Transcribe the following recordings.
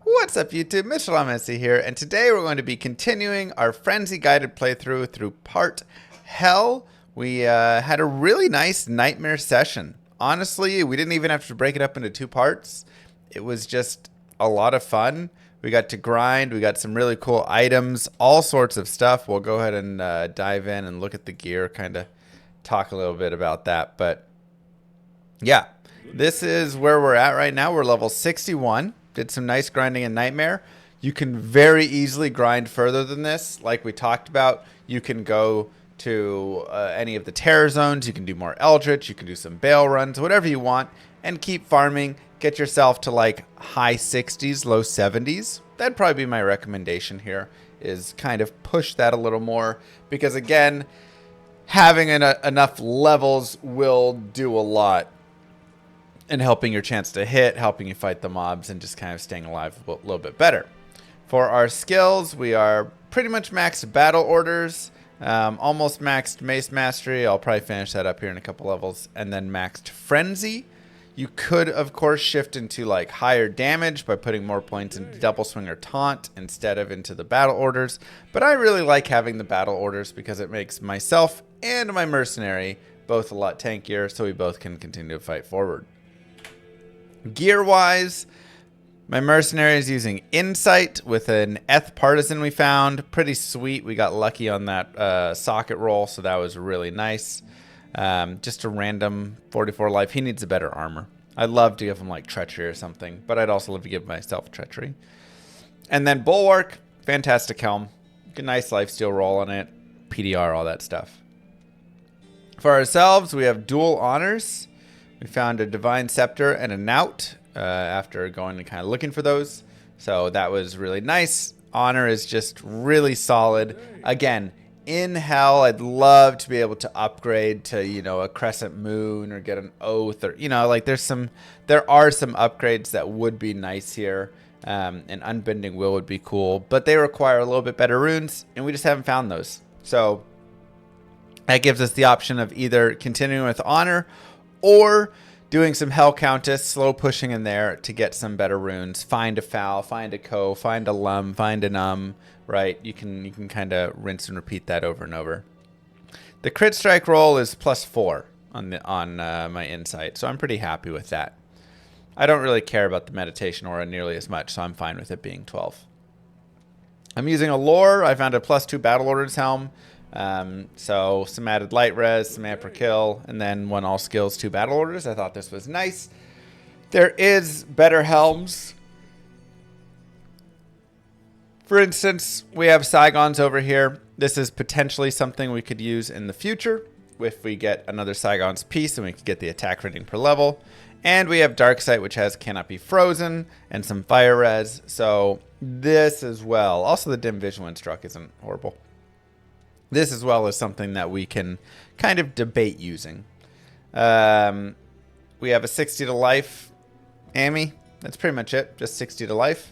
What's up YouTube, Mr. Messi here, and today we're going to be continuing our Frenzy guided playthrough through part Hell. We had a really nice nightmare session. Honestly, we didn't even have to break it up into two parts. It was just a lot of fun. We got to grind, we got some really cool items, all sorts of stuff. We'll go ahead and dive in and look at the gear, kind of talk a little bit about that. But yeah, this is where we're at right now. We're level 61. Did some nice grinding in Nightmare. You can very easily grind further than this. Like we talked about, you can go to any of the terror zones. You can do more Eldritch. You can do some Bale runs, whatever you want, and keep farming. Get yourself to like high 60s, low 70s. That'd probably be my recommendation here, is kind of push that a little more. Because again, having enough levels will do a lot and helping your chance to hit, helping you fight the mobs, and just kind of staying alive a little bit better. For our skills, we are pretty much maxed battle orders, almost maxed mace mastery. I'll probably finish that up here in a couple levels, and then maxed frenzy. You could, of course, shift into like higher damage by putting more points into double swing or taunt instead of into the battle orders. But I really like having the battle orders because it makes myself and my mercenary both a lot tankier, so we both can continue to fight forward. Gear-wise, my mercenary is using Insight with an Eth Partisan we found. Pretty sweet. We got lucky on that socket roll, so that was really nice. Just a random 44 life. He needs a better armor. I'd love to give him like Treachery or something, but I'd also love to give myself Treachery. And then Bulwark, fantastic helm. Good, nice lifesteal roll on it. PDR, all that stuff. For ourselves, we have dual honors. We found a Divine Scepter and a Knout after going and kind of looking for those. So that was really nice. Honor is just really solid. Again, in Hell, I'd love to be able to upgrade to, you know, a Crescent Moon or get an Oath, or, you know, like there are some upgrades that would be nice here. And Unbending Will would be cool, but they require a little bit better runes, and we just haven't found those. So that gives us the option of either continuing with Honor or doing some Hell Countess, slow pushing in there to get some better runes. Find a Foul, find a Co, find a Lum, find an right? You can kind of rinse and repeat that over and over. The crit strike roll is +4 on my Insight, so I'm pretty happy with that. I don't really care about the Meditation Aura nearly as much, so I'm fine with it being 12. I'm using a Lore. I found a +2 Battle Orders helm. So some added light res, some amp per kill, and then 1 all skills, 2 battle orders. I thought this was nice. There is better helms. For instance, we have Saigons over here. This is potentially something we could use in the future if we get another Saigon's piece and we could get the attack rating per level. And we have Darksight, which has Cannot Be Frozen and some fire res. So this as well. Also the dim vision when struck isn't horrible. This as well is something that we can kind of debate using. We have a 60 to life Amy. That's pretty much it. Just 60 to life.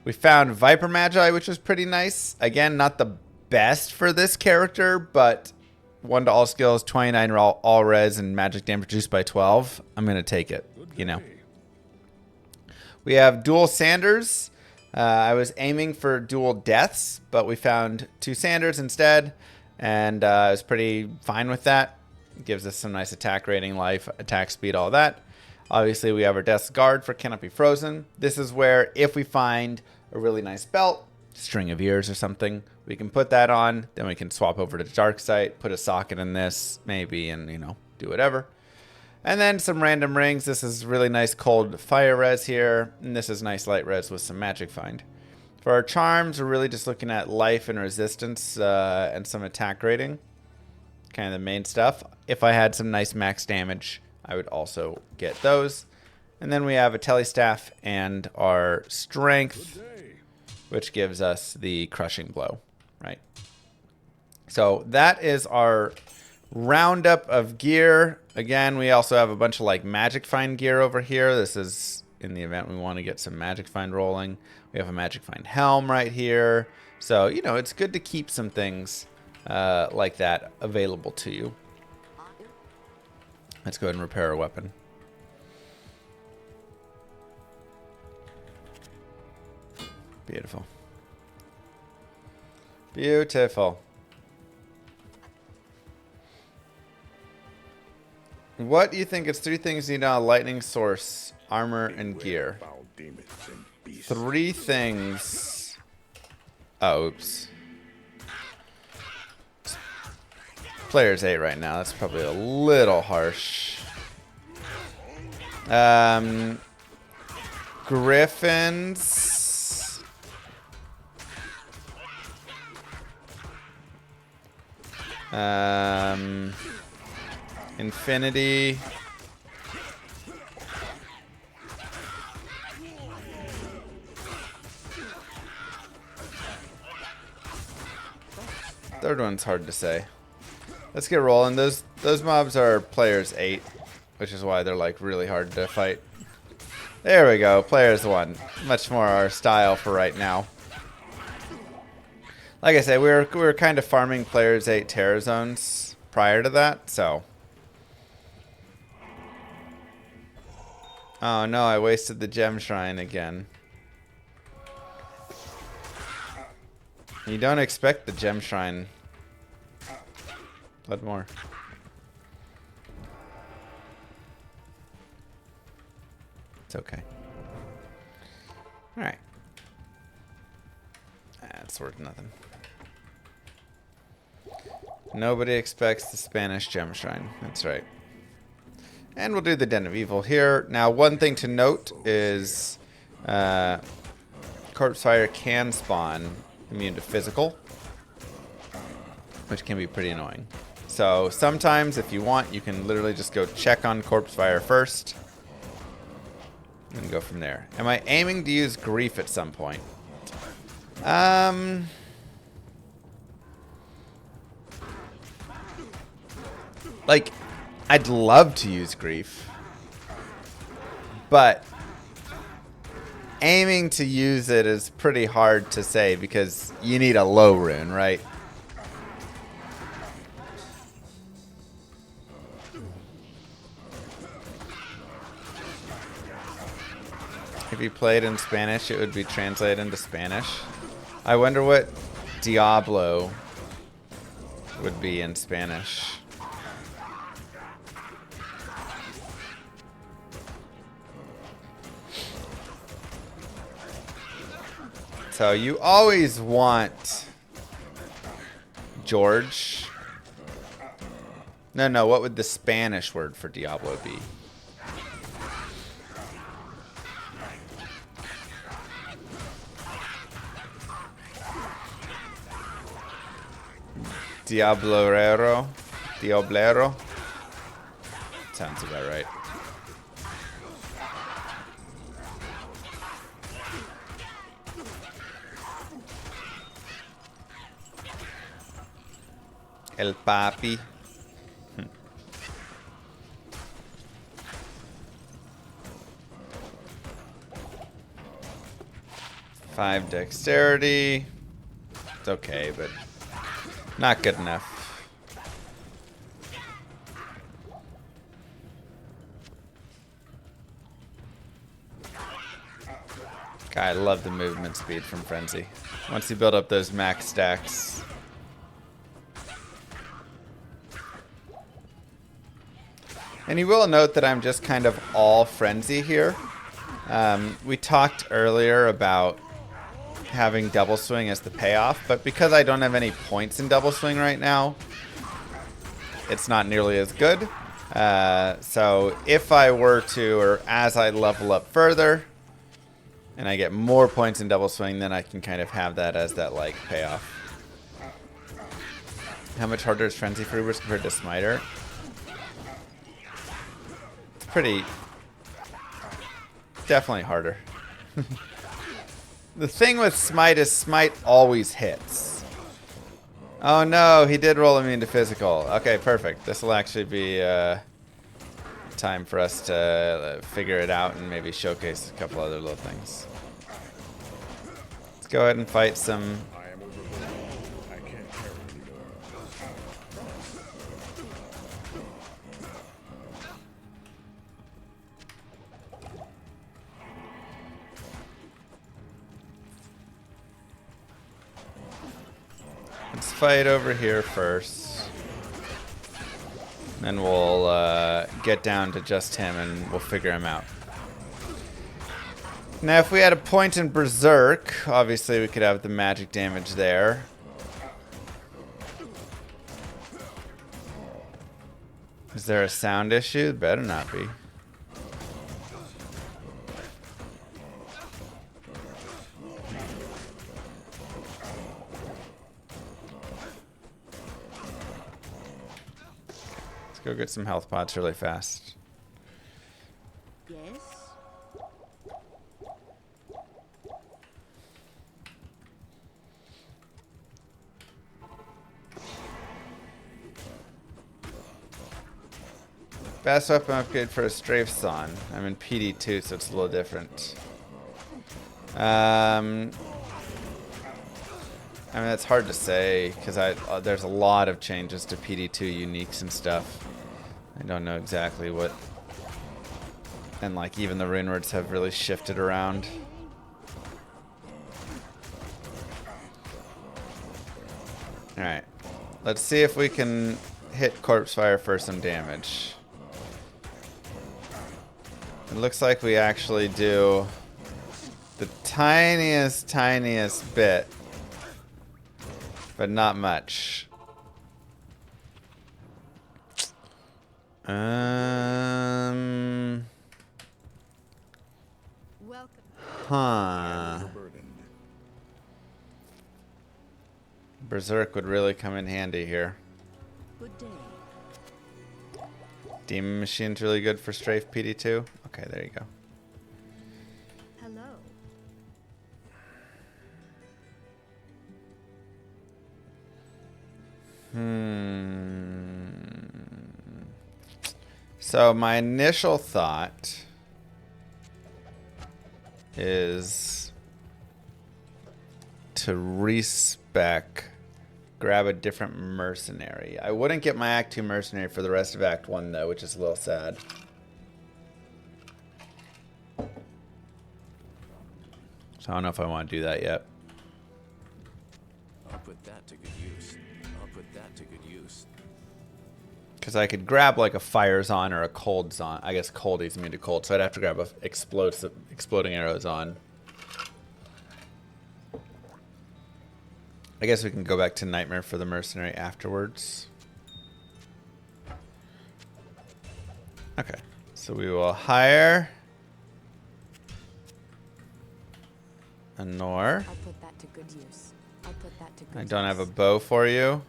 We found Viper Magi, which was pretty nice. Again, not the best for this character, but 1 to all skills, 29 all res, and magic damage reduced by 12. I'm going to take it, you know. We have dual Sanders. I was aiming for dual deaths, but we found 2 Sanders instead, and I was pretty fine with that. It gives us some nice attack rating, life, attack speed, all that. Obviously, we have our Death's Guard for Cannot Be Frozen. This is where if we find a really nice belt, String of Ears or something, we can put that on. Then we can swap over to Darksight, put a socket in this, maybe, and, you know, do whatever. And then some random rings. This is really nice cold fire res here. And this is nice light res with some magic find. For our charms, we're really just looking at life and resistance and some attack rating. Kind of the main stuff. If I had some nice max damage, I would also get those. And then we have a Telestaff and our strength, which gives us the crushing blow, right? So that is our roundup of gear. Again, we also have a bunch of like magic find gear over here. This is in the event we want to get some magic find rolling. We have a magic find helm right here. So, you know, it's good to keep some things like that available to you. Let's go ahead and repair our weapon. Beautiful. Beautiful. What do you think is 3 things you need on a lightning source, armor, and gear? 3 things. Oh, oops. Player's 8 right now. That's probably a little harsh. Griffins. Infinity. Third one's hard to say. Let's get rolling. Those mobs are players 8, which is why they're like really hard to fight. There we go. Players 1. Much more our style for right now. Like I said, we were kind of farming players 8 terror zones prior to that, so. Oh no, I wasted the gem shrine again. You don't expect the gem shrine. Blood more. It's okay. Alright. That's worth nothing. Nobody expects the Spanish gem shrine. That's right. And we'll do the Den of Evil here. Now, one thing to note is Corpse Fire can spawn immune to physical, which can be pretty annoying. So sometimes, if you want, you can literally just go check on Corpse Fire first and go from there. Am I aiming to use Grief at some point? Like, I'd love to use Grief, but aiming to use it is pretty hard to say because you need a low rune, right? If you played in Spanish, it would be translated into Spanish. I wonder what Diablo would be in Spanish. So you always want George. No, what would the Spanish word for Diablo be? Diablero? Diablero? Sounds about right. El Papi. 5 dexterity. It's okay, but not good enough. God, I love the movement speed from Frenzy. Once you build up those max stacks. And you will note that I'm just kind of all Frenzy here. We talked earlier about having Double Swing as the payoff, but because I don't have any points in Double Swing right now, it's not nearly as good. So if I were to, or as I level up further, and I get more points in Double Swing, then I can kind of have that as that, like, payoff. How much harder is Frenzy for Ubers compared to Smiter? It's pretty... definitely harder. The thing with Smite is Smite always hits. Oh no, he did roll immune to physical. Okay, perfect. This will actually be time for us to figure it out and maybe showcase a couple other little things. Let's go ahead and fight some... fight over here first. Then we'll get down to just him and we'll figure him out. Now, if we had a point in Berserk, obviously we could have the magic damage there. Is there a sound issue? Better not be. Let's go get some health pots really fast. Yes. Best weapon upgrade for a strafe son. I'm in PD2, so it's a little different. I mean, that's hard to say because there's a lot of changes to PD2 uniques and stuff. I don't know exactly what, and like even the rune words have really shifted around. All right, let's see if we can hit corpse fire for some damage. It looks like we actually do the tiniest bit, but not much. Huh. Berserk would really come in handy here. Good day. Demon Machine's really good for strafe PD2. Okay, there you go. Hello. So my initial thought is to respec, grab a different mercenary. I wouldn't get my Act 2 mercenary for the rest of Act 1 though, which is a little sad. So I don't know if I want to do that yet. I'll put that to good use. I'll put that to good use. Because I could grab like a Fire Zon or a Cold Zon. I guess Cold is immune to cold, so I'd have to grab a exploding arrows on. I guess we can go back to Nightmare for the mercenary afterwards. Okay, so we will hire a Nor. I'll put that to good use. I'll put that to good I don't have a bow for you.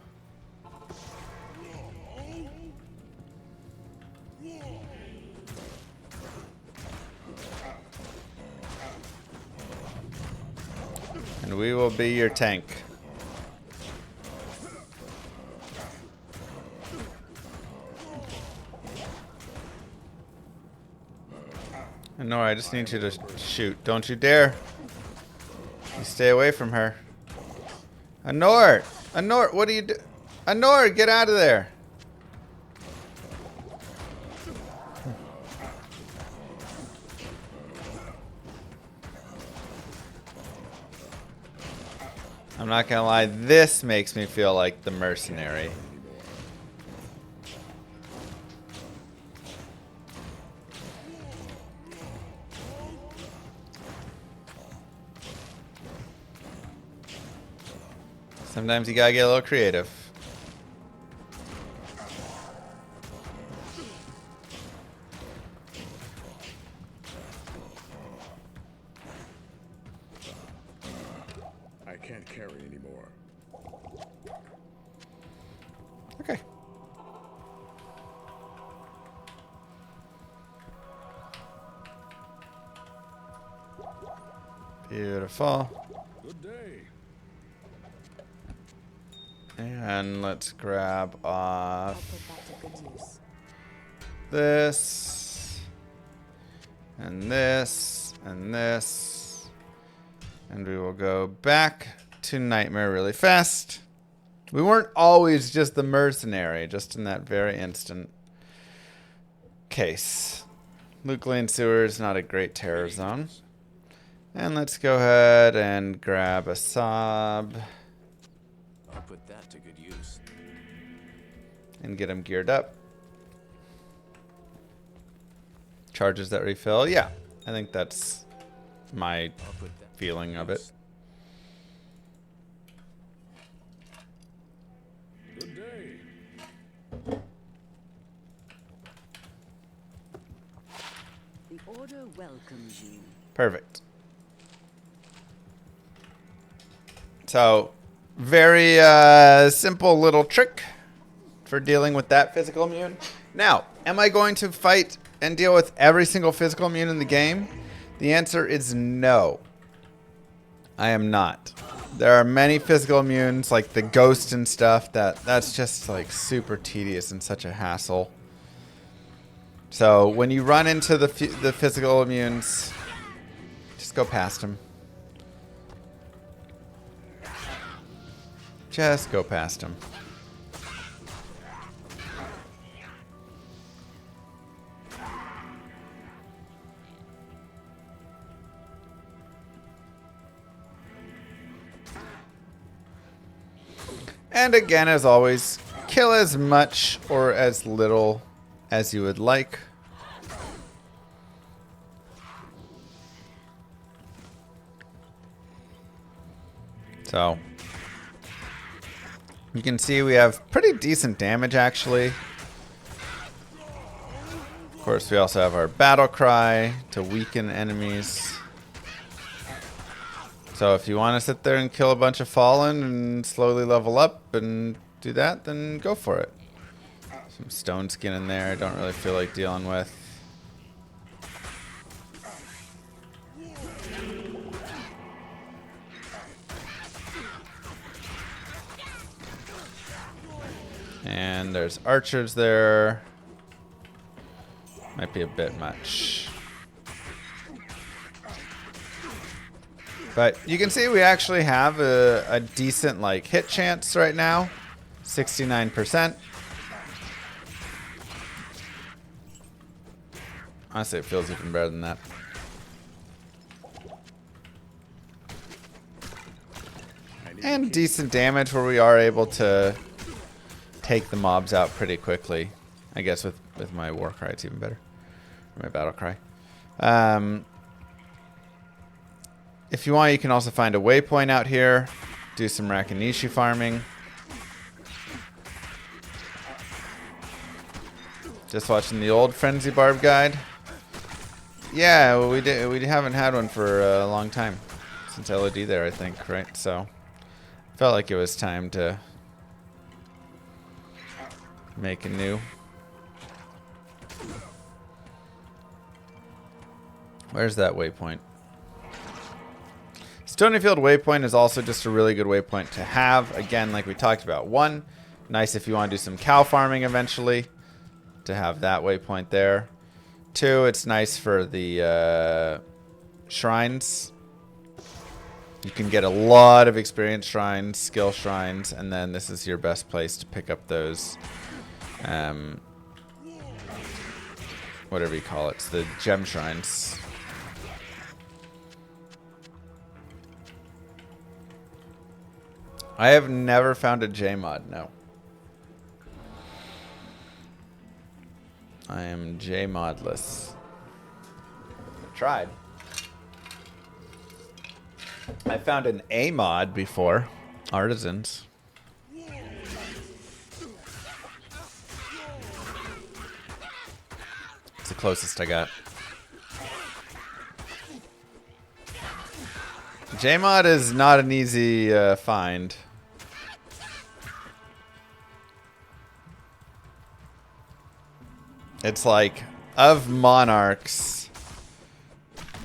And we will be your tank. And Nora, I just need you to shoot. Don't you dare. You stay away from her. Anor! Anor, what do you do? Anor, get out of there! I'm not gonna lie, this makes me feel like the mercenary. Sometimes you gotta get a little creative. I can't carry anymore. Okay. Beautiful. Good day. And let's grab I'll off put that to good use. this, and this, and this, and we will go back to Nightmare really fast. We weren't always just the mercenary, just in that very instant case. Luke Lane Sewer is not a great terror zone. And let's go ahead and grab a sob. I'll put put that to good use. And get him geared up. Charges that refill. Yeah, I think that's my I'll put that to feeling good of it. use. Good day. The Order welcomes you. Perfect. So, very simple little trick for dealing with that physical immune. Now, am I going to fight and deal with every single physical immune in the game? The answer is no. I am not. There are many physical immunes, like the ghost and stuff, that's just like super tedious and such a hassle. So when you run into the physical immunes, just go past them. Just go past them. And again, as always, kill as much or as little as you would like. So, you can see we have pretty decent damage, actually. Of course, we also have our battle cry to weaken enemies. So if you want to sit there and kill a bunch of fallen and slowly level up and do that, then go for it. Some stone skin in there I don't really feel like dealing with. And there's archers there. Might be a bit much. But you can see we actually have a decent like hit chance right now. 69%. Honestly, it feels even better than that. And decent damage where we are able to take the mobs out pretty quickly. I guess with my war cry it's even better. Or my battle cry. If you want, you can also find a waypoint out here. Do some Rakanishi farming. Just watching the old Frenzy Barb guide. Yeah, well, we haven't had one for a long time. Since LOD there, I think, right? So, felt like it was time to make a new. Where's that waypoint? Stonyfield waypoint is also just a really good waypoint to have. Again, like we talked about. One, nice if you want to do some cow farming eventually, to have that waypoint there. Two, it's nice for the shrines. You can get a lot of experience shrines, skill shrines, and then this is your best place to pick up those, whatever you call it, it's the gem shrines. I have never found a J-mod, no. I am J-modless. I tried. I found an A-mod before. Artisans. It's the closest I got. J-mod is not an easy find. It's like, of monarchs,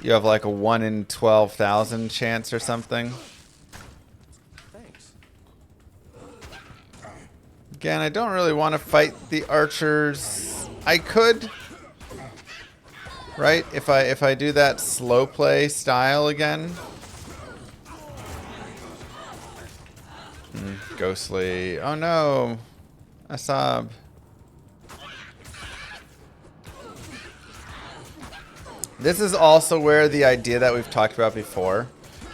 you have like a 1 in 12,000 chance or something. Thanks. Again, I don't really want to fight the archers. I could, right? If I do that slow play style again. Ghostly. Oh no, Asab. This is also where the idea that we've talked about before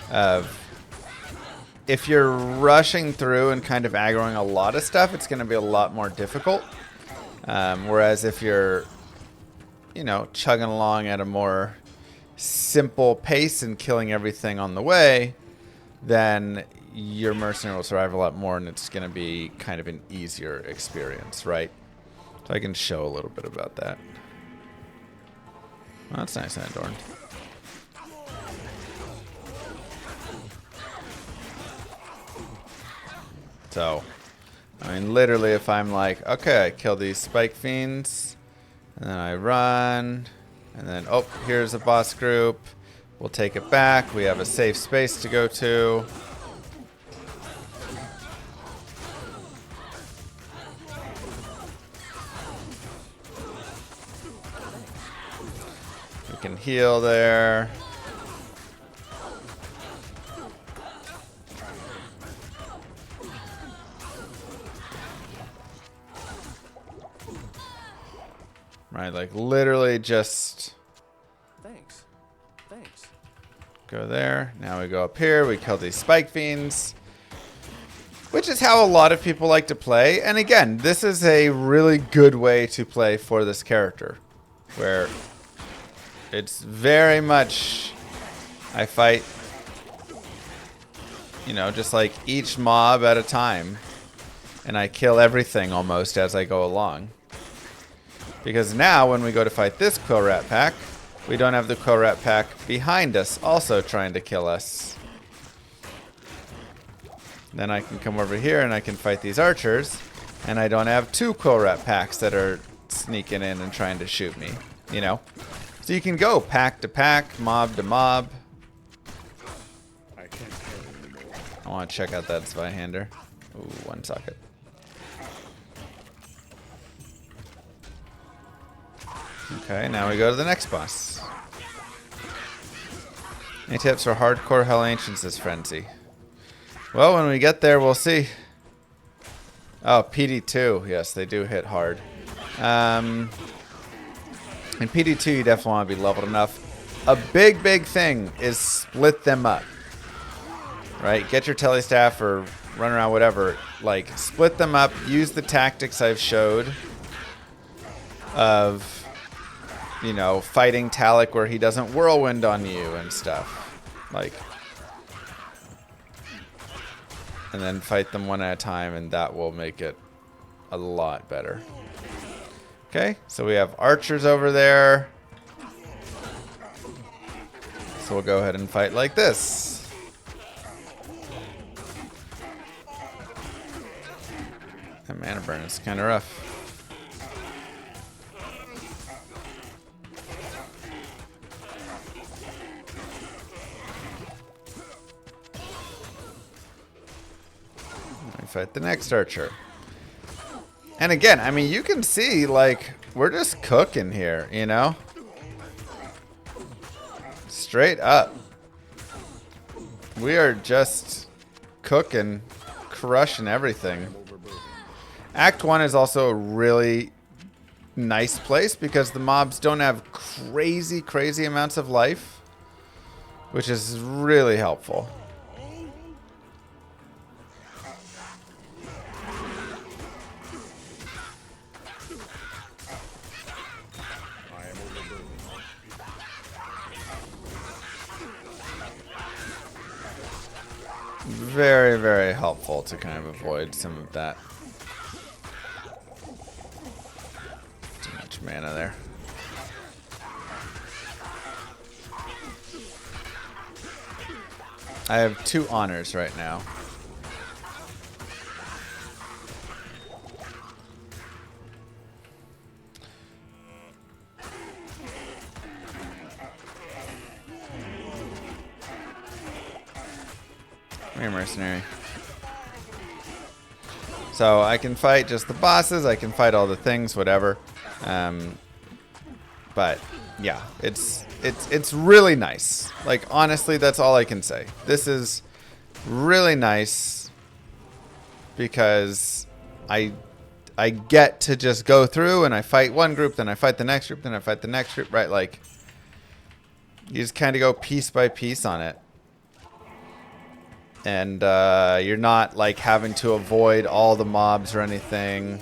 of if you're rushing through and kind of aggroing a lot of stuff, it's going to be a lot more difficult. Whereas if you're, you know, chugging along at a more simple pace and killing everything on the way, then your mercenary will survive a lot more, and it's going to be kind of an easier experience, right? So I can show a little bit about that. Well, that's nice and adorned. So, I mean, literally, if I'm like, okay, I kill these spike fiends, and then I run, and then, oh, here's a boss group. We'll take it back. We have a safe space to go to. We can heal there. Right, like literally just Thanks. go there. Now we go up here. We kill these spike fiends, which is how a lot of people like to play. And again, this is a really good way to play for this character, where it's very much I fight, you know, just like each mob at a time, and I kill everything almost as I go along. Because now when we go to fight this Quill Rat pack, we don't have the Quill Rat pack behind us also trying to kill us. Then I can come over here and I can fight these archers, and I don't have two Quill Rat packs that are sneaking in and trying to shoot me, you know? So you can go pack to pack, mob to mob. I want to check out that Zweihander. Ooh, one socket. Okay, now we go to the next boss. Any tips for hardcore Hell Ancients this frenzy? Well, when we get there, we'll see. Oh, PD2. Yes, they do hit hard. In PD2, you definitely want to be leveled enough. A big thing is split them up. Right? Get your telestaff or run around, whatever. Like, split them up. Use the tactics I've showed of, you know, fighting Talik where he doesn't whirlwind on you and stuff. Like, and then fight them one at a time, and that will make it a lot better. Okay, so we have archers over there. So we'll go ahead and fight like this. That mana burn is kind of rough. Fight the next archer. And again, I mean, you can see, like, we're just cooking here, you know? Straight up. We are just cooking, crushing everything. Act 1 is also a really nice place because the mobs don't have crazy amounts of life, which is really helpful. Very helpful to kind of avoid some of that. Too much mana there. I have 2 honors right now. You're a mercenary. So I can fight just the bosses, I can fight all the things, whatever. But yeah, it's really nice. Like, honestly, that's all I can say. This is really nice because I get to just go through and I fight one group, then I fight the next group, then I fight the next group, right? Like, you just kind of go piece by piece on it. And you're not like having to avoid all the mobs or anything.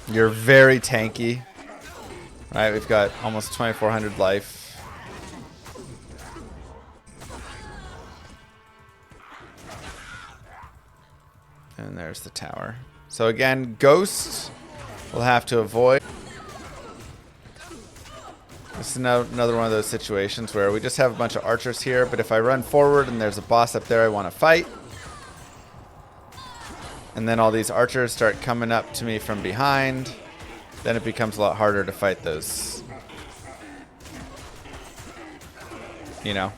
You're very tanky. Right, we've got almost 2,400 life. And there's the tower. So again, ghosts we'll have to avoid. This is another one of those situations where we just have a bunch of archers here, but if I run forward and there's a boss up there I want to fight, and then all these archers start coming up to me from behind, then it becomes a lot harder to fight those. You know?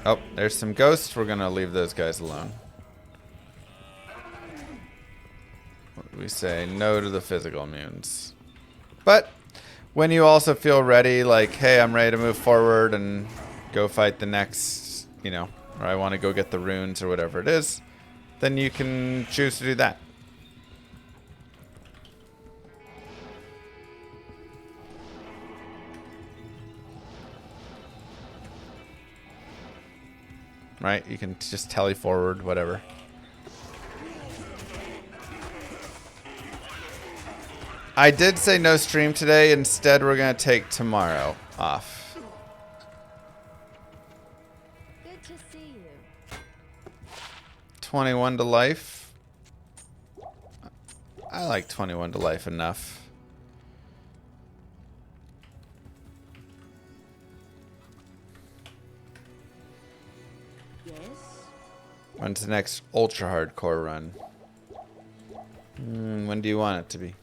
Oh, there's some ghosts. We're gonna leave those guys alone. What do we say? No to the physical immunes. But when you also feel ready, like, hey, I'm ready to move forward and go fight the next, you know, or I want to go get the runes or whatever it is, then you can choose to do that. Right? You can just tele forward, whatever. I did say no stream today. Instead, we're going to take tomorrow off. Good to see you. 21 to life. I like 21 to life enough. Yes? When's the next ultra hardcore run? When do you want it to be?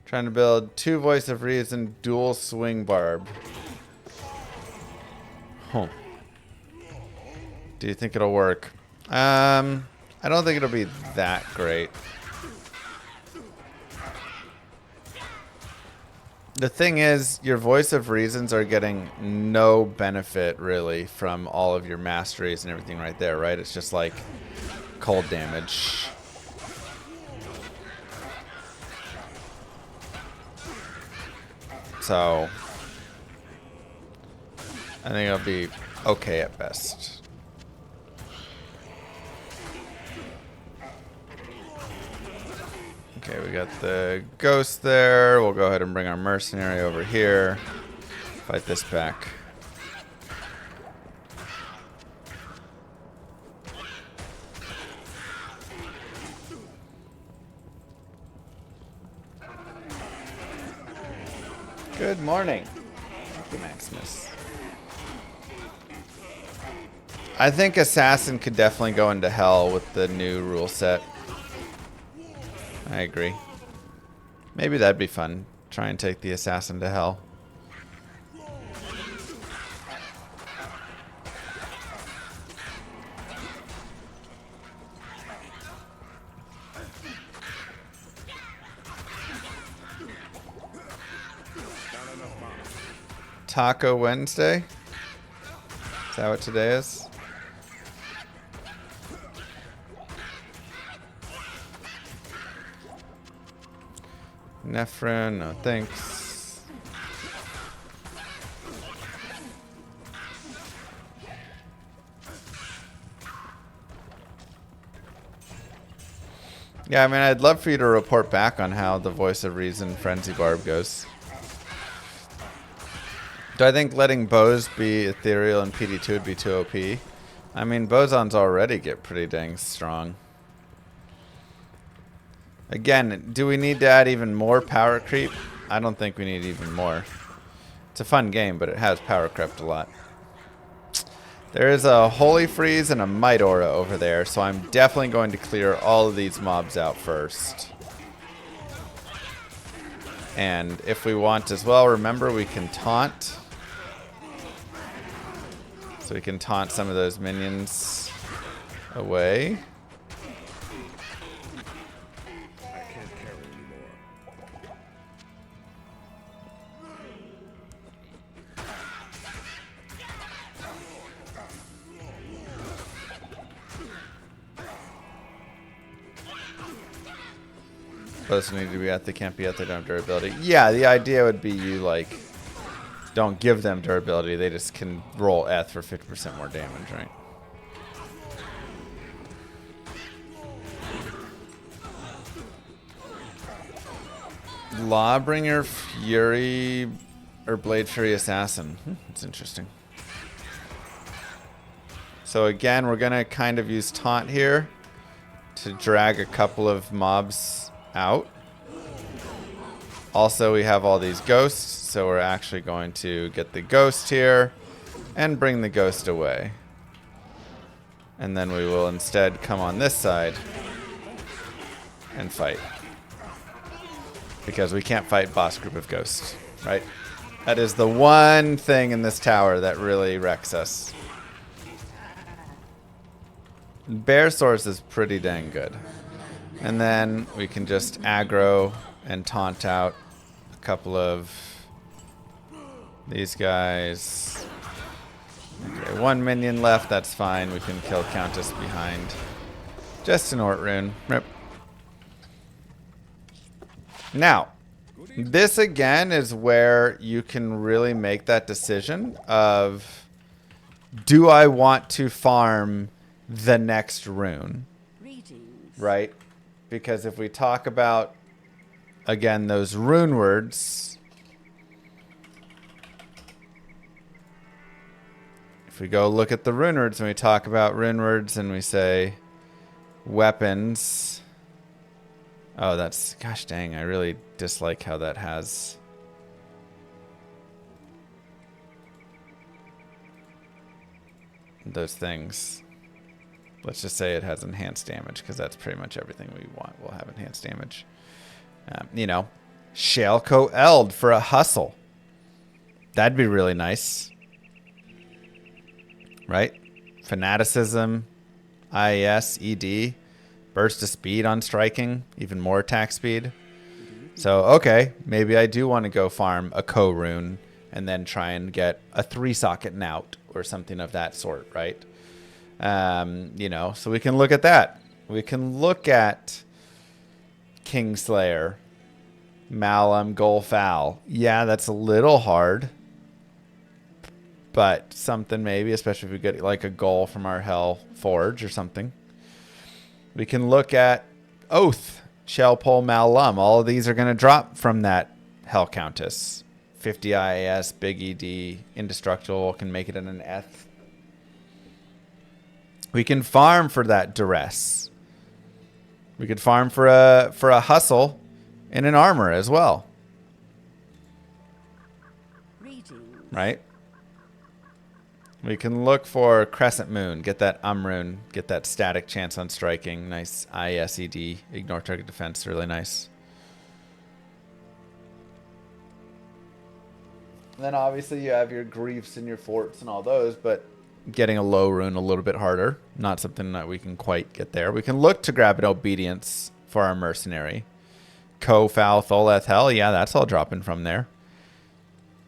Trying to build 2 Voice of Reason dual swing barb. Huh. Do you think it'll work? I don't think it'll be that great. The thing is, your Voice of Reasons are getting no benefit, really, from all of your masteries and everything right there, right? It's just like cold damage. So, I think it'll be okay at best. Okay, we got the ghost there. We'll go ahead and bring our mercenary over here. Fight this back. Good morning. Thank you, Maximus. I think Assassin could definitely go into hell with the new rule set. I agree. Maybe that'd be fun. Try and take the Assassin to hell. Taco Wednesday? Is that what today is? Nephrin, no thanks. Yeah, I mean, I'd love for you to report back on how the Voice of Reason Frenzy Barb goes. Do I think letting bows be ethereal and PD2 would be too OP? I mean, bosons already get pretty dang strong. Again, do we need to add even more power creep? I don't think we need even more. It's a fun game, but it has power crept a lot. There is a Holy Freeze and a Might Aura over there, so I'm definitely going to clear all of these mobs out first. And if we want as well, remember we can taunt. So we can taunt some of those minions away. Both need to be at. They can't be at. They don't have durability. Yeah, the idea would be you like don't give them durability. They just can roll Eth for 50% more damage, right? Lawbringer Fury or Blade Fury Assassin. That's interesting. So again, we're gonna kind of use taunt here to drag a couple of mobs out. Also, we have all these ghosts, so we're actually going to get the ghost here and bring the ghost away. And then we will instead come on this side and fight. Because we can't fight boss group of ghosts, right? That is the one thing in this tower that really wrecks us. Bear Source is pretty dang good. And then we can just aggro and taunt out a couple of these guys. Okay, one minion left, that's fine. We can kill Countess behind. Just an Ort Rune. Rip. Now, this again is where you can really make that decision of, do I want to farm the next rune? Right? Because if we talk about, again, those rune words, if we go look at the rune words and we talk about rune words and we say weapons. Oh, that's, gosh dang, I really dislike how that has those things. Let's just say it has enhanced damage, because that's pretty much everything we want will have enhanced damage. You know, Shalco Eld for a hustle. That'd be really nice. Right? Fanaticism, IES, ED. Burst of speed on striking, even more attack speed. So, okay, maybe I do want to go farm a co-rune and then try and get a 3-socket Nout or something of that sort, right? You know, so we can look at that. We can look at Kingslayer, Malum, Golfal. Yeah, that's a little hard, but something maybe, especially if we get like a goal from our Hell Forge or something. We can look at Oath, Shellpole, Malum. All of these are going to drop from that Hell Countess. 50 IAS, Big ED, Indestructible, can make it in an Eth. We can farm for that Duress. We could farm for a hustle in an armor as well. Right? We can look for Crescent Moon, get that Rune, get that static chance on striking. Nice ISED, ignore target defense, really nice. And then obviously you have your Griefs and your Forts and all those, but getting a low rune a little bit harder. Not something that we can quite get there. We can look to grab an Obedience for our Mercenary. Foul, Tholeth, Hell, yeah, that's all dropping from there.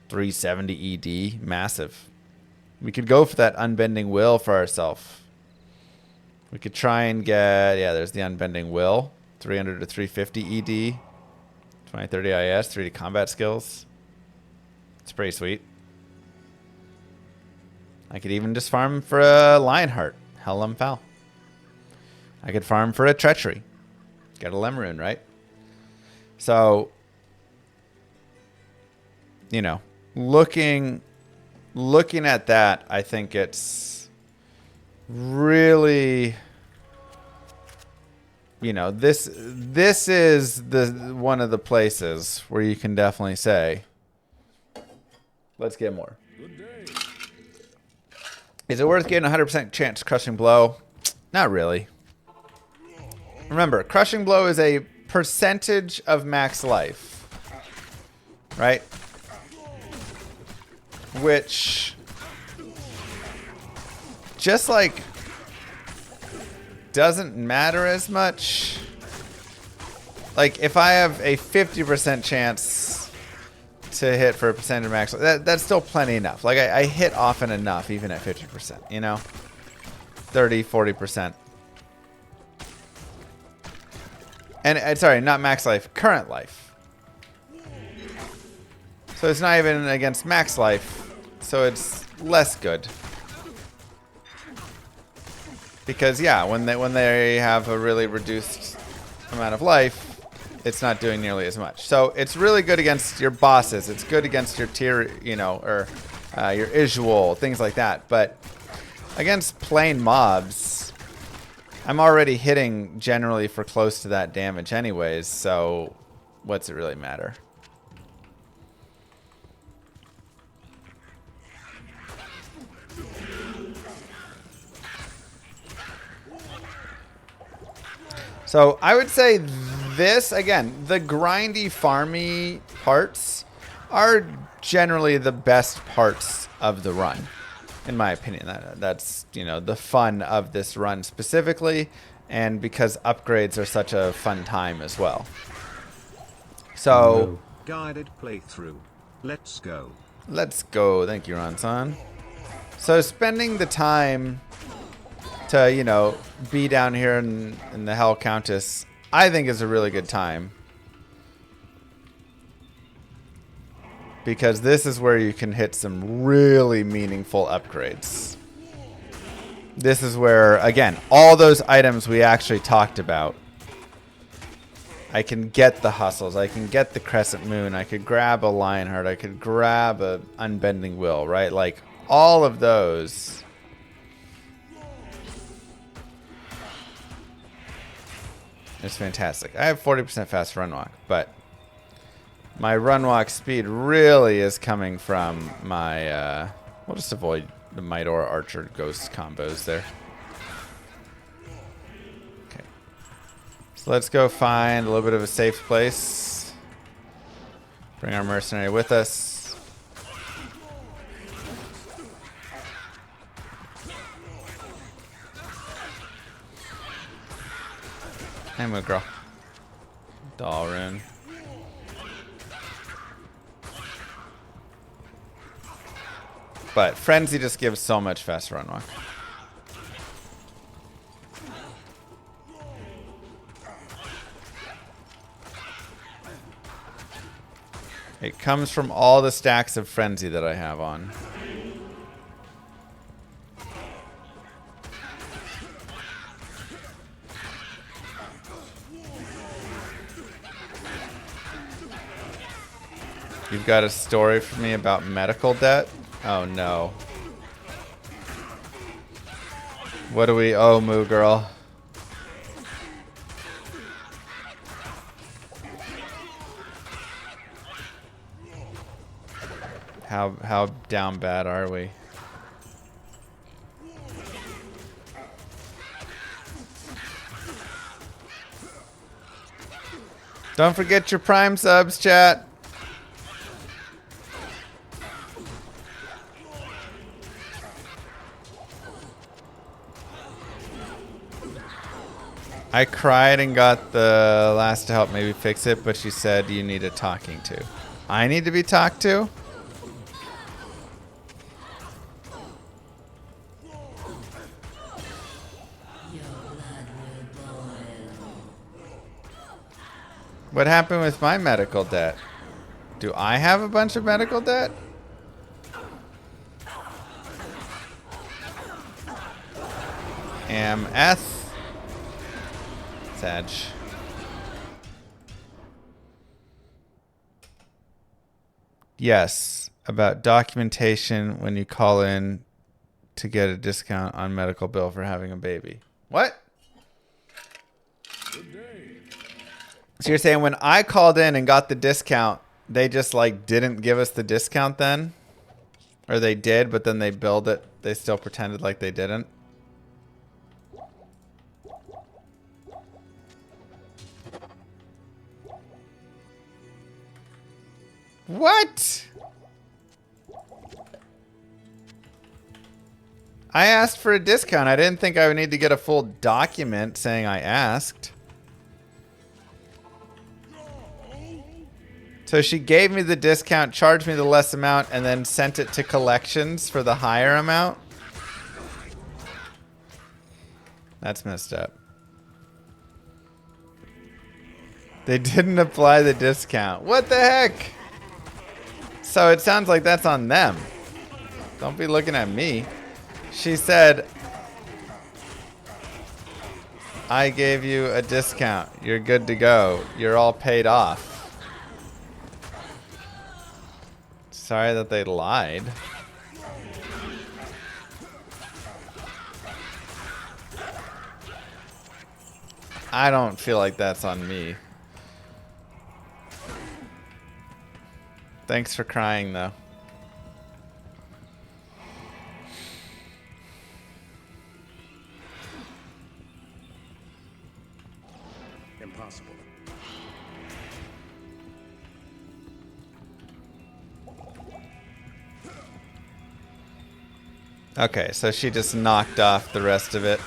370 ED, massive. We could go for that Unbending Will for ourselves. We could try and get, yeah, there's the Unbending Will. 300 to 350 ED. 2030 IS, 3D combat skills. It's pretty sweet. I could even just farm for a Lionheart. Hellum Foul. I could farm for a Treachery. Get a Lemrune, right? So, you know, looking at that, I think it's really, you know, this is the one of the places where you can definitely say, let's get more. Is it worth getting 100% chance Crushing Blow? Not really. Remember, Crushing Blow is a percentage of max life, right? Which just like doesn't matter as much. Like if I have a 50% chance to hit for a percentage of max, that's still plenty enough. Like I hit often enough even at 50%, you know? 30, 40%. And sorry, not max life, current life. So it's not even against max life, so it's less good. Because yeah, when they have a really reduced amount of life, it's not doing nearly as much. So it's really good against your bosses. It's good against your tier, you know, or your Isual, things like that. But against plain mobs, I'm already hitting generally for close to that damage anyways, so what's it really matter? So I would say this, again, the grindy, farmy parts are generally the best parts of the run. In my opinion, that's, you know, the fun of this run specifically, and because upgrades are such a fun time as well. So, guided playthrough. Let's go. Let's go. Thank you, Ron-san. So spending the time to, you know, be down here in the Hell Countess, I think is a really good time. Because this is where you can hit some really meaningful upgrades. This is where, again, all those items we actually talked about. I can get the hustles. I can get the Crescent Moon. I could grab a Lionheart. I could grab a Unbending Will, right? Like, all of those. It's fantastic. I have 40% fast run walk, but my run walk speed really is coming from my, we'll just avoid the Midor Archer Ghost combos there. Okay. So let's go find a little bit of a safe place. Bring our mercenary with us. Hey, Moo Girl. Doll Rune. But Frenzy just gives so much fast run walk. It comes from all the stacks of Frenzy that I have on. You've got a story for me about medical debt? Oh no. What do we owe, Moo Girl? How down bad are we? Don't forget your Prime subs, chat. I cried and got the last to help maybe fix it, but she said you need a talking to. I need to be talked to? What happened with my medical debt? Do I have a bunch of medical debt? MF. Sag. Yes, about documentation when you call in to get a discount on medical bill for having a baby. What? So you're saying when I called in and got the discount, they just like didn't give us the discount then? Or they did, but then they billed it. They still pretended like they didn't? What? I asked for a discount. I didn't think I would need to get a full document saying I asked. So she gave me the discount, charged me the less amount, and then sent it to collections for the higher amount? That's messed up. They didn't apply the discount. What the heck? So it sounds like that's on them. Don't be looking at me. She said, I gave you a discount. You're good to go. You're all paid off. Sorry that they lied. I don't feel like that's on me. Thanks for crying, though. Impossible. Okay, so she just knocked off the rest of it.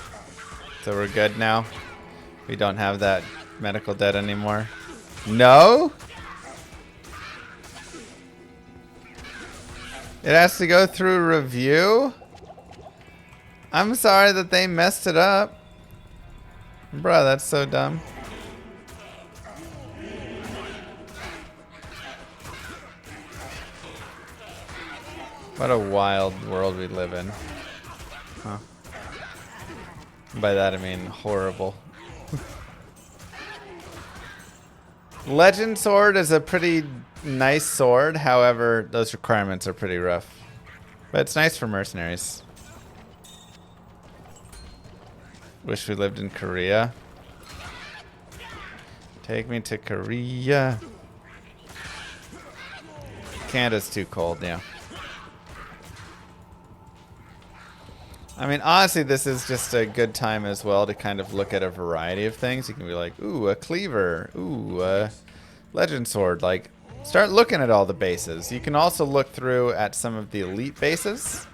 So we're good now. We don't have that medical debt anymore. No? It has to go through review? I'm sorry that they messed it up. Bruh, that's so dumb. What a wild world we live in. Huh. By that I mean horrible. Legend sword is a pretty nice sword. However, those requirements are pretty rough. But it's nice for mercenaries. Wish we lived in Korea. Take me to Korea. Canada's too cold, yeah. I mean, honestly, this is just a good time as well to kind of look at a variety of things. You can be like, ooh, a cleaver. Ooh, a legend sword. Like, start looking at all the bases. You can also look through at some of the elite bases.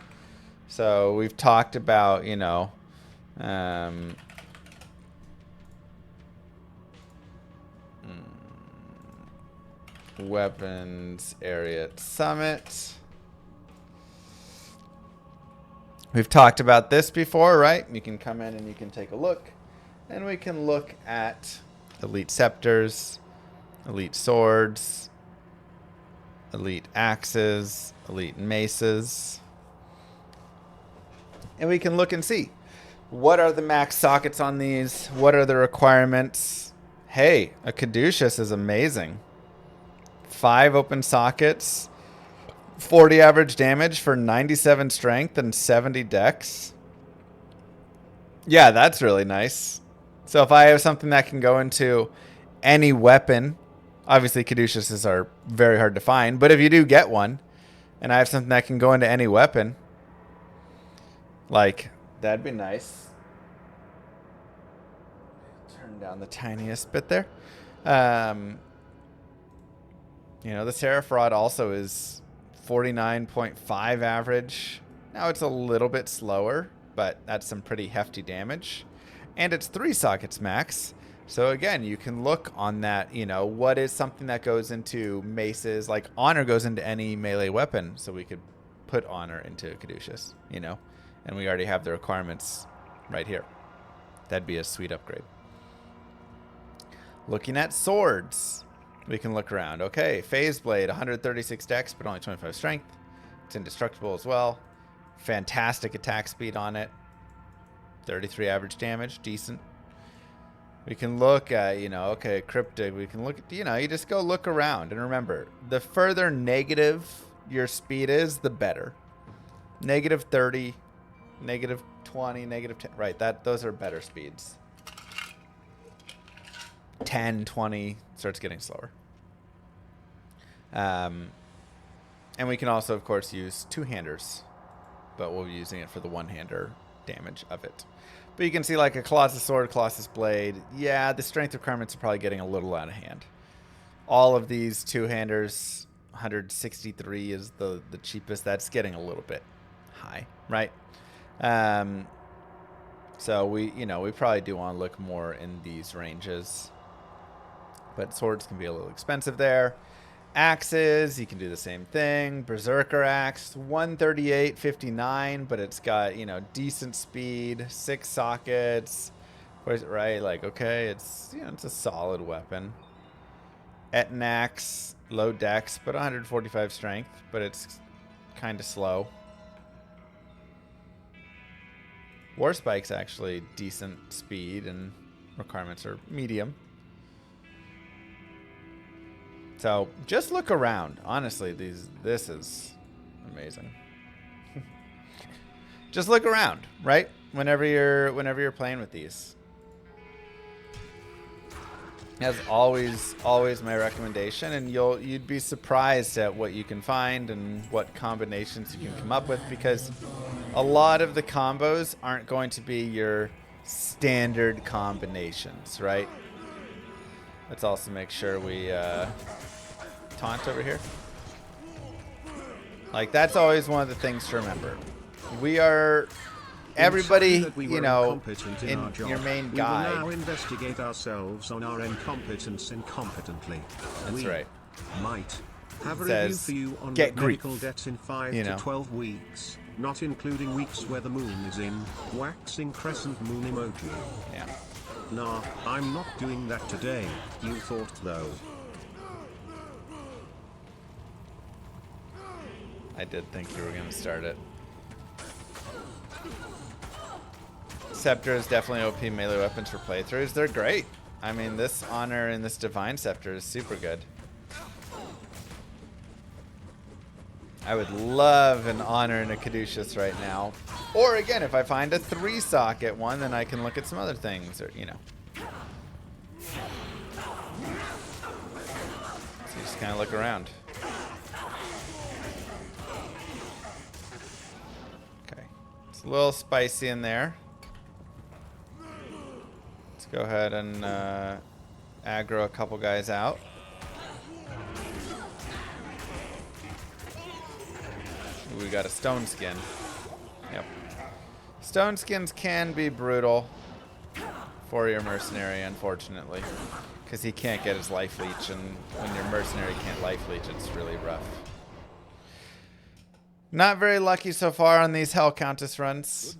So we've talked about, you know, weapons area at Summit. We've talked about this before, right? You can come in and you can take a look. And we can look at elite scepters, elite swords, elite axes, elite maces. And we can look and see, what are the max sockets on these? What are the requirements? Hey, a caduceus is amazing. 5 open sockets. 40 average damage for 97 strength and 70 dex. Yeah, that's really nice. So if I have something that can go into any weapon, obviously caduceuses are very hard to find, but if you do get one, and I have something that can go into any weapon, like, that'd be nice. Turn down the tiniest bit there. You know, the Seraph Rod also is 49.5 average. Now it's a little bit slower, but that's some pretty hefty damage. And it's 3 sockets max. So again, you can look on that, you know, what is something that goes into maces, like honor goes into any melee weapon. So we could put honor into caduceus, you know, and we already have the requirements right here. That'd be a sweet upgrade. Looking at swords. We can look around. Okay, Phase Blade, 136 dex, but only 25 strength. It's indestructible as well. Fantastic attack speed on it. 33 average damage, decent. We can look at, you know, okay, Cryptic. We can look at, you know, you just go look around. And remember, the further negative your speed is, the better. Negative 30, negative 20, negative 10. Right, those are better speeds. 10, 20 starts getting slower. And we can also, of course, use 2-handers, but we'll be using it for the 1-hander damage of it. But you can see like a Colossus Sword, Colossus Blade. Yeah, the strength requirements are probably getting a little out of hand. All of these 2-handers, 163 is the cheapest. That's getting a little bit high, right? So we probably do want to look more in these ranges. But swords can be a little expensive there. Axes, you can do the same thing. Berserker Axe, 138.59, but it's got, you know, decent speed, 6 sockets. Right? Like, okay, it's, you know, it's a solid weapon. Etnax, low dex, but 145 strength, but it's kind of slow. Warspike's actually decent speed and requirements are medium. So just look around. Honestly, this is amazing. Just look around, right? Whenever you're playing with these. That's always my recommendation, and you'd be surprised at what you can find and what combinations you can come up with, because a lot of the combos aren't going to be your standard combinations, right? Let's also make sure we taunt over here. Like, that's always one of the things to remember. We are everybody, you know, in your main guide. We will now investigate ourselves on our incompetence incompetently. That's right. Might have a Says, review for you on get medical grief. debts in 5 You to know. 12 weeks, not including weeks where the moon is in waxing crescent moon emoji. Yeah. Nah, I'm not doing that today. You thought though. I did think you were going to start it. Scepter is definitely OP melee weapons for playthroughs. They're great. I mean, this Honor and this Divine Scepter is super good. I would love an Honor and a Caduceus right now. Or again, if I find a 3-socket one, then I can look at some other things, or, you know. So you just kind of look around. Okay. It's a little spicy in there. Let's go ahead and aggro a couple guys out. Ooh, we got a stone skin. Yep. Stone skins can be brutal for your mercenary, unfortunately, because he can't get his life leech, and when your mercenary can't life leech, it's really rough. Not very lucky so far on these Hell Countess runs.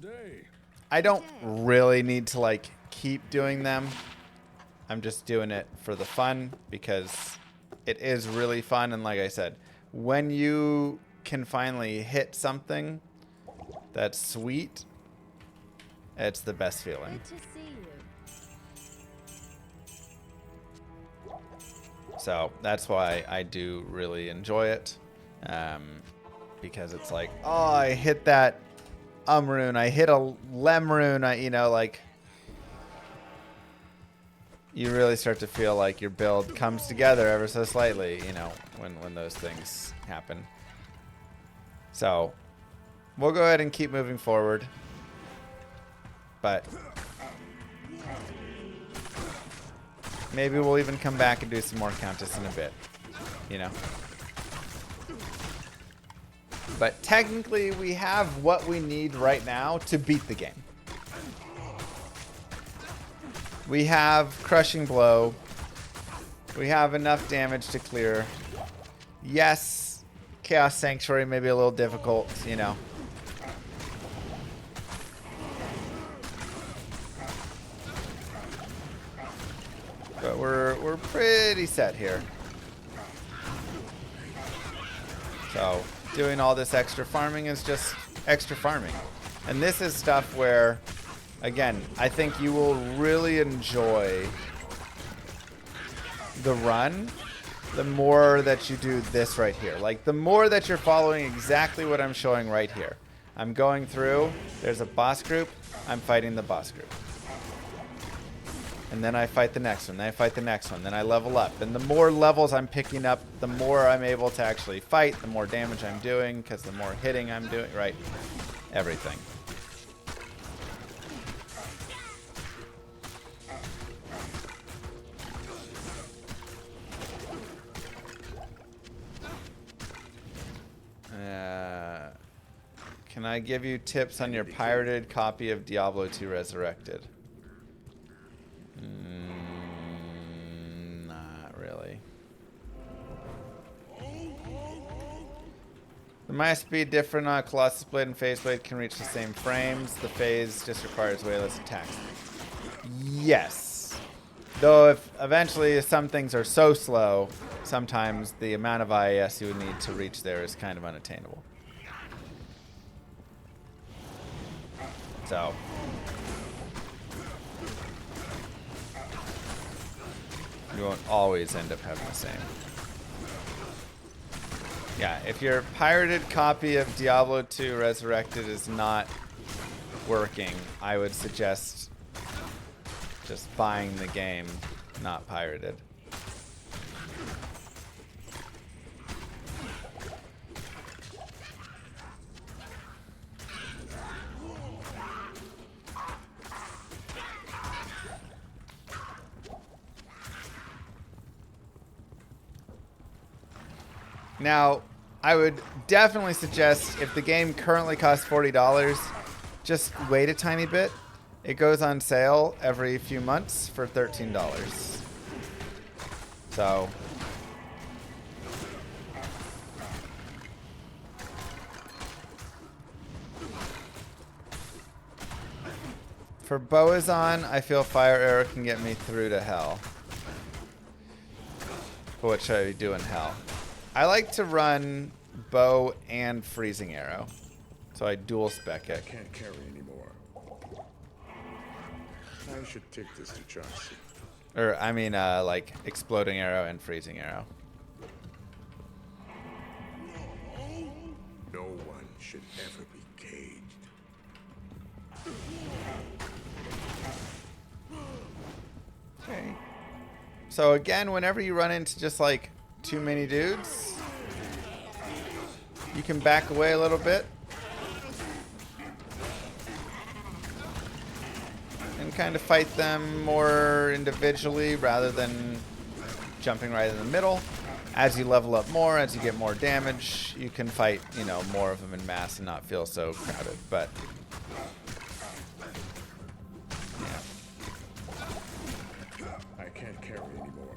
I don't really need to, like, keep doing them. I'm just doing it for the fun, because it is really fun, and like I said, when you can finally hit something that's sweet, it's the best feeling. Good to see you. So that's why I do really enjoy it, because it's like, oh, I hit that rune, I hit a lem rune, you know, like, you really start to feel like your build comes together ever so slightly, you know, when those things happen. So we'll go ahead and keep moving forward, but maybe we'll even come back and do some more Countess in a bit, you know. But technically, we have what we need right now to beat the game. We have Crushing Blow. We have enough damage to clear. Yes, Chaos Sanctuary may be a little difficult, you know. But we're pretty set here. So doing all this extra farming is just extra farming. And this is stuff where, again, I think you will really enjoy the run the more that you do this right here. Like, the more that you're following exactly what I'm showing right here. I'm going through, there's a boss group, I'm fighting the boss group. And then I fight the next one, then I fight the next one, then I level up. And the more levels I'm picking up, the more I'm able to actually fight, the more damage I'm doing, because the more hitting I'm doing, right? Everything. Can I give you tips on your pirated copy of Diablo 2 Resurrected? Not really. The my speed different on Colossus Blade and Phase Blade can reach the same frames. The Phase just requires way less attacks. Yes. Though if eventually some things are so slow, sometimes the amount of IAS you would need to reach there is kind of unattainable. So you won't always end up having the same. Yeah, if your pirated copy of Diablo 2 Resurrected is not working, I would suggest just buying the game, not pirated. Now, I would definitely suggest if the game currently costs $40, just wait a tiny bit. It goes on sale every few months for $13. So for Boazon, I feel Fire Arrow can get me through to hell. But what should I do in hell? I like to run bow and freezing arrow, so I dual spec it. I can't carry anymore. I should take this to Chauncey. Or I mean, like exploding arrow and freezing arrow. No one should ever be caged. Okay. So again, whenever you run into just like too many dudes, you can back away a little bit and kind of fight them more individually rather than jumping right in the middle. As you level up more, as you get more damage, you can fight, you know, more of them in mass and not feel so crowded. But yeah. I can't carry anymore.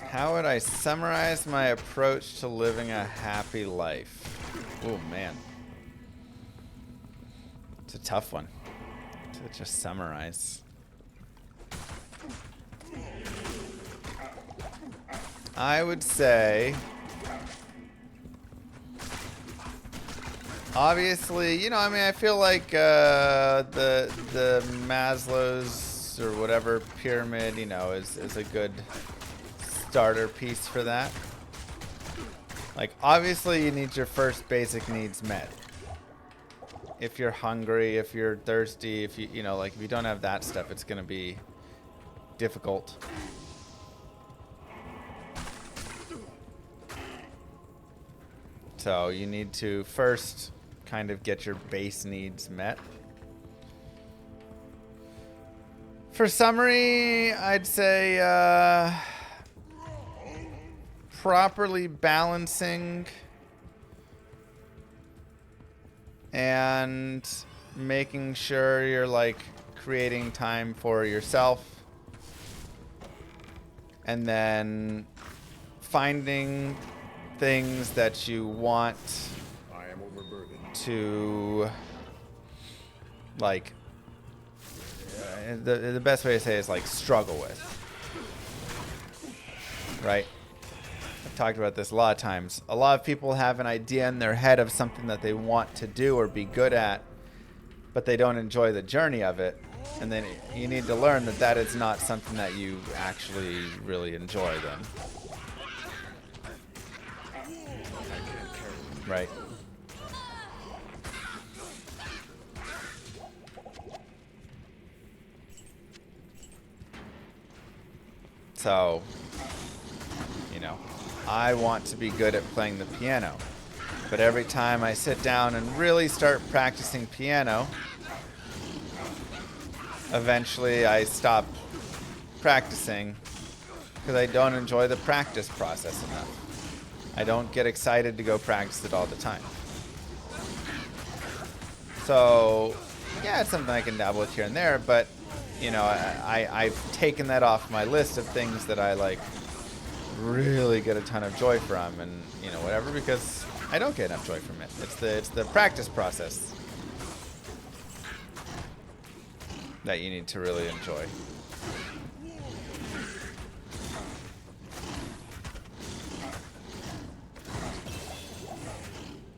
How would I summarize my approach to living a happy life? Oh man. It's a tough one to just summarize. I would say, obviously, you know, I mean, I feel like the Maslow's or whatever pyramid, you know, is a good starter piece for that. Like, obviously, you need your first basic needs met. If you're hungry, if you're thirsty, if you know, like, if you don't have that stuff, it's gonna be difficult. So you need to first kind of get your base needs met. For summary, I'd say properly balancing and making sure you're like creating time for yourself, and then finding things that you want I am overburdened. to like the best way to say it is like struggle with, right? I've talked about this a lot of times. A lot of people have an idea in their head of something that they want to do or be good at, but they don't enjoy the journey of it. And then you need to learn that that is not something that you actually really enjoy then. Right. So, you know, I want to be good at playing the piano, but every time I sit down and really start practicing piano, eventually I stop practicing because I don't enjoy the practice process enough. I don't get excited to go practice it all the time. So, yeah, it's something I can dabble with here and there, but you know, I've taken that off my list of things that I like really get a ton of joy from, and you know, whatever, because I don't get enough joy from it. It's the practice process that you need to really enjoy.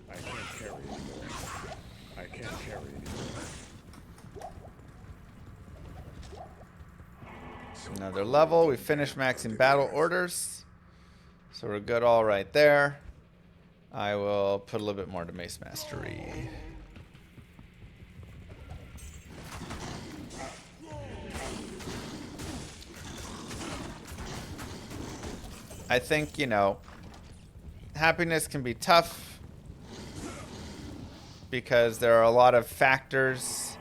I can't carry anymore. I can't carry anymore. Another level. We finished maxing battle orders, so we're good all right there. I will put a little bit more to Mace Mastery. I think, you know, happiness can be tough because there are a lot of factors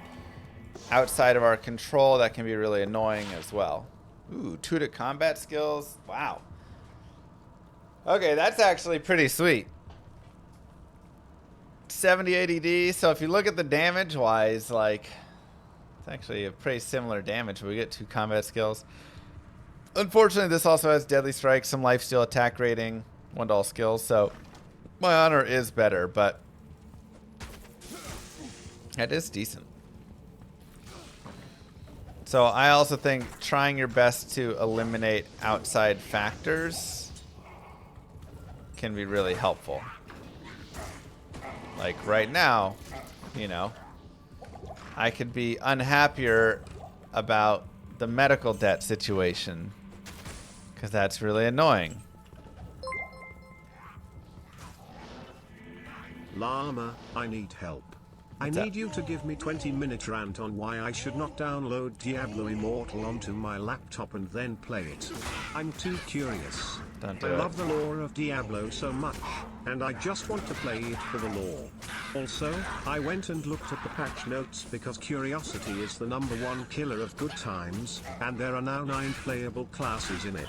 outside of our control that can be really annoying as well. Ooh, tutored combat skills. Wow. Okay, that's actually pretty sweet. 70 ADD. So if you look at the damage wise, like, it's actually a pretty similar damage. We get 2 combat skills. Unfortunately, this also has Deadly Strike, some lifesteal, attack rating, 1 to all skills. So my honor is better, but that is decent. So I also think trying your best to eliminate outside factors can be really helpful. Like right now, you know, I could be unhappier about the medical debt situation because that's really annoying. Llama, I need help. What's I up? need you to give me 20-minute rant on why I should not download Diablo Immortal onto my laptop and then play it. I'm too curious. Don't do I it. love the lore of Diablo so much, and I just want to play it for the lore. Also, I went and looked at the patch notes because curiosity is the #1 killer of good times, and there are now 9 playable classes in it.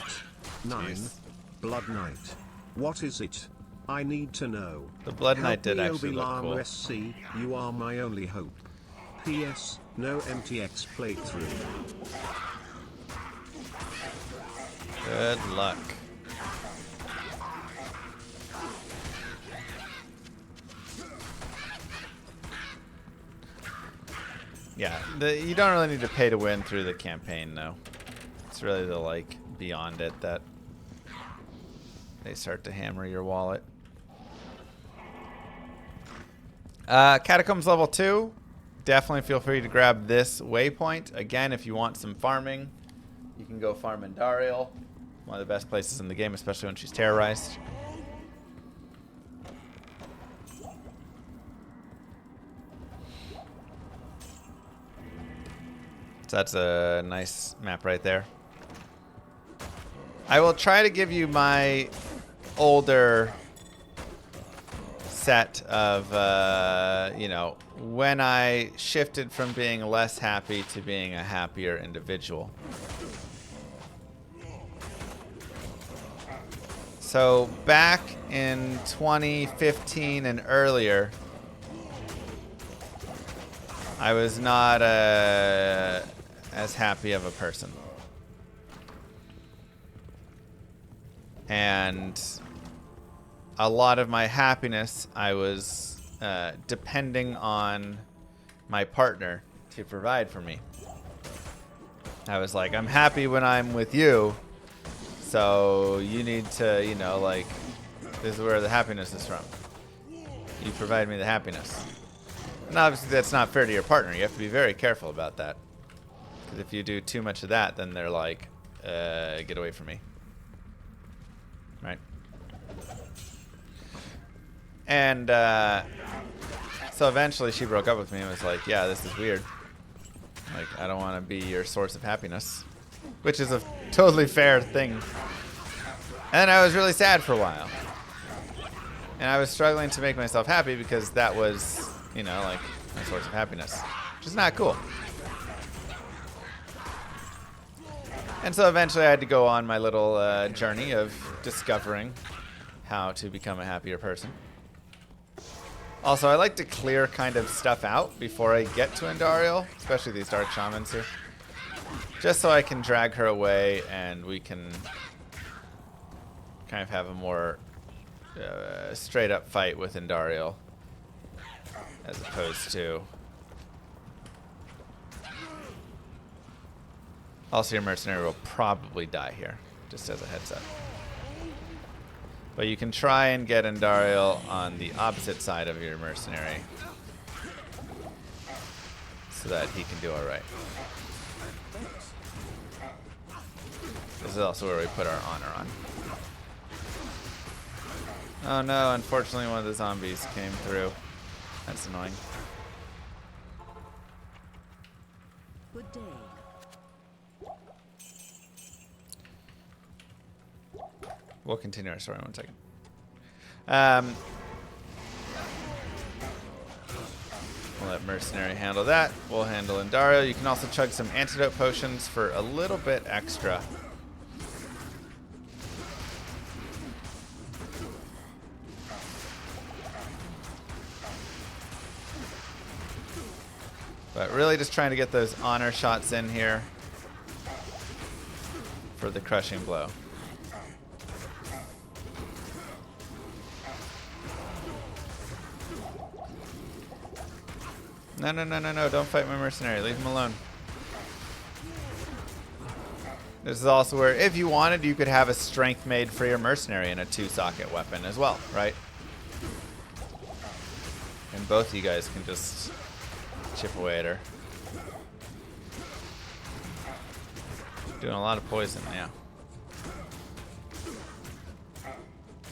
9. Jeez. Blood Knight. What is it? I need to know. The Blood Knight Help did me, actually look Obi-Wan cool. SC, you are my only hope. P.S. No MTX playthrough. Good luck. Yeah, you don't really need to pay to win through the campaign, though. It's really the, like, beyond it that they start to hammer your wallet. Catacombs level 2. Definitely feel free to grab this waypoint. Again, if you want some farming, you can go farm in Dariel. One of the best places in the game, especially when she's terrorized. So that's a nice map right there. I will try to give you my older set of, you know, when I shifted from being less happy to being a happier individual. So back in 2015 and earlier, I was not as happy of a person. And a lot of my happiness, I was depending on my partner to provide for me. I was like, I'm happy when I'm with you, so you need to, you know, like, this is where the happiness is from. You provide me the happiness. And obviously that's not fair to your partner. You have to be very careful about that. Because if you do too much of that, then they're like, get away from me. Right? And so eventually she broke up with me and was like, yeah, this is weird. Like, I don't want to be your source of happiness. Which is a totally fair thing. And I was really sad for a while. And I was struggling to make myself happy because that was, you know, like, my source of happiness. Which is not cool. And so eventually I had to go on my little journey of discovering how to become a happier person. Also, I like to clear kind of stuff out before I get to Andariel, especially these Dark Shamans here. Just so I can drag her away and we can kind of have a more straight up fight with Indariel. As opposed to... Also, your mercenary will probably die here, just as a heads up. But you can try and get Indariel on the opposite side of your mercenary so that he can do alright. This is also where we put our honor on. Oh no, unfortunately one of the zombies came through. That's annoying. Good day. We'll continue our story in 1 second. We'll let Mercenary handle that. We'll handle Indariel. You can also chug some antidote potions for a little bit extra. But really just trying to get those honor shots in here for the crushing blow. No, no, no, no, no. Don't fight my mercenary. Leave him alone. This is also where, if you wanted, you could have a strength made for your mercenary and a 2-socket weapon as well, right? And both of you guys can just chip away at her. Doing a lot of poison, yeah.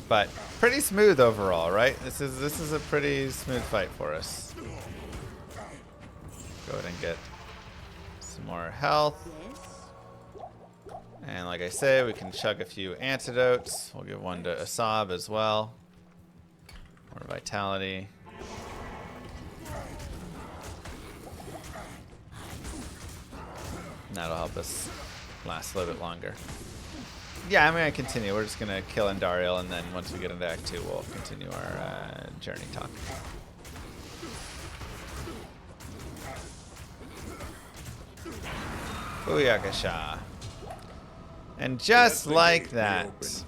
But pretty smooth overall, right? This is a pretty smooth fight for us. Go ahead and get some more health. And like I say, we can chug a few antidotes. We'll give one to Asab as well. More vitality. That'll help us last a little bit longer. Yeah, I'm going to continue. We're just going to kill Indariel, and then once we get into Act 2, we'll continue our journey talk. Booyakasha. And just like that,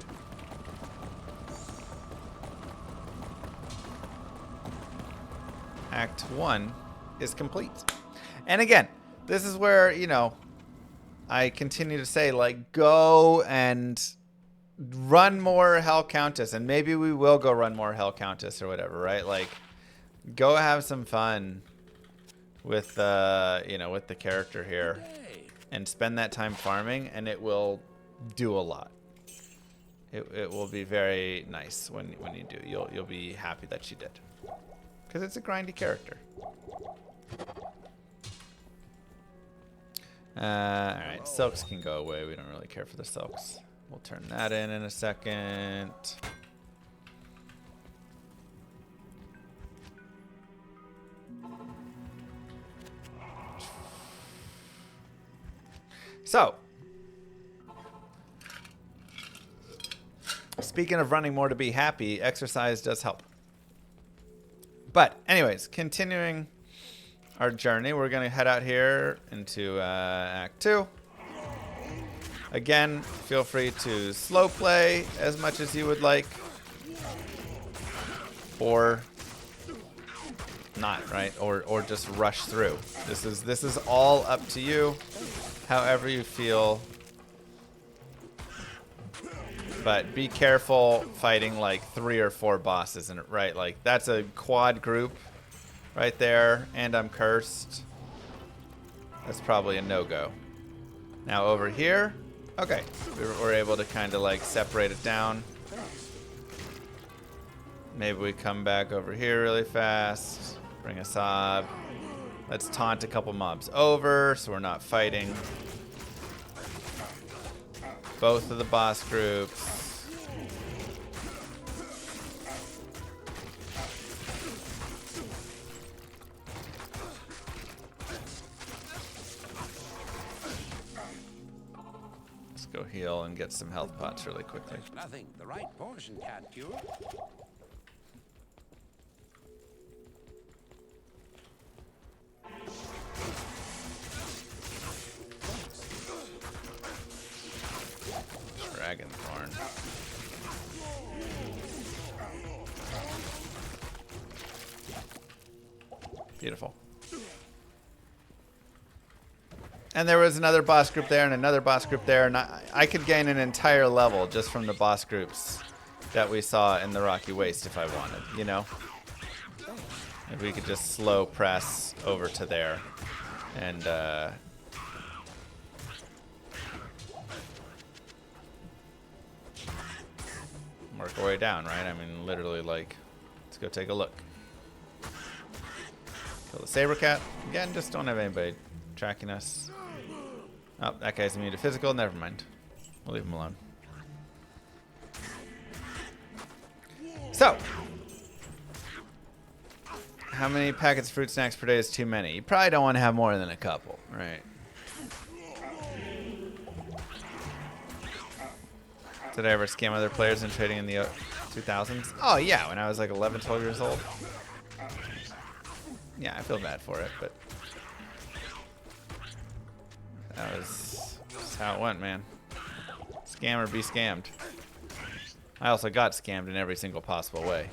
Act 1 is complete. And again, this is where, you know, I continue to say, like, go and run more Hell Countess. And maybe we will go run more Hell Countess or whatever, right? Like, go have some fun with, you know, with the character here. And spend that time farming, and it will do a lot. It will be very nice when you do. You'll be happy that you did, because it's a grindy character. All right, silks can go away. We don't really care for the silks. We'll turn that in a second. So, speaking of running more to be happy, exercise does help. But anyways, continuing our journey, we're going to head out here into Act 2. Again, feel free to slow play as much as you would like. Or not, right? Or just rush through. This is all up to you. However you feel. But be careful fighting like 3 or 4 bosses, and right, like that's a quad group right there, and I'm cursed. That's probably a no-go. Now over here, okay, we're able to kind of like separate it down. Maybe we come back over here really fast, bring a sob. Let's taunt a couple mobs over so we're not fighting both of the boss groups. Let's go heal and get some health pots really quickly. Nothing the right portion can't cure. Dragon Thorn. Beautiful. And there was another boss group there and another boss group there, and I could gain an entire level just from the boss groups that we saw in the Rocky Waste if I wanted, you know? If we could just slow press over to there and work our way down, right? I mean, literally, like, let's go take a look. Kill the Saber Cat. Again, just don't have anybody tracking us. Oh, that guy's immune to physical. Never mind. We'll leave him alone. So, how many packets of fruit snacks per day is too many? You probably don't want to have more than a couple, right? Did I ever scam other players in trading in the 2000s? Oh, yeah, when I was like 11, 12 years old. Yeah, I feel bad for it, but that was just how it went, man. Scam or be scammed. I also got scammed in every single possible way.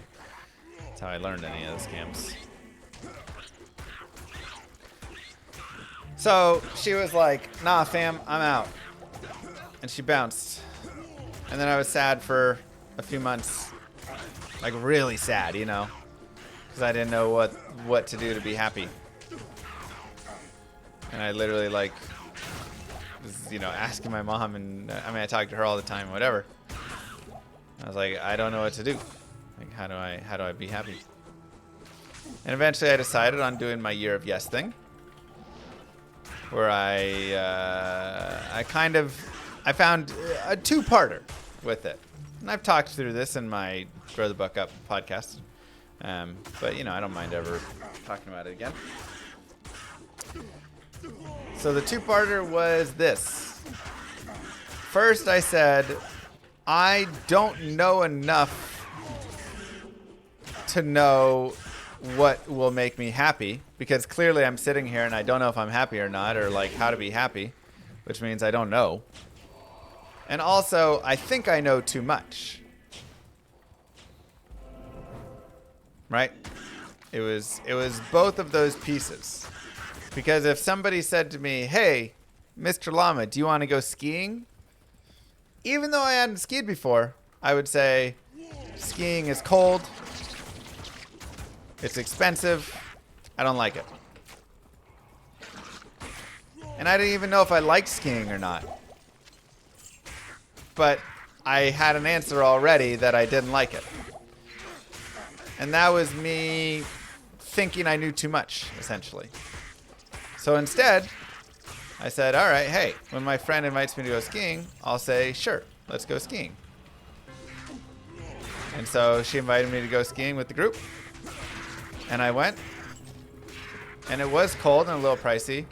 That's how I learned any of the scams. So she was like, nah, fam, I'm out. And she bounced. And then I was sad for a few months. Like, really sad, you know? Because I didn't know what to do to be happy. And I literally, like, was, you know, asking my mom, and I mean, I talked to her all the time, whatever. I was like, I don't know what to do. Like, how do I be happy? And eventually I decided on doing my Year of Yes thing, where I found a two-parter with it. And I've talked through this in my Grow the Buck Up podcast. But, you know, I don't mind ever talking about it again. So the two-parter was this. First, I said, I don't know enough to know what will make me happy, because clearly I'm sitting here and I don't know if I'm happy or not, or like how to be happy, which means I don't know. And also, I think I know too much. Right? It was both of those pieces. Because if somebody said to me, hey, Mr. Llama, do you want to go skiing? Even though I hadn't skied before, I would say, skiing is cold. It's expensive. I don't like it. And I didn't even know if I liked skiing or not. But I had an answer already that I didn't like it. And that was me thinking I knew too much, essentially. So instead, I said, all right, hey, when my friend invites me to go skiing, I'll say, sure, let's go skiing. And so she invited me to go skiing with the group. And I went. And it was cold and a little pricey.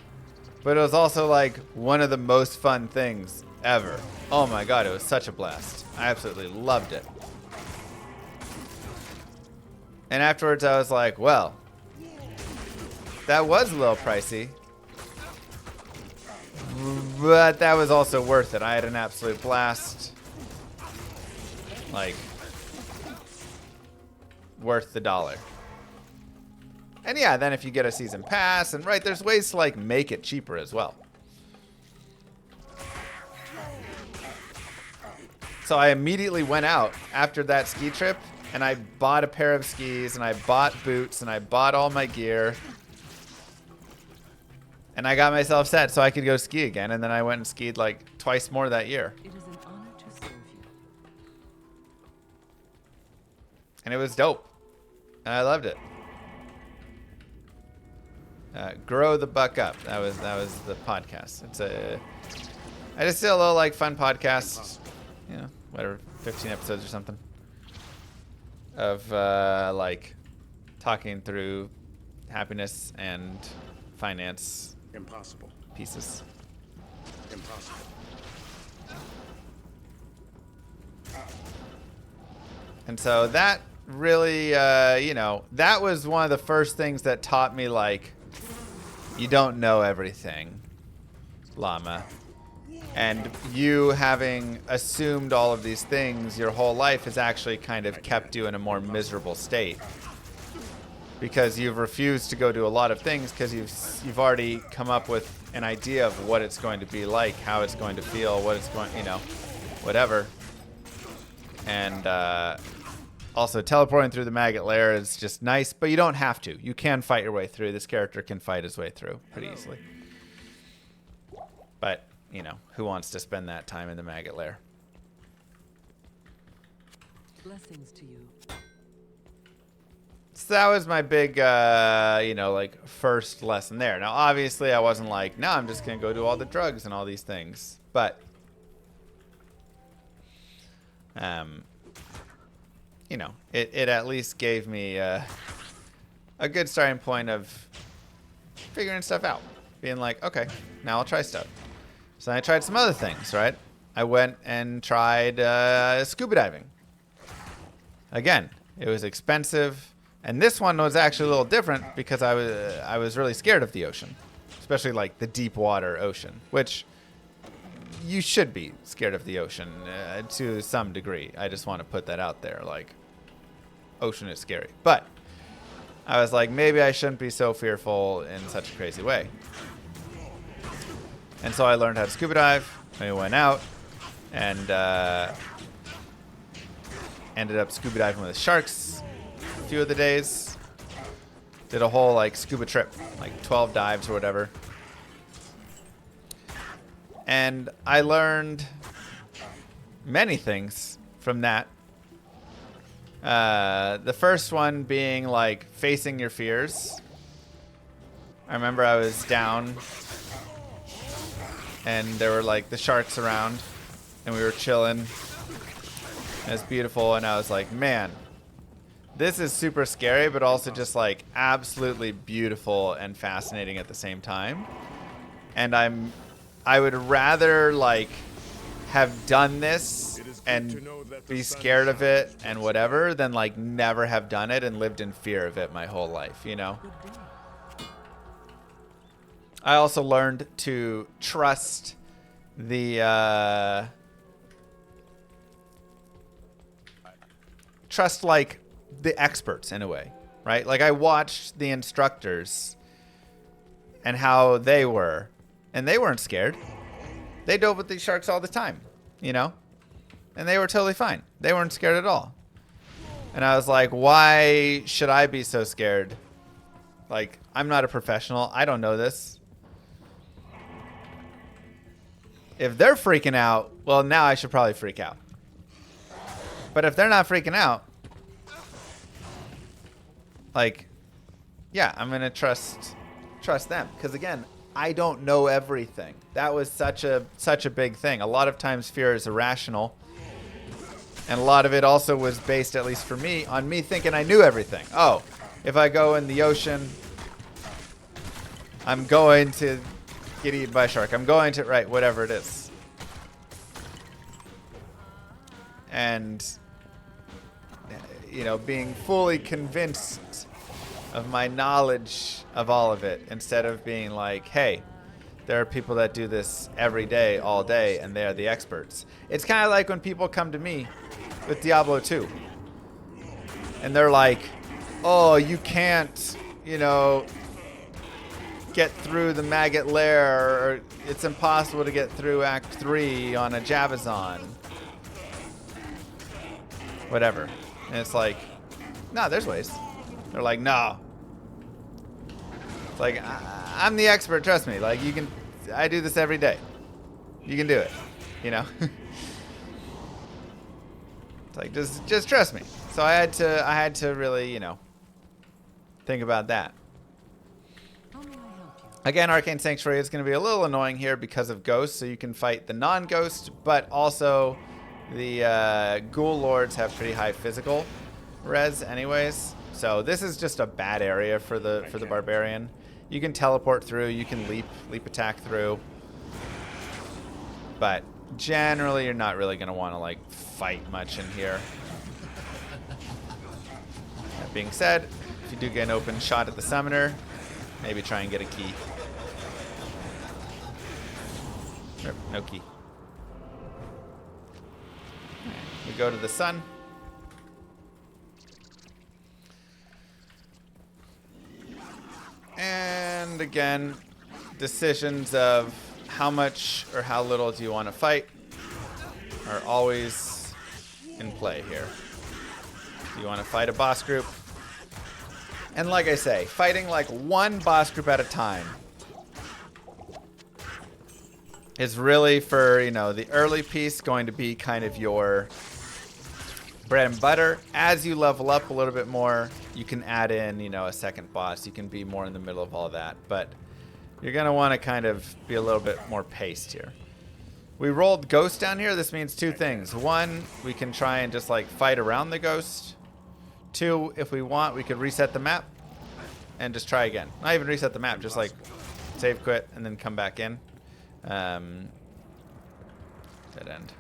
But it was also like one of the most fun things ever. Oh my God, it was such a blast. I absolutely loved it. And afterwards I was like, well, that was a little pricey. But that was also worth it. I had an absolute blast. Like, worth the $1. And yeah, then if you get a season pass, and right, there's ways to like make it cheaper as well. So I immediately went out after that ski trip, and I bought a pair of skis, and I bought boots, and I bought all my gear. And I got myself set so I could go ski again, and then I went and skied like twice more that year. It is an honor to serve you. And it was dope. And I loved it. Grow the Buck Up. That was the podcast. I just did a little like fun podcast, you know, whatever, 15 episodes or something, of like talking through happiness and finance Impossible. pieces. Impossible. And so that really, you know, that was one of the first things that taught me, like, you don't know everything, Llama. And you having assumed all of these things your whole life has actually kind of kept you in a more miserable state. Because you've refused to go do a lot of things because you've already come up with an idea of what it's going to be like, how it's going to feel, what it's going, you know, whatever. And also teleporting through the maggot lair is just nice, but you don't have to. You can fight your way through. This character can fight his way through pretty easily. But, you know, who wants to spend that time in the maggot lair? Blessings to you. So that was my big, you know, like first lesson there. Now, obviously, I wasn't like, no, I'm just going to go do all the drugs and all these things. But, you know, it at least gave me a good starting point of figuring stuff out. Being like, okay, now I'll try stuff. So I tried some other things, right? I went and tried scuba diving. Again, it was expensive. And this one was actually a little different because I was really scared of the ocean, especially like the deep water ocean, which you should be scared of the ocean to some degree. I just want to put that out there. Like, ocean is scary. But I was like, maybe I shouldn't be so fearful in such a crazy way. And so I learned how to scuba dive. I went out and ended up scuba diving with sharks a few of the days. Did a whole like scuba trip, like 12 dives or whatever. And I learned many things from that. The first one being like facing your fears. I remember I was down and there were like the sharks around and we were chilling. And it's beautiful and I was like, man, this is super scary, but also just like absolutely beautiful and fascinating at the same time. And I would rather like have done this and be scared of it and whatever than like never have done it and lived in fear of it my whole life, you know? I also learned to trust the like the experts in a way, right? Like I watched the instructors and how they were, and they weren't scared. They dove with these sharks all the time, you know? And they were totally fine. They weren't scared at all. And I was like, why should I be so scared? Like, I'm not a professional. I don't know this. If they're freaking out, well, now I should probably freak out. But if they're not freaking out, like, yeah, I'm going to trust them. Because, again, I don't know everything. That was such a big thing. A lot of times fear is irrational. And a lot of it also was based, at least for me, on me thinking I knew everything. Oh, if I go in the ocean, I'm going to get eaten by a shark. I'm going to, right, whatever it is. And, you know, being fully convinced of my knowledge of all of it instead of being like, hey, there are people that do this every day, all day, and they are the experts. It's kind of like when people come to me with Diablo 2. And they're like, oh, you can't, you know, get through the maggot lair, or it's impossible to get through Act 3 on a Javazon. Whatever. And it's like, no, there's ways. They're like, no. It's like, I'm the expert, trust me. Like, you can, I do this every day. You can do it, you know? It's like, just trust me. So I had to really, you know, think about that. How may I help you? Again, Arcane Sanctuary is going to be a little annoying here because of ghosts, so you can fight the non-ghost, but also the ghoul lords have pretty high physical res anyways. So this is just a bad area for the barbarian. You can teleport through, you can leap attack through. But generally you're not really going to want to like fight much in here. That being said, if you do get an open shot at the summoner, maybe try and get a key. No key. We go to the sun. And again, decisions of how much or how little do you want to fight are always in play here. Do you want to fight a boss group? And like I say, fighting like one boss group at a time is really for, you know, the early piece going to be kind of your bread and butter. As you level up a little bit more, you can add in, you know, a second boss. You can be more in the middle of all that. But you're going to want to kind of be a little bit more paced here. We rolled Ghost down here. This means two things. One, we can try and just like fight around the Ghost. Two, if we want, we could reset the map and just try again. Not even reset the map, just like save, quit, and then come back in. Dead end.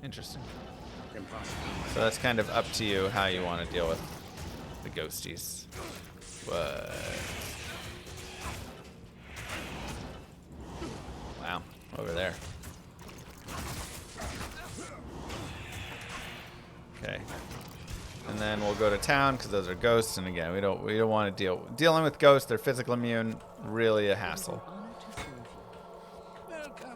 Interesting. So that's kind of up to you how you want to deal with the ghosties. What? Wow, over there. Okay. And then we'll go to town because those are ghosts, and again, we don't want to dealing with ghosts. They're physical immune, really a hassle.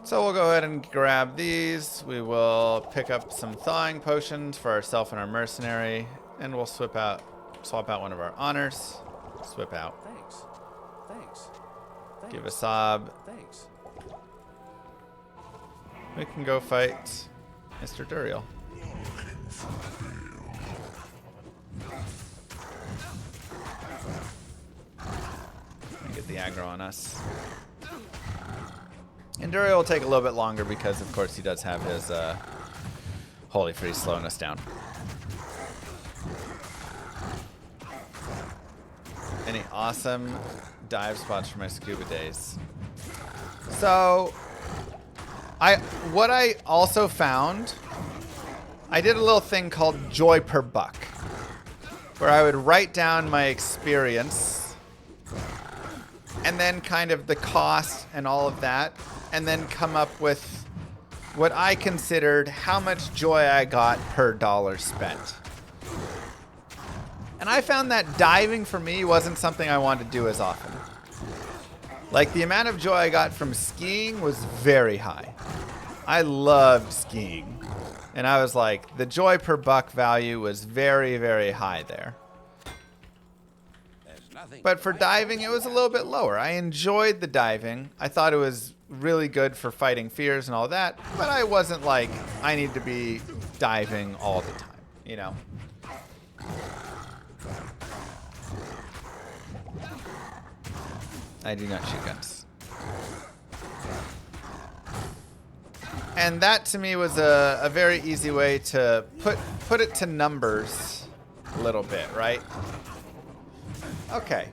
So we'll go ahead and grab these. We will pick up some thawing potions for ourselves and our mercenary, and we'll swap out one of our honors. Swap out. Thanks. Thanks. Give a sob. Thanks. We can go fight Mr. Duriel. And get the aggro on us. And Duriel will take a little bit longer because, of course, he does have his Holy Freeze slowing us down. Any awesome dive spots for my scuba days? So, what I also found, I did a little thing called Joy Per Buck, where I would write down my experience and then kind of the cost and all of that, and then come up with what I considered how much joy I got per dollar spent. And I found that diving for me wasn't something I wanted to do as often. Like, the amount of joy I got from skiing was very high. I loved skiing. And I was like, the joy per buck value was very, very high there. But for diving, it was a little bit lower. I enjoyed the diving. I thought it was really good for fighting fears and all that. But I wasn't like, I need to be diving all the time, you know? I do not shoot guns. And that to me was a very easy way to put it to numbers a little bit, right? Okay.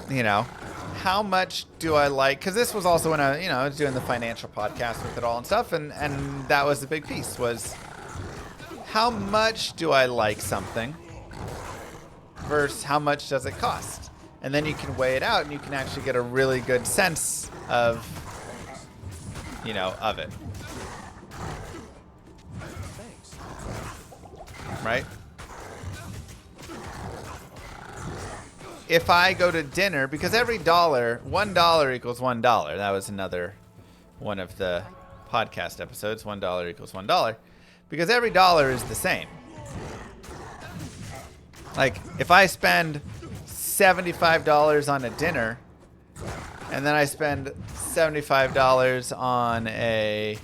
You know, how much do I like? Because this was also when I was doing the financial podcast with it all and stuff, and that was the big piece, was how much do I like something versus how much does it cost? And then you can weigh it out, and you can actually get a really good sense of, of it. Right? If I go to dinner, because every dollar, $1 equals $1. That was another one of the podcast episodes. $1 equals $1. Because every dollar is the same. Like, if I spend $75 on a dinner, and then I spend $75 on a,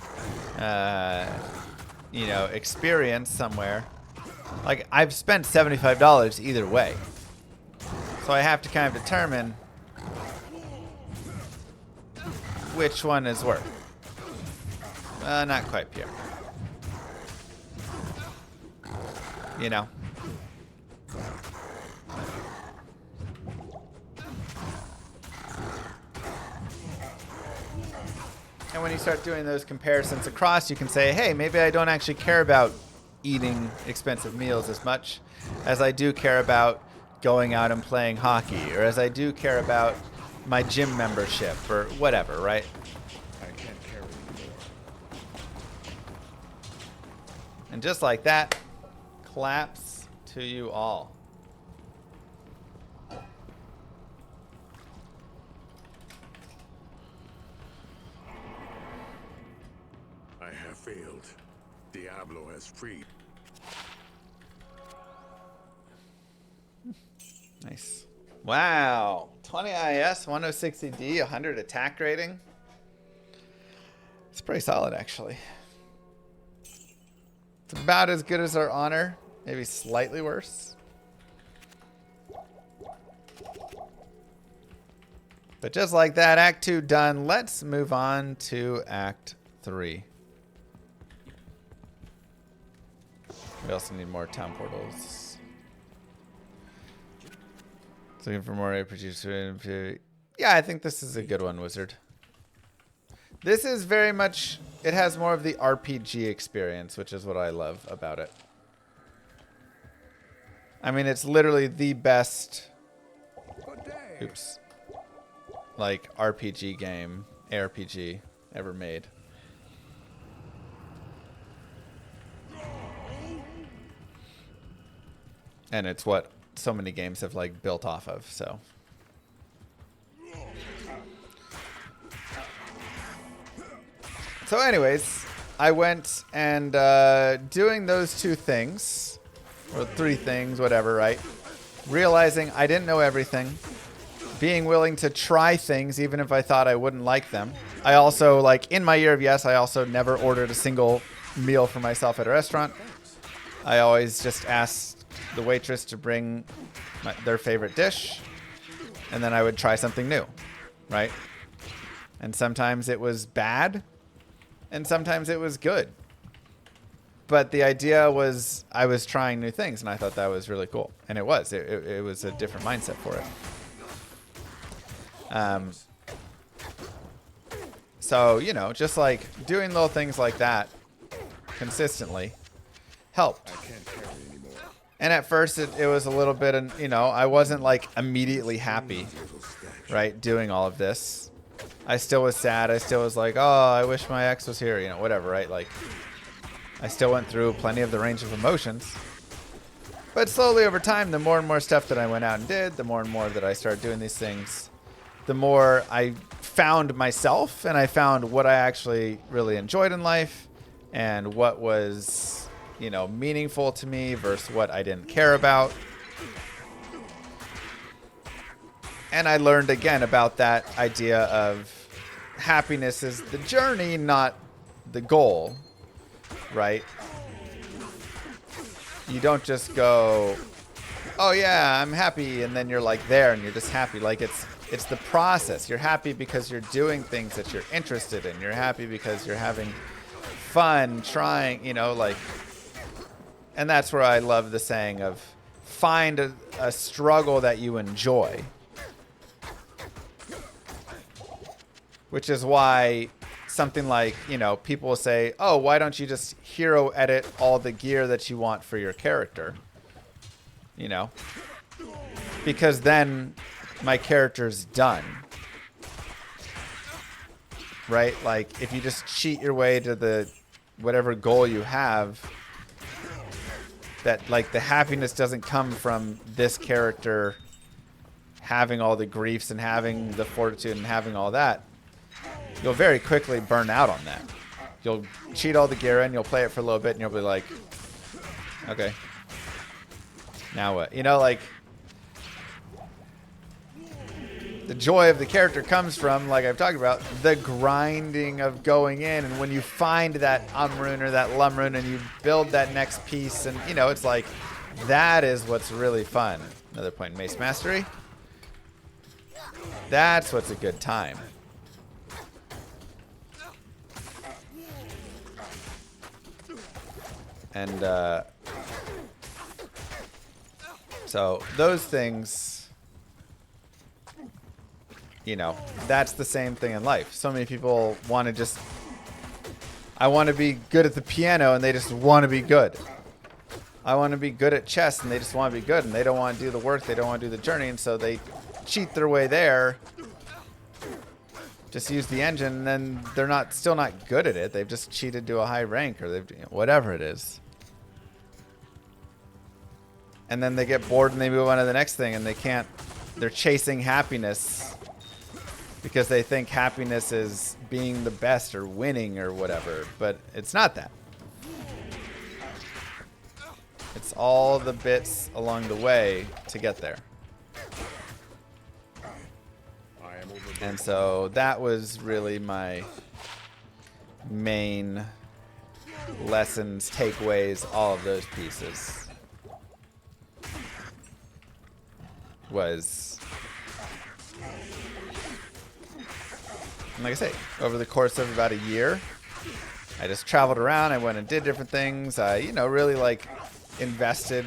experience somewhere, like, I've spent $75 either way. So I have to kind of determine which one is worth. Not quite pure. You know. And when you start doing those comparisons across, you can say, hey, maybe I don't actually care about eating expensive meals as much as I do care about going out and playing hockey, or as I do care about my gym membership or whatever, right? I can't carry anymore. And just like that, claps to you all. I have failed. Diablo has freed. Nice. Wow. 20 IS, 1060D, 100 attack rating. It's pretty solid, actually. It's about as good as our honor. Maybe slightly worse. But just like that, Act 2 done. Let's move on to Act 3. We also need more town portals. Looking for more APGs. Yeah, I think this is a good one, Wizard. This is very much... It has more of the RPG experience, which is what I love about it. I mean, it's literally the best... Oops. Like, RPG game, ARPG, ever made. And it's what so many games have, like, built off of, so... So anyways, I went and doing those 2 things, or 3 things, whatever, right? Realizing I didn't know everything. Being willing to try things even if I thought I wouldn't like them. I also, like, in my year of yes, I also never ordered a single meal for myself at a restaurant. I always just asked the waitress to bring their favorite dish, and then I would try something new, right? And sometimes it was bad, and sometimes it was good. But the idea was I was trying new things, and I thought that was really cool. And it was. It was a different mindset for it. So, you know, just like doing little things like that consistently helped. I can't carry anymore. And at first it was a little bit, you know, I wasn't like immediately happy, right, doing all of this. I still was sad. I still was like, oh, I wish my ex was here, you know, whatever, right? Like, I still went through plenty of the range of emotions. But slowly over time, the more and more stuff that I went out and did, the more and more that I started doing these things, the more I found myself and I found what I actually really enjoyed in life and what was, you know, meaningful to me versus what I didn't care about. And I learned again about that idea of happiness is the journey, not the goal, right? You don't just go, oh yeah, I'm happy, and then you're like there and you're just happy. Like it's the process. You're happy because you're doing things that you're interested in. You're happy because you're having fun trying, you know, like, and that's where I love the saying of find a struggle that you enjoy. Which is why something like, you know, people will say, oh, why don't you just hero edit all the gear that you want for your character? You know? Because then my character's done. Right? Like, if you just cheat your way to the whatever goal you have, that, like, the happiness doesn't come from this character having all the griefs and having the fortitude and having all that. You'll very quickly burn out on that. You'll cheat all the gear in, you'll play it for a little bit, and you'll be like, okay, now what? You know, like, the joy of the character comes from, like I've talked about, the grinding of going in, and when you find that rune or that rune and you build that next piece, and, you know, it's like, that is what's really fun. Another point, Mace Mastery. That's what's a good time. And so those things, you know, that's the same thing in life. So many people want to just, I want to be good at the piano, and they just want to be good. I want to be good at chess, and they just want to be good, and they don't want to do the work, they don't want to do the journey, and so they cheat their way there just use the engine, and then they're still not good at it. They've just cheated to a high rank, or they've, whatever it is. And then they get bored and they move on to the next thing, and they're chasing happiness because they think happiness is being the best or winning or whatever, but it's not that. It's all the bits along the way to get there. And so that was really my main lessons, takeaways, all of those pieces. Was, like I say, over the course of about a year, I just traveled around. I went and did different things. I, really like invested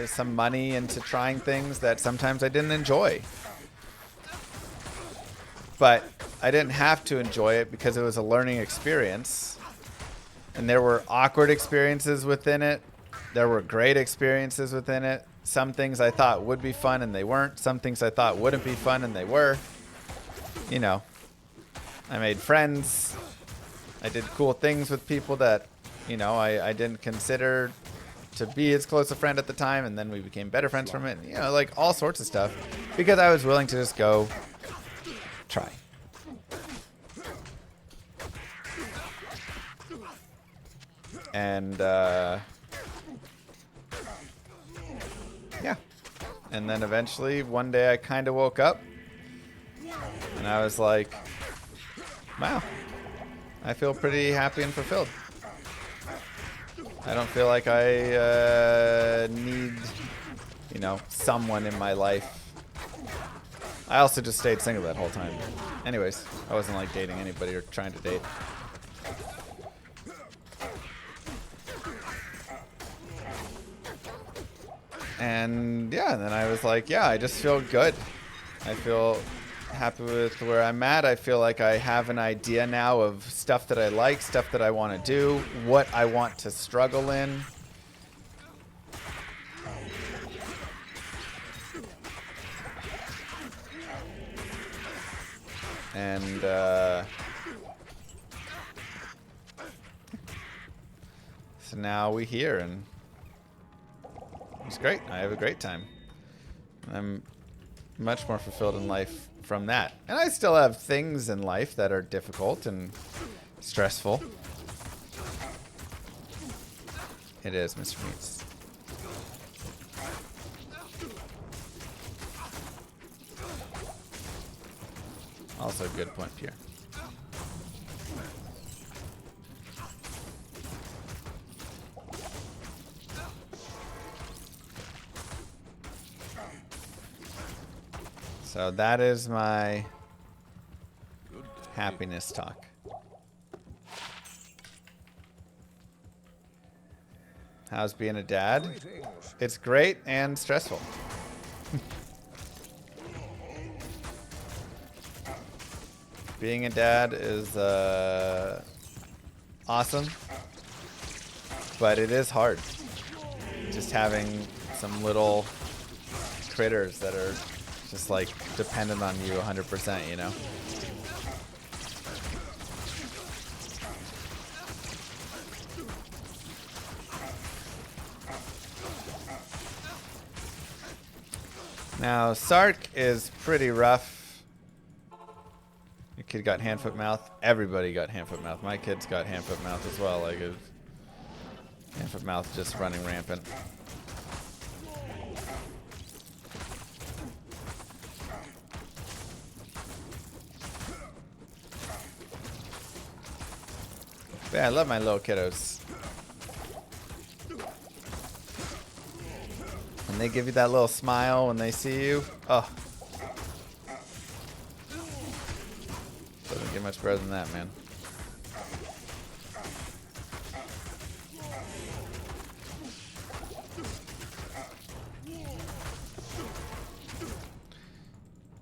some money into trying things that sometimes I didn't enjoy. But I didn't have to enjoy it because it was a learning experience. And there were awkward experiences within it. There were great experiences within it. Some things I thought would be fun and they weren't. Some things I thought wouldn't be fun and they were. I made friends. I did cool things with people that, I didn't consider to be as close a friend at the time. And then we became better friends from it. Like all sorts of stuff. Because I was willing to just go try. And, yeah. And then eventually, one day I kind of woke up. And I was like, wow. I feel pretty happy and fulfilled. I don't feel like I need, someone in my life. I also just stayed single that whole time. Anyways, I wasn't like dating anybody or trying to date. And yeah, then I was like, yeah, I just feel good. I feel happy with where I'm at. I feel like I have an idea now of stuff that I like, stuff that I want to do, what I want to struggle in. And so now we're here, and it's great. I have a great time. I'm much more fulfilled in life from that. And I still have things in life that are difficult and stressful. It is, Mr. Meats. Also a good point, Pierre. So that is my happiness talk. How's being a dad? It's great and stressful. Being a dad is awesome, but it is hard. Just having some little critters that are just like dependent on you 100%, Now, Sark is pretty rough. Your kid got hand, foot, mouth. Everybody got hand, foot, mouth. My kid's got hand, foot, mouth as well. Like, hand, foot, mouth just running rampant. But yeah, I love my little kiddos. When they give you that little smile when they see you, oh. Doesn't get much better than that, man.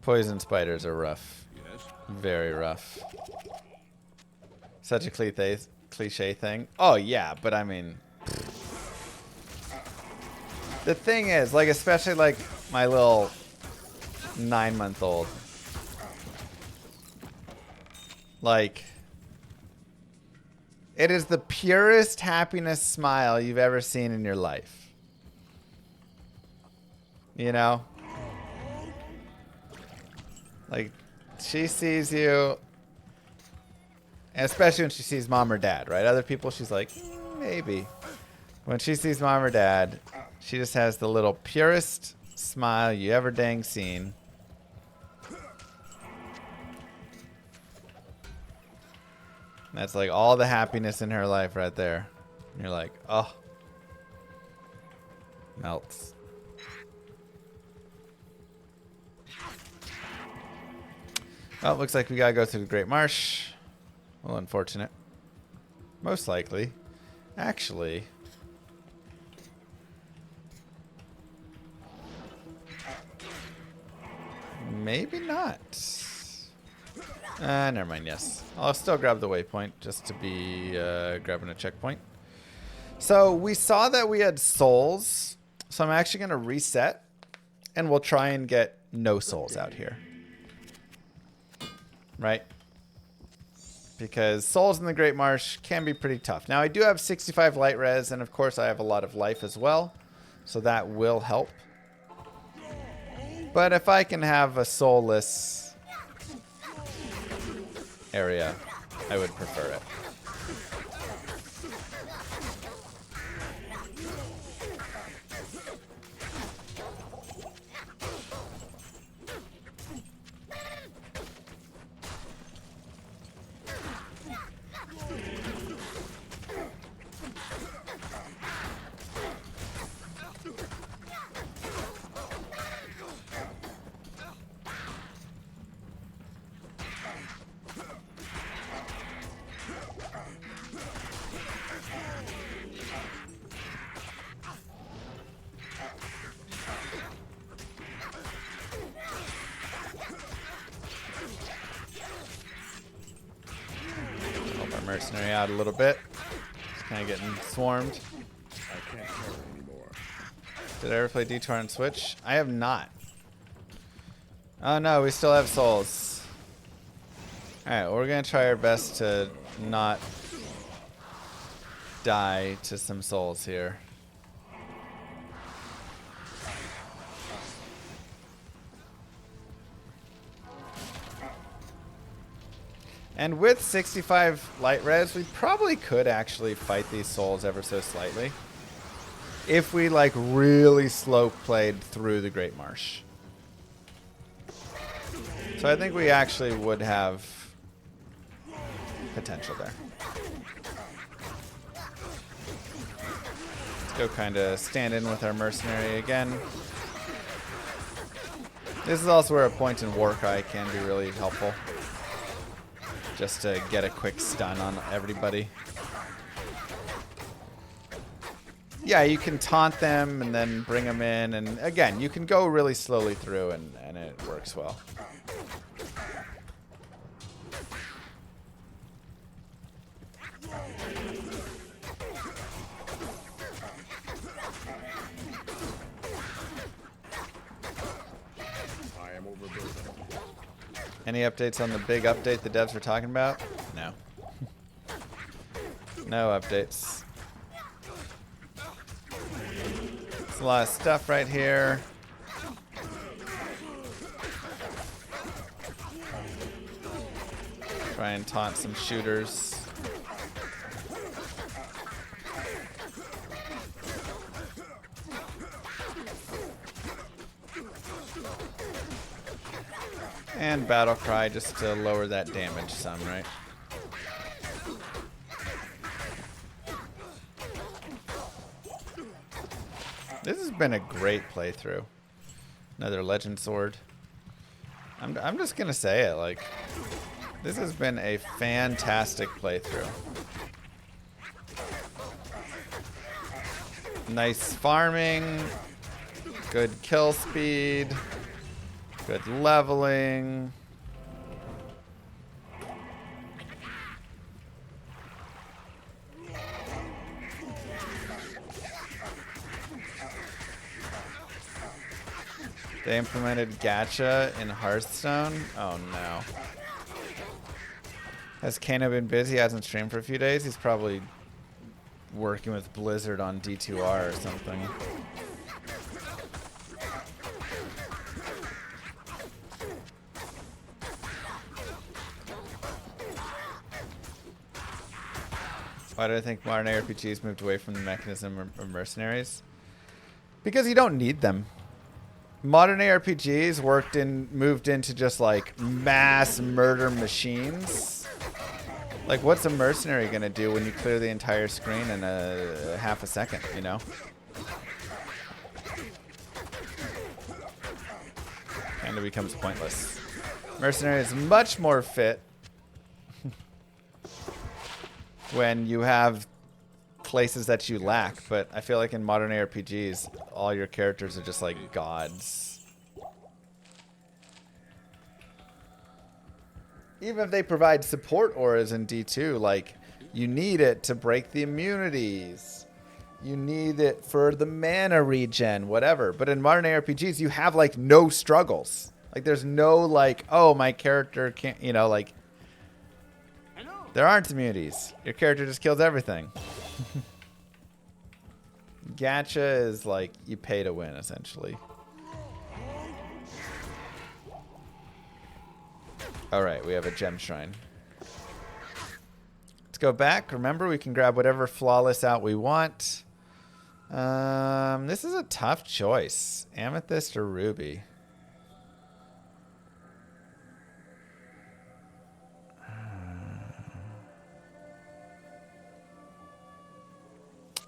Poison spiders are rough. Yes. Very rough. Such a cliche thing. Oh, yeah, but I mean... The thing is, like, especially, like, my little 9-month-old. Like, it is the purest happiness smile you've ever seen in your life. You know? Like, she sees you, and especially when she sees mom or dad, right? Other people, she's like, maybe. When she sees mom or dad, she just has the little purest smile you ever dang seen. That's like all the happiness in her life right there. And you're like, oh. Melts. Well, looks like we gotta go through the Great Marsh. Well, unfortunate. Most likely. Actually. Maybe not. Never mind, yes. I'll still grab the waypoint just to be grabbing a checkpoint. So we saw that we had souls. So I'm actually going to reset. And we'll try and get no souls out here. Right? Because souls in the Great Marsh can be pretty tough. Now I do have 65 light res. And of course I have a lot of life as well. So that will help. But if I can have a soulless area, I would prefer it. Mercenary out a little bit. Just kind of getting swarmed. I can't carry anymore. Did I ever play Detour on Switch? I have not. Oh no, we still have souls. Alright, well, we're going to try our best to not die to some souls here. And with 65 light res, we probably could actually fight these souls ever so slightly. If we like really slow played through the Great Marsh. So I think we actually would have potential there. Let's go kind of stand in with our mercenary again. This is also where a point in Warcry can be really helpful. Just to get a quick stun on everybody. Yeah, you can taunt them and then bring them in. And again, you can go really slowly through and it works well. I am overburdened. Any updates on the big update the devs were talking about? No. No updates. There's a lot of stuff right here. Try and taunt some shooters. And battle cry just to lower that damage some, right? This has been a great playthrough. Another legend sword. I'm just gonna say it, like, this has been a fantastic playthrough. Nice farming, good kill speed, good leveling. They implemented gacha in Hearthstone? Oh no. Has Kano been busy? He hasn't streamed for a few days. He's probably working with Blizzard on D2R or something. Why do I think modern ARPGs moved away from the mechanism of mercenaries? Because you don't need them. Modern ARPGs moved into just like mass murder machines. Like, what's a mercenary gonna do when you clear the entire screen in a half a second, you know? Kind of becomes pointless. Mercenary is much more fit when you have places that you lack, but I feel like in modern ARPGs, all your characters are just like gods. Even if they provide support auras in D2, like, you need it to break the immunities. You need it for the mana regen, whatever. But in modern ARPGs, you have, like, no struggles. Like, there's no, like, oh, my character can't, you know, like, there aren't immunities. Your character just kills everything. Gacha is like you pay to win, essentially. Alright, we have a gem shrine. Let's go back. Remember, we can grab whatever flawless out we want. This is a tough choice. Amethyst or ruby?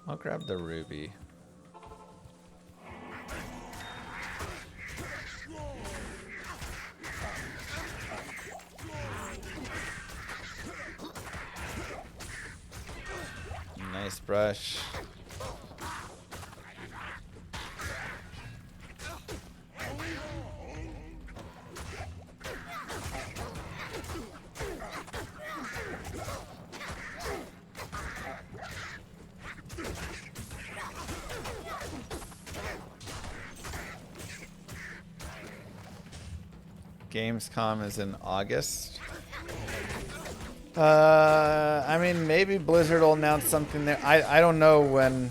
I'll grab the ruby. Nice brush. Gamescom is in August. I mean, maybe Blizzard will announce something there. I don't know when.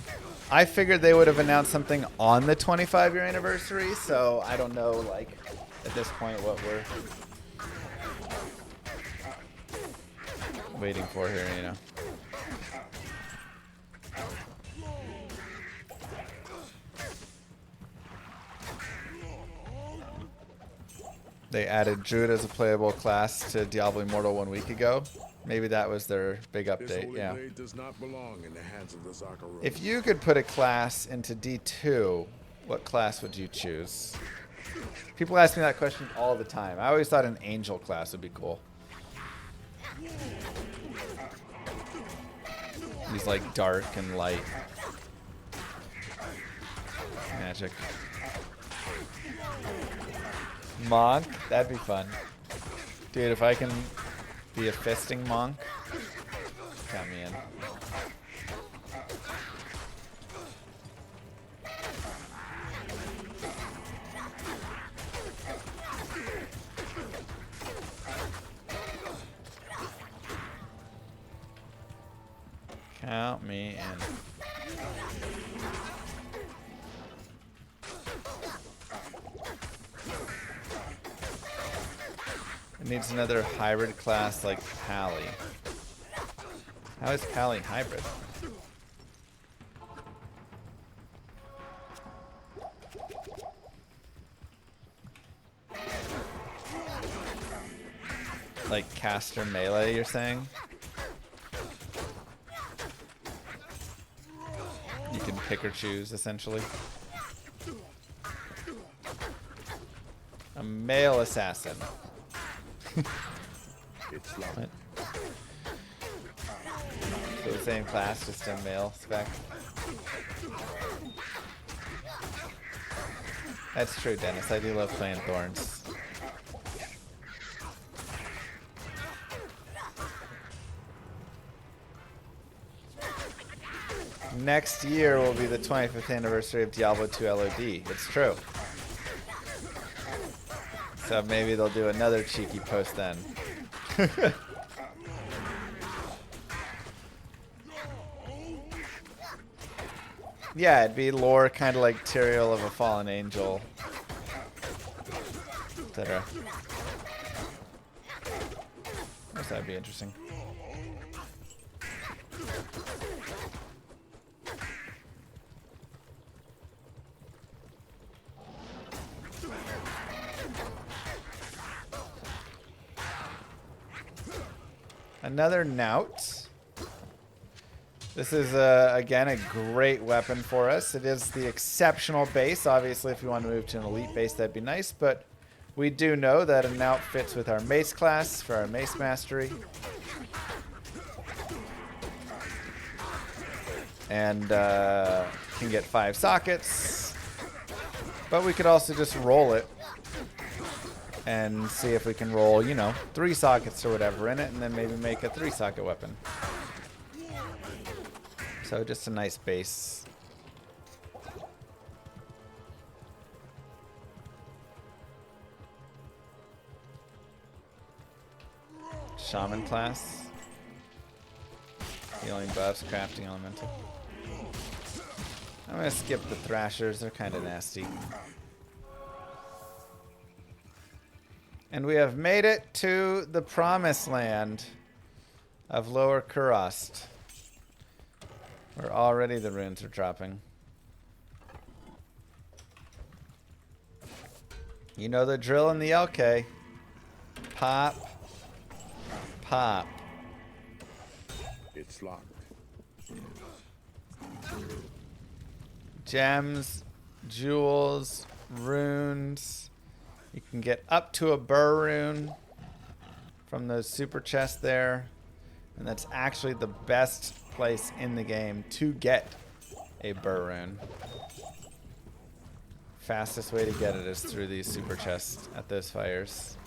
I figured they would have announced something on the 25-year anniversary, so I don't know, like, at this point what we're waiting for here, you know. They added Druid as a playable class to Diablo Immortal 1 week ago. Maybe that was their big update, yeah. Does not belong in the hands of the If you could put a class into D2, what class would you choose? People ask me that question all the time. I always thought an angel class would be cool. He's like dark and light. Magic. Monk? That'd be fun. Dude, if I can be a fisting monk, count me in. Count me in. It needs another hybrid class like Pally. How is Pally hybrid? Like caster melee, you're saying? You can pick or choose, essentially. A male assassin. It's like What? So the same class, just a male spec. That's true, Dennis. I do love playing Thorns. Next year will be the 25th anniversary of Diablo 2 LOD. It's true. So maybe they'll do another cheeky post then. Yeah, it'd be lore kind of like Tyrael of a Fallen Angel, etc. I guess that'd be interesting. Another Knout. This is, again, a great weapon for us. It is the exceptional base. Obviously, if you want to move to an elite base, that'd be nice. But we do know that a Knout fits with our mace class for our mace mastery. And can get 5 sockets. But we could also just roll it and see if we can roll, you know, 3 sockets or whatever in it, and then maybe make a 3-socket weapon. So just a nice base. Shaman class. Healing buffs, crafting elemental. I'm gonna skip the thrashers, they're kind of nasty. And we have made it to the promised land of Lower Kurast, where already the runes are dropping. You know the drill in the LK. Pop. Pop. It's locked. Gems, jewels, runes. You can get up to a burr rune from those super chests there. And that's actually the best place in the game to get a burr rune. Fastest way to get it is through these super chests at those fires.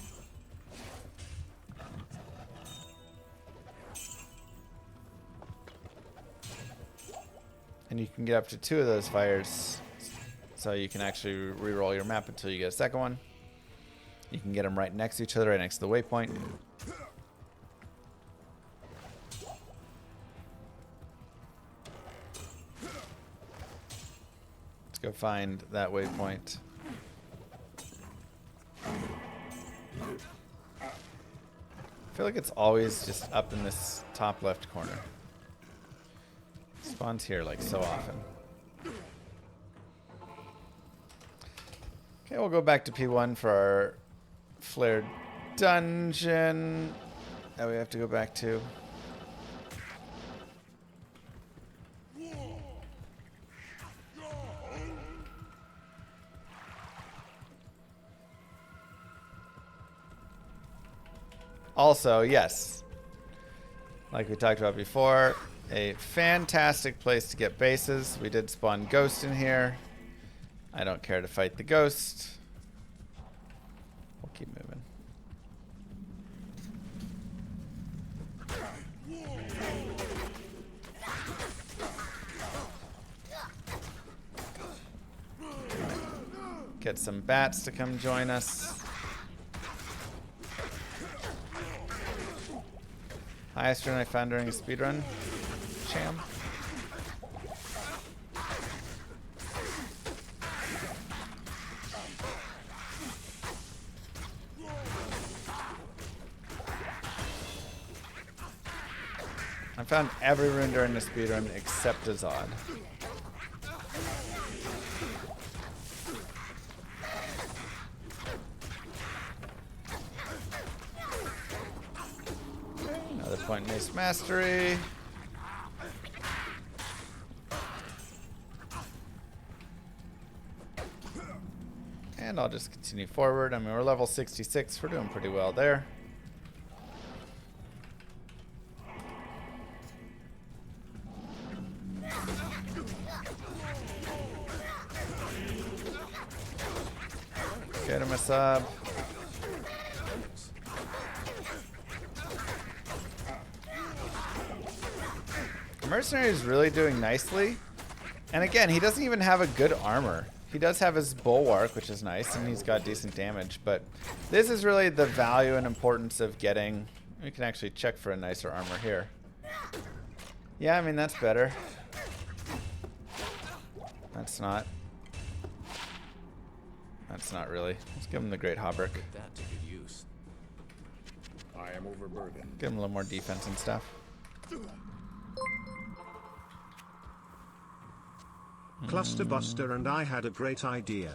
And you can get up to 2 of those fires, so you can actually re-roll your map until you get a second one. You can get them right next to each other, right next to the waypoint. Let's go find that waypoint. I feel like it's always just up in this top left corner. Spawns here like so often. Okay, we'll go back to P1 for our flared dungeon that we have to go back to. Also, yes, like we talked about before, a fantastic place to get bases. We did spawn Ghost in here. I don't care to fight the Ghost. We'll keep moving. Get some bats to come join us. Highest rune I found during a speedrun. Sham. I found every rune during the speedrun except a Zod. Another point in Mace Mastery. And I'll just continue forward. I mean, we're level 66. We're doing pretty well there. Get him a sub. Mercenary is really doing nicely. And again, he doesn't even have a good armor. He does have his bulwark, which is nice, and he's got decent damage. But this is really the value and importance of getting... We can actually check for a nicer armor here. Yeah, I mean, that's better. That's not. That's not really. Let's give him the Great Hauberk. Put that to good use. I am overburdened. Give him a little more defense and stuff. Clusterbuster and I had a great idea.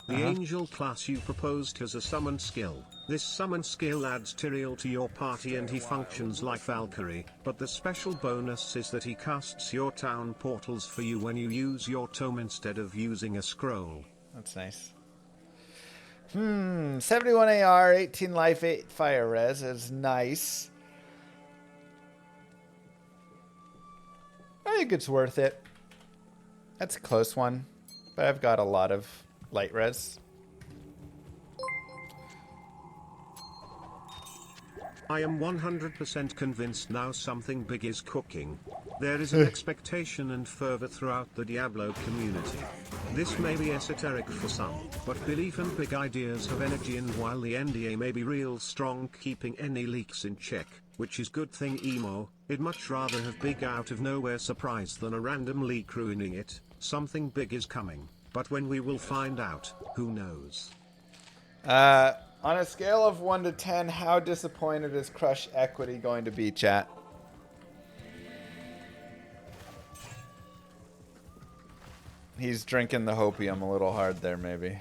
The angel class you proposed has a summon skill. This summon skill adds Tyrael to your party and he functions like Valkyrie, but the special bonus is that he casts your town portals for you when you use your tome instead of using a scroll. That's nice. 71 AR, 18 life, 8 fire res is nice. I think it's worth it. That's a close one, but I've got a lot of light res. I am 100% convinced now something big is cooking. There is an expectation and fervor throughout the Diablo community. This may be esoteric for some, but belief and big ideas have energy, and while the NDA may be real strong keeping any leaks in check, which is good thing emo, I'd much rather have big out of nowhere surprise than a random leak ruining it. Something big is coming, but when we will find out, who knows? On a scale of 1 to 10, how disappointed is Crush Equity going to be, chat? He's drinking the hopium a little hard there, maybe.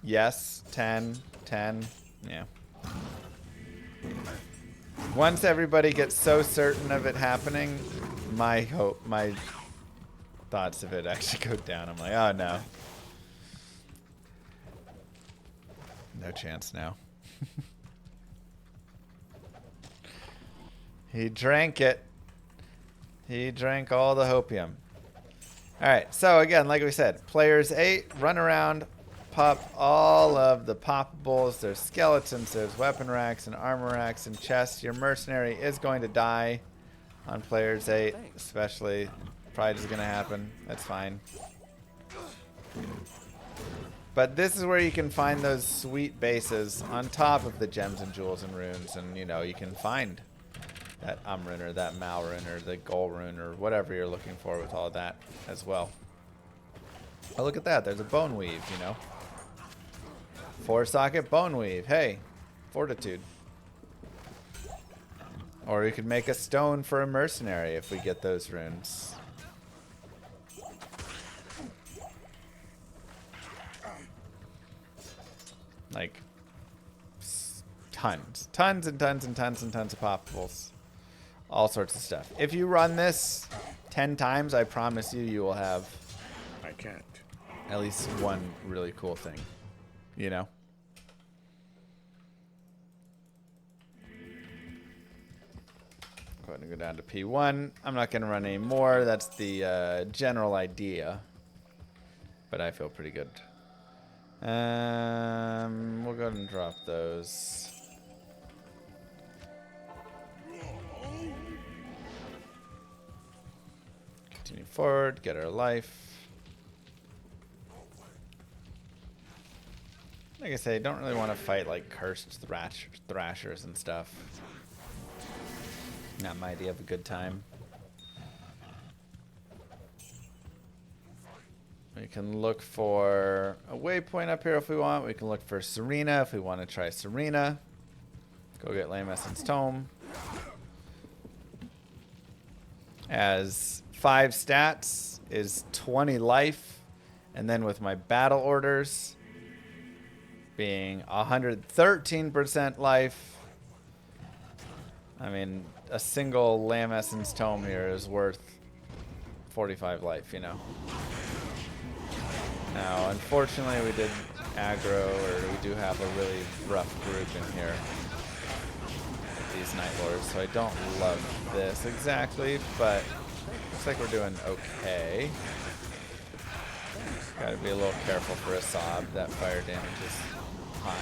Yes, 10, 10, yeah. Once everybody gets so certain of it happening, my thoughts of it actually go down. I'm like, oh no. No chance now. He drank it. He drank all the hopium. Alright, so again, like we said, players 8, run around, pop all of the poppables. There's skeletons, there's weapon racks and armor racks and chests. Your mercenary is going to die on players 8, especially. Pride is going to happen. That's fine. But this is where you can find those sweet bases on top of the gems and jewels and runes. And, you know, you can find that Rune or that Mal Rune or the Gold Rune or whatever you're looking for with all that as well. Oh, look at that. There's a bone weave, you know. 4-socket bone weave. Hey, fortitude. Or we could make a stone for a mercenary if we get those runes. Like, tons and tons and tons and tons of poppables. All sorts of stuff. If you run this 10 times, I promise you, you will have I can't. at least one really cool thing. You know? Go ahead and go down to P1. I'm not going to run any more. That's the general idea. But I feel pretty good. We'll go ahead and drop those. Continue forward, get our life. Like I say, don't really want to fight like cursed thrashers and stuff. Not my idea of a good time. We can look for a waypoint up here if we want. We can look for Serena if we want to try Serena. Go get Lame Essence Tome. As 5 stats is 20 life. And then with my battle orders being 113% life. I mean, a single Lamb Essence Tome here is worth 45 life, you know. Now, unfortunately, we did aggro, or we do have a really rough group in here. These Night Lords, so I don't love this exactly, but looks like we're doing okay. Gotta be a little careful for a Sob. That fire damage is hot.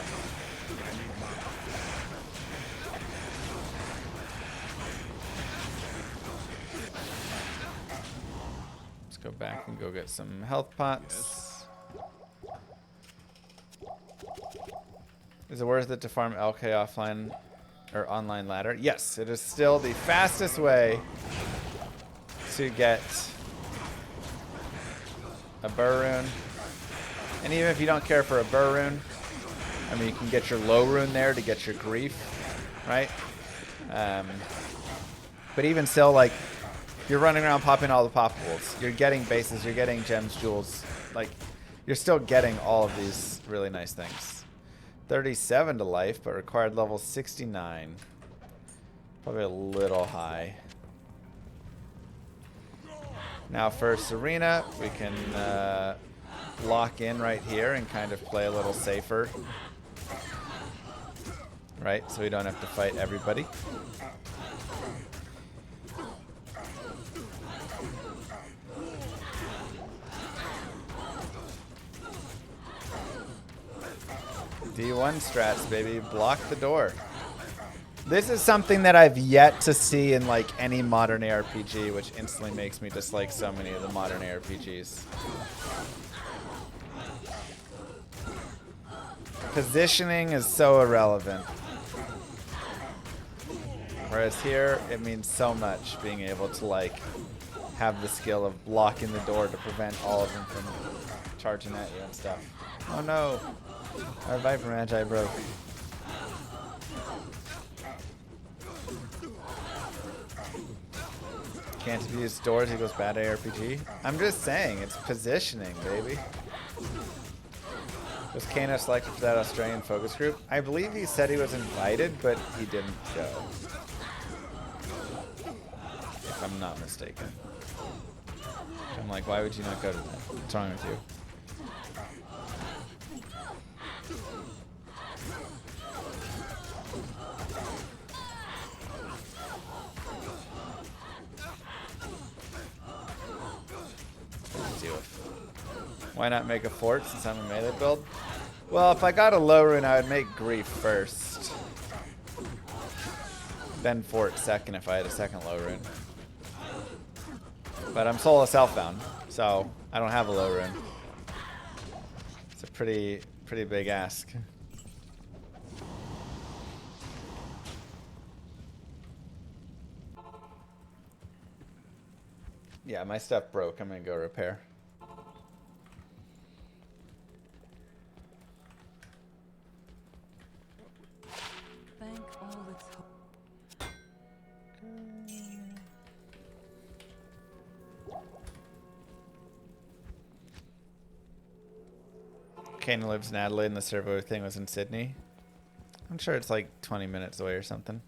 Let's go back and go get some health pots. Is it worth it to farm LK offline or online ladder? Yes, it is still the fastest way to get a Burr Rune. And even if you don't care for a Burr Rune, I mean, you can get your low rune there to get your grief, right? But even still, like, you're running around popping all the poppables. You're getting bases, you're getting gems, jewels. Like, you're still getting all of these really nice things. 37 to life, but required level 69. Probably a little high. Now for Serena, we can lock in right here and kind of play a little safer. Right, so we don't have to fight everybody. D1 strats, baby. Block the door. This is something that I've yet to see in like any modern ARPG, which instantly makes me dislike so many of the modern ARPGs. Positioning is so irrelevant. Whereas here, it means so much being able to like have the skill of blocking the door to prevent all of them from charging at you and stuff. Oh no! Our Viper Magi broke. Can't abuse doors equals bad ARPG. I'm just saying, it's positioning, baby. Was Kano selected for that Australian focus group? I believe he said he was invited, but he didn't go. If I'm not mistaken. I'm like, why would you not go to that? What's wrong with you? Why not make a fort since I'm a melee build? Well, if I got a low rune, I would make grief first. Then fort second if I had a second low rune. But I'm solo self-bound, so I don't have a low rune. It's a pretty big ask. Yeah, my stuff broke. I'm gonna go repair. Thank all its hope. Kane lives in Adelaide and the servo thing was in Sydney. I'm sure it's like 20 minutes away or something.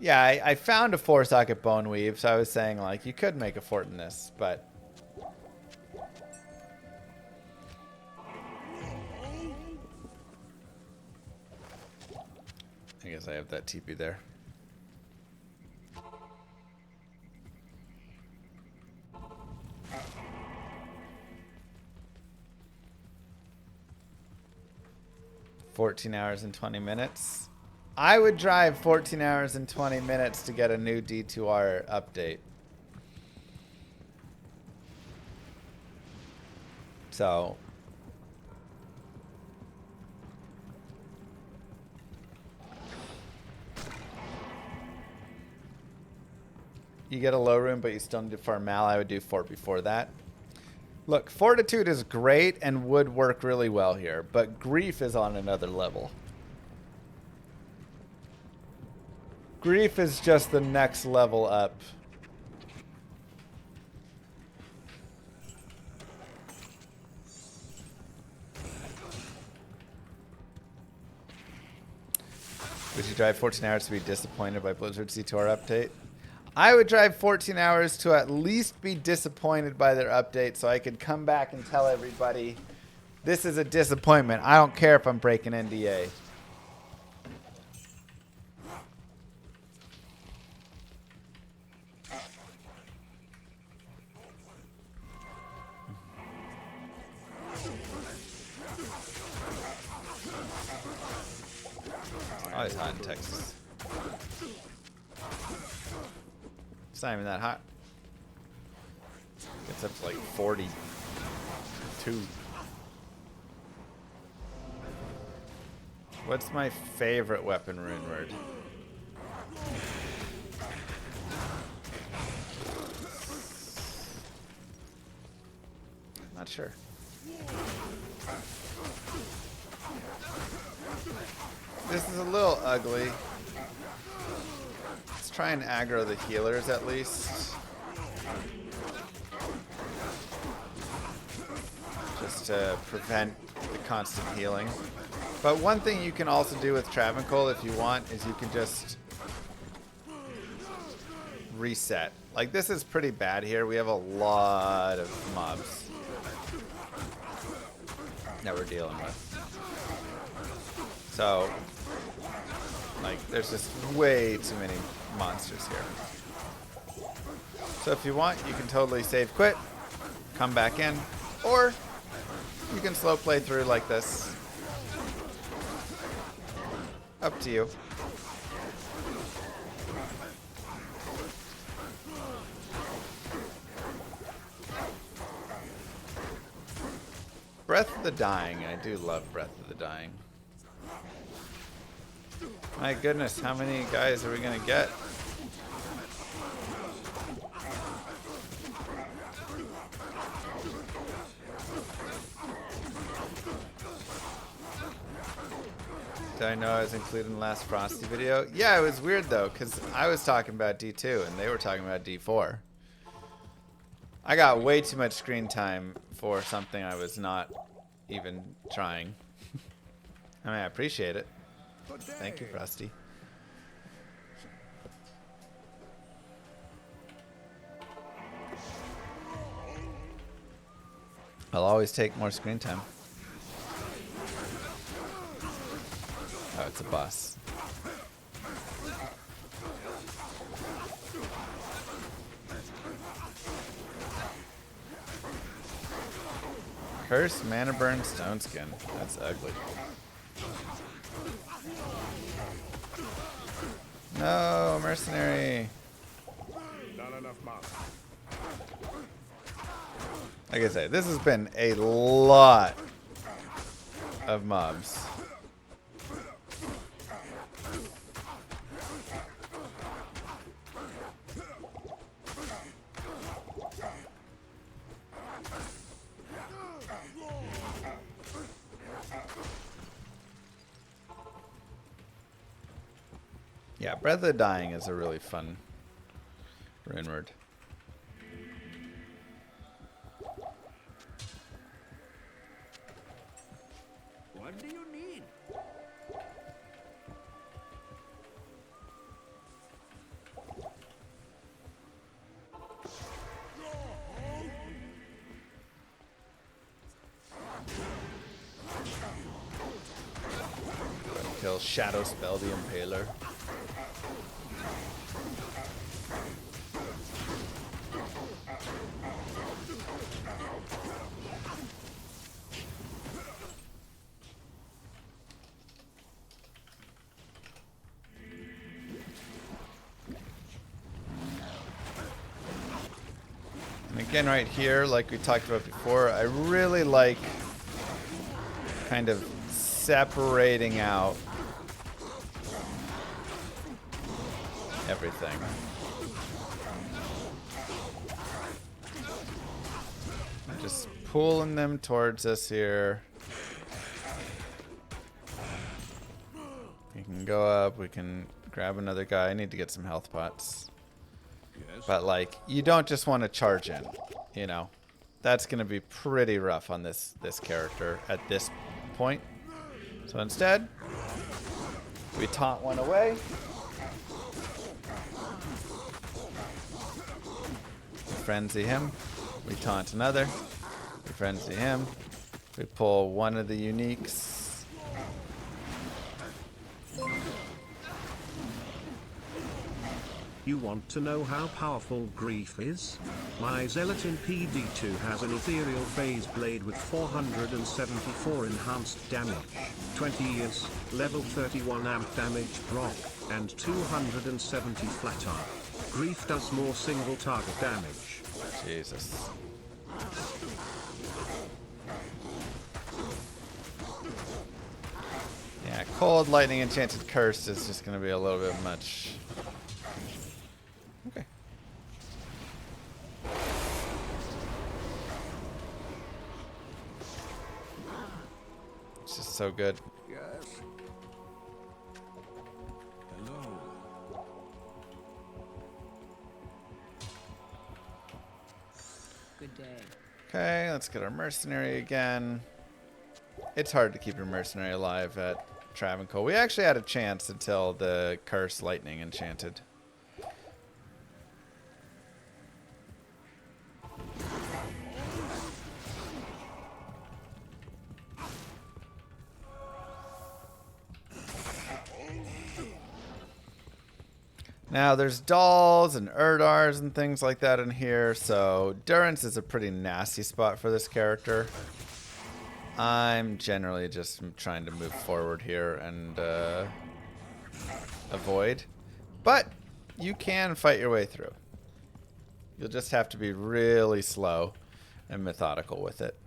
Yeah, I found a 4-socket bone weave, so I was saying like you could make a fort in this, but I guess I have that TP there. $14 and 20 minutes. I would drive 14 hours and 20 minutes to get a new D2R update. So you get a low room, but you still need to farm mal. I would do fort before that. Look, fortitude is great and would work really well here, but grief is on another level. Grief is just the next level up. Would you drive 14 hours to be disappointed by Blizzard's D2R update? I would drive 14 hours to at least be disappointed by their update so I could come back and tell everybody this is a disappointment. I don't care if I'm breaking NDA. Oh, it's hot in Texas. It's not even that hot. Gets up to like 42. What's my favorite weapon rune word? Not sure. This is a little ugly. Let's try and aggro the healers at least. Just to prevent the constant healing. But one thing you can also do with Travancore if you want is you can just reset. Like, this is pretty bad here. We have a lot of mobs that we're dealing with. So, like, there's just way too many monsters here. So if you want, you can totally save quit, come back in, or you can slow play through like this. Up to you. Breath of the Dying. I do love Breath of the Dying. My goodness, how many guys are we going to get? Did I know I was included in the last Frosty video? Yeah, it was weird though, because I was talking about D2 and they were talking about D4. I got way too much screen time for something I was not even trying. I mean, I appreciate it. Thank you, Frosty. I'll always take more screen time. Oh, it's a boss. Curse, Mana Burn, Stone Skin. That's ugly. No, mercenary. Not enough mobs. Like I say, this has been a lot of mobs. Yeah, Breath of the Dying is a really fun rune word. What do you need? Kill Shadow Spell the Impaler. And again, right here, like we talked about before, I really like kind of separating out everything. I'm just pulling them towards us here. We can go up, we can grab another guy. I need to get some health pots. Yes. But like, you don't just want to charge in, you know. That's going to be pretty rough on this character at this point. So instead, we taunt one away. We frenzy him. We taunt another. We frenzy him. We pull one of the uniques. You want to know how powerful grief is? My Zealot in PD2 has an ethereal phase blade with 474 enhanced damage, 20 years, level 31 amp damage proc, and 270 flat arc. Grief does more single target damage. Jesus. Yeah, Cold Lightning Enchanted Curse is just going to be a little bit much. Okay. so good. Yes. Hello. Good day. Okay, let's get our mercenary again. It's hard to keep your mercenary alive at Travancore. We actually had a chance until the curse lightning enchanted. Now, there's dolls and Erdars and things like that in here, so Durance is a pretty nasty spot for this character. I'm generally just trying to move forward here and avoid. But you can fight your way through. You'll just have to be really slow and methodical with it.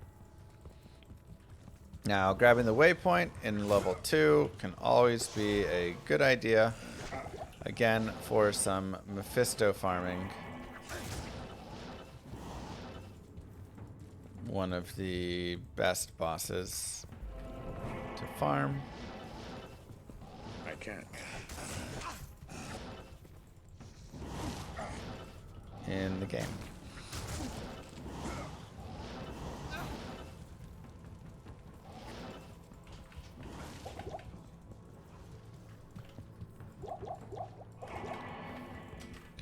Now, grabbing the waypoint in level 2 can always be a good idea. Again, for some Mephisto farming. One of the best bosses to farm. I can't. In the game.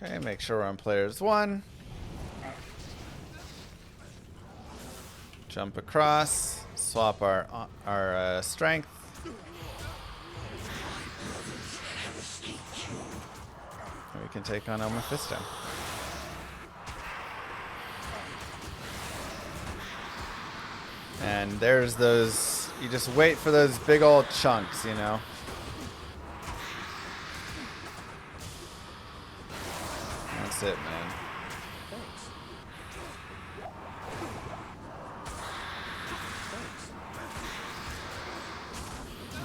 Okay, make sure we're on players 1. Jump across, swap our strength. And we can take on El Mephisto. And there's those, you just wait for those big old chunks, you know. That's it, man.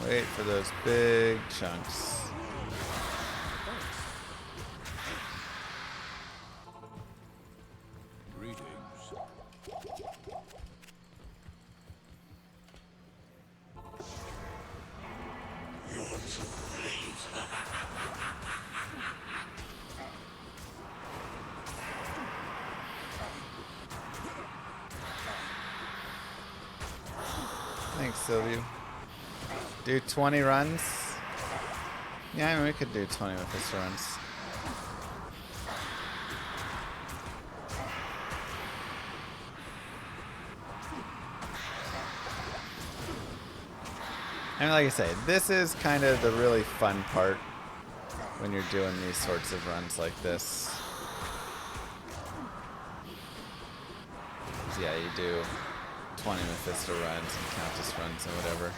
Wait for those big chunks. Greetings. Thanks, Sylvia. Do 20 runs? Yeah, I mean, we could do 20 with this runs. I mean, like I say, this is kind of the really fun part when you're doing these sorts of runs like this. 'Cause, yeah, you do 20 Mephisto runs and Countess runs and whatever.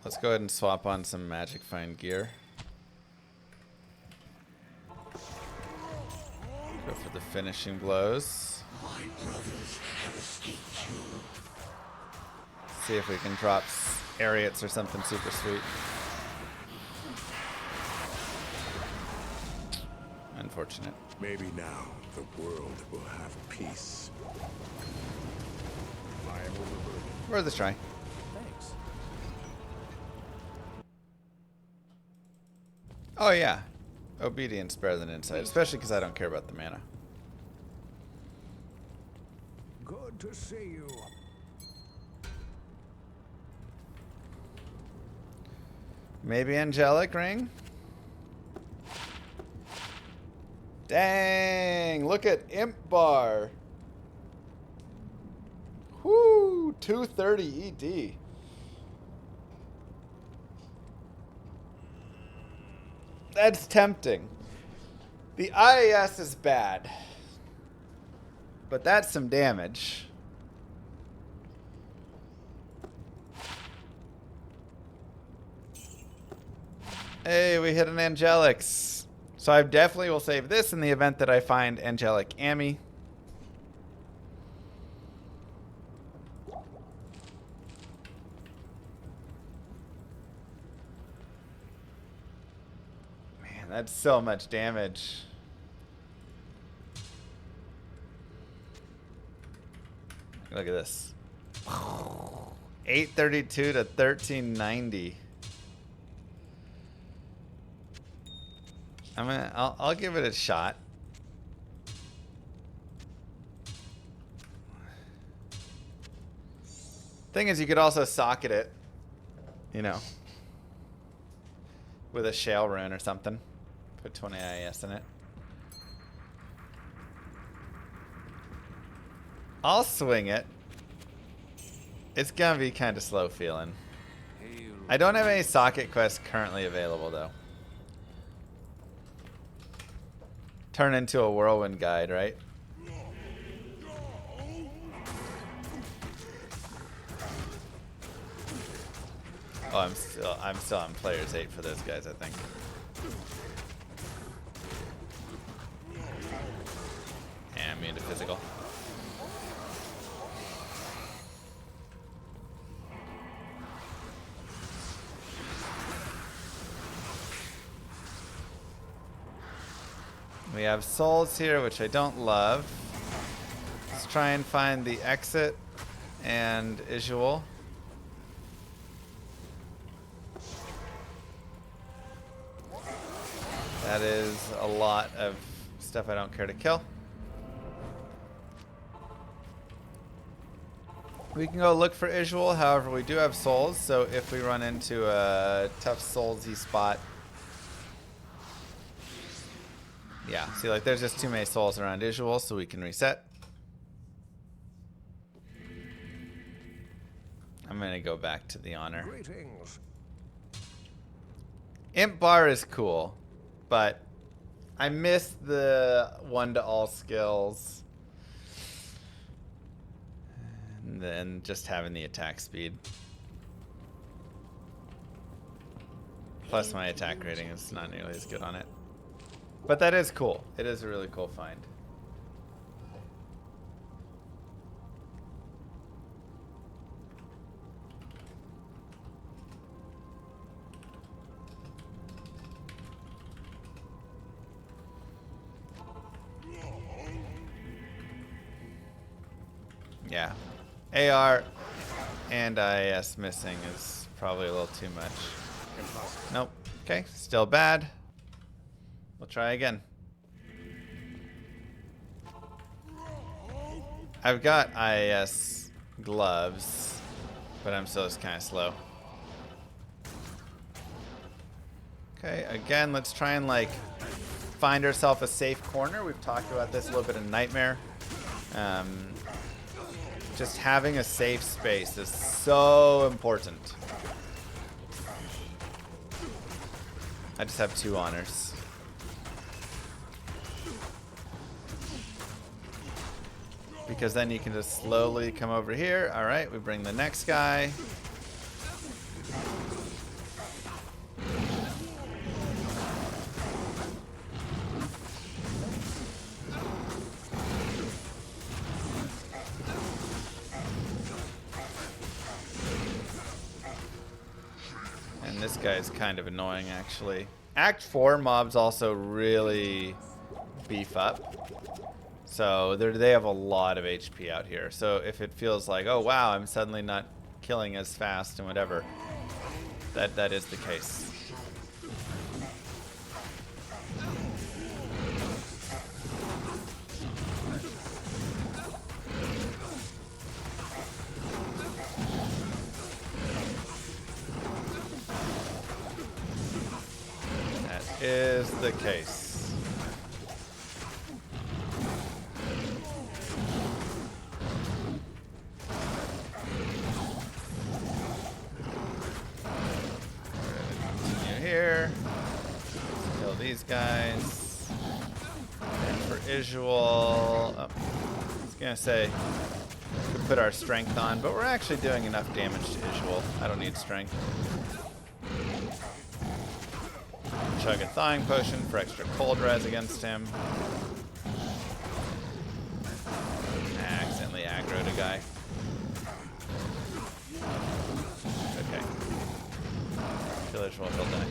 Let's go ahead and swap on some Magic Find gear. Go for the finishing blows. See if we can drop Ariots or something super sweet. Unfortunate. Maybe now the world will have peace. I am overburdened. Worth a try. Thanks. Oh yeah. Obedience better than insight, especially because I don't care about the mana. Good to see you. Maybe Angelic Ring? Dang, look at Imp Bar. Whoo, 230 ED. That's tempting. The IAS is bad, but that's some damage. Hey, we hit an Angelix. So I definitely will save this in the event that I find Angelic Ami. Man, that's so much damage. Look at this. 832 to 1390. I'll give it a shot. Thing is, you could also socket it, you know, with a shale rune or something. Put 20 IS in it. I'll swing it. It's gonna be kind of slow feeling. I don't have any socket quests currently available though. Turn into a whirlwind guide, right? Oh, I'm still on players 8 for those guys, I think. And immune to physical. We have souls here, which I don't love. Let's try and find the exit and Isual. That is a lot of stuff I don't care to kill. We can go look for Isual, however we do have souls, so if we run into a tough soulsy spot. Yeah, see, like there's just too many souls around Isual, so we can reset. I'm gonna go back to the honor. Greetings. Imp bar is cool, but I miss the 1 to all skills. And then just having the attack speed. Plus my attack rating is not nearly as good on it. But that is cool. It is a really cool find. Yeah. AR and IS missing is probably a little too much. Nope. Okay, still bad. We'll try again. I've got IS gloves, but I'm still just kind of slow. Okay, again, let's try and like find ourselves a safe corner. We've talked about this a little bit in Nightmare. Just having a safe space is so important. I just have 2 honors. Because then you can just slowly come over here. All right, we bring the next guy. And this guy's kind of annoying, actually. Act 4 mobs also really beef up. So they have a lot of HP out here. So if it feels like, oh wow, I'm suddenly not killing as fast and whatever, that is the case. That is the case. Here, kill these guys. And for Isual, oh, I was gonna say we could put our strength on, but we're actually doing enough damage to Isual. I don't need strength. Chug a thawing potion for extra cold res against him. I accidentally aggroed a guy. Okay. Kill Isual, he'll die.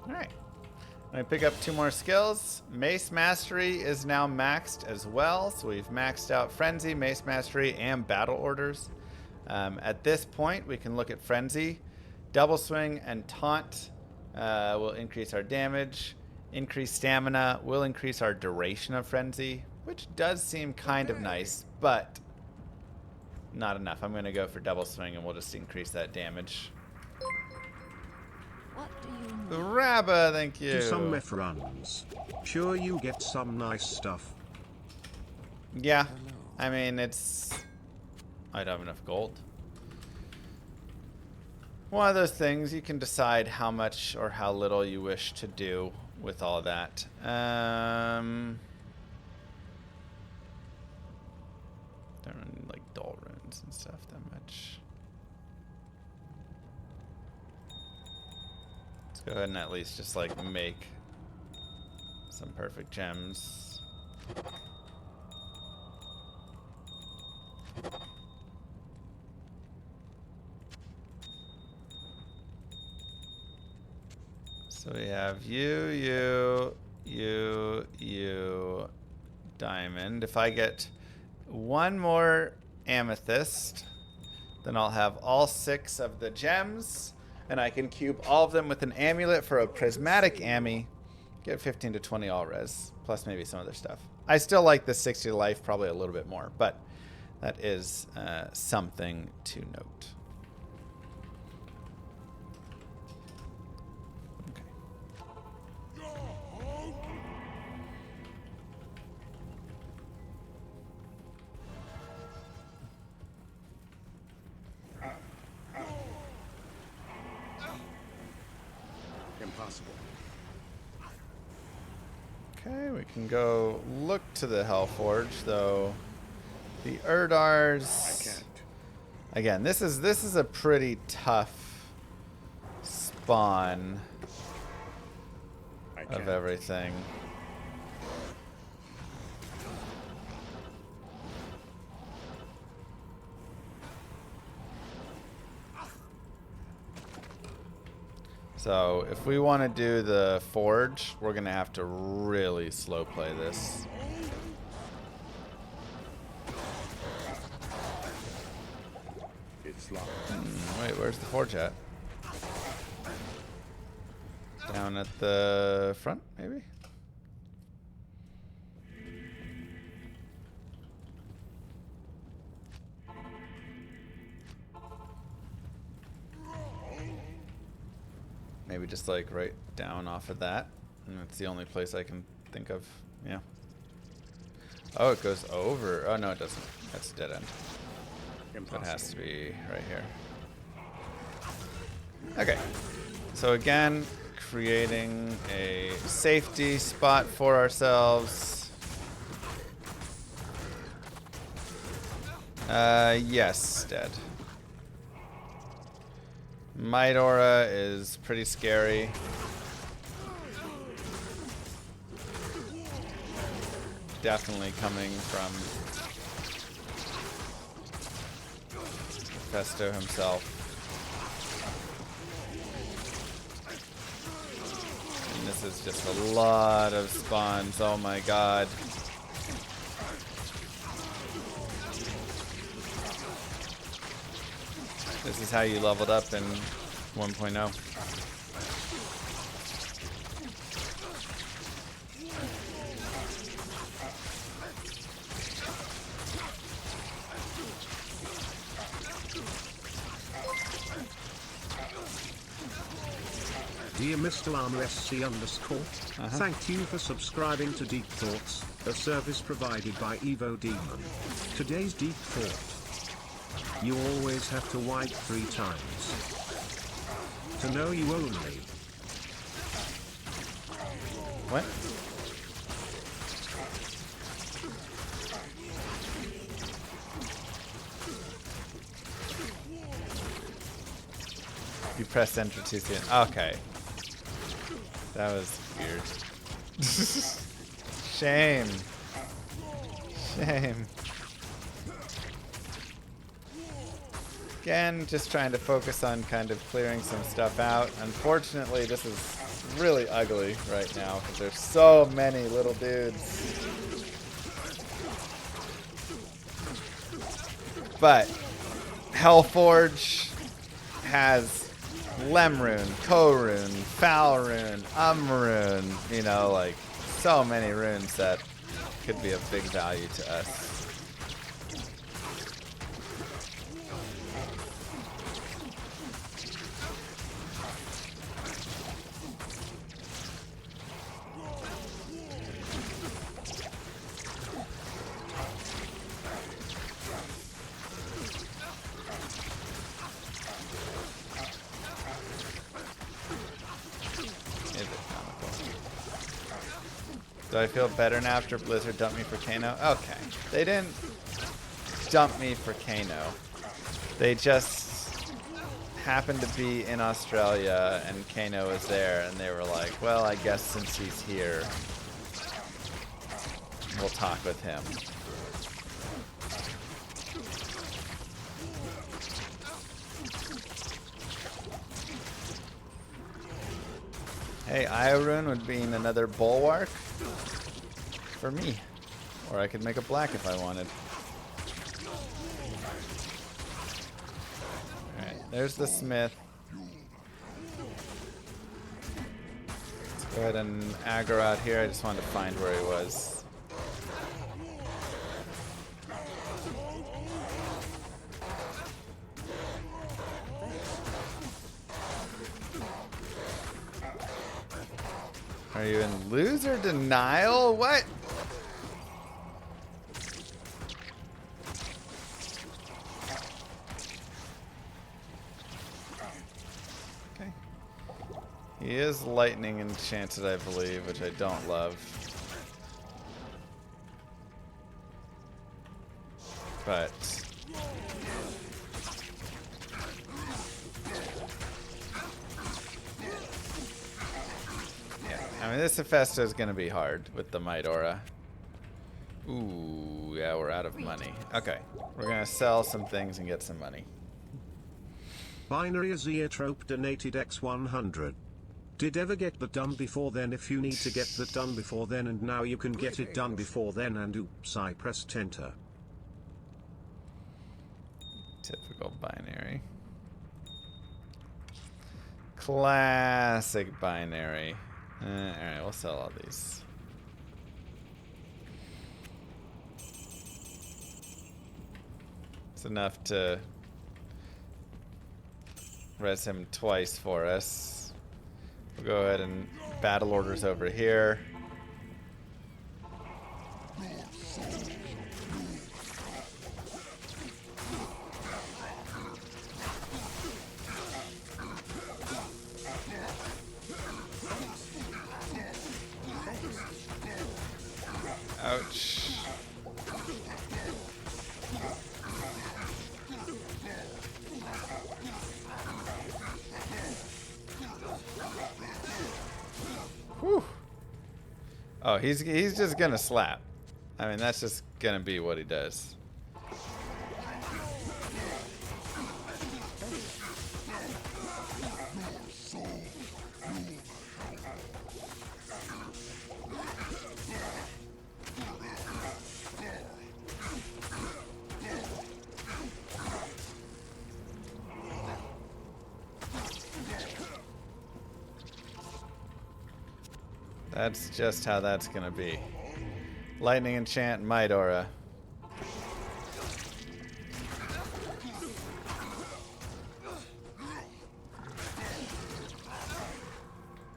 Alright. I pick up 2 more skills. Mace Mastery is now maxed as well. So we've maxed out Frenzy, Mace Mastery, and Battle Orders. At this point, we can look at Frenzy. Double Swing and Taunt will increase our damage. Increased Stamina will increase our duration of Frenzy, which does seem kind of nice, but not enough. I'm going to go for Double Swing and we'll just increase that damage. What do you need? Rabba, thank you. Do some meth runs. Sure you get some nice stuff. Yeah, I mean, it's... I don't have enough gold. One of those things, you can decide how much or how little you wish to do with all that. Don't really like dull runes and stuff that much. Let's go ahead and at least just like make some perfect gems. So we have you, diamond. If I get 1 more amethyst, then I'll have all 6 of the gems, and I can cube all of them with an amulet for a prismatic Ami. Get 15 to 20 all res, plus maybe some other stuff. I still like the 60 life probably a little bit more, but that is something to note. Impossible. Okay, we can go look to the Hellforge, though. The Erdars. I can't. Again, this is a pretty tough spawn I of can't. everything. So if we want to do the forge, we're gonna have to really slow play this. It's locked. Wait, where's the forge at? Down at the front, maybe? Maybe just like right down off of that. And that's the only place I can think of. Yeah. Oh, it goes over. Oh, no, it doesn't. That's a dead end. So it Impossible. has to be right here. Okay. So again, creating a safety spot for ourselves. Yes, dead. Might Aura is pretty scary. Definitely coming from Mephisto himself. And this is just a lot of spawns. Oh my god. This is how you leveled up in 1.0. Dear Mr. Armor SC _ thank you for subscribing to Deep Thoughts, a service provided by Evo Demon. Today's Deep Thought. You always have to wipe 3 times. To know you only. What? You pressed enter too soon. Okay. That was weird. Shame. Shame. Again, just trying to focus on kind of clearing some stuff out. Unfortunately, this is really ugly right now because there's so many little dudes. But Hellforge has Lemrune, Korune, Falrune, Umrune, you know, like so many runes that could be of big value to us. Do I feel better now after Blizzard dumped me for Kano? Okay. They didn't dump me for Kano. They just happened to be in Australia and Kano was there and they were like, well, I guess since he's here, we'll talk with him. Hey, Iorune would be another bulwark for me. Or I could make a black if I wanted. Alright, there's the smith. Let's go ahead and aggro out here. I just wanted to find where he was. Are you in loser denial? What? Okay. He is lightning enchanted, I believe, which I don't love. But I mean, this Mephisto is going to be hard with the Might Aura. Ooh, yeah, we're out of money. Okay, we're going to sell some things and get some money. Binary Azeotrope donated X100. Did ever get that done before then if you need to get that done before then and now you can get it done before then and oops, I pressed enter. Typical binary. Classic binary. Alright, we'll sell all these. It's enough to res him twice for us. We'll go ahead and battle orders over here. Ouch. Whew. Oh, he's just gonna slap. I mean, that's just gonna be what he does. That's just how that's gonna be. Lightning enchant, Might Aura.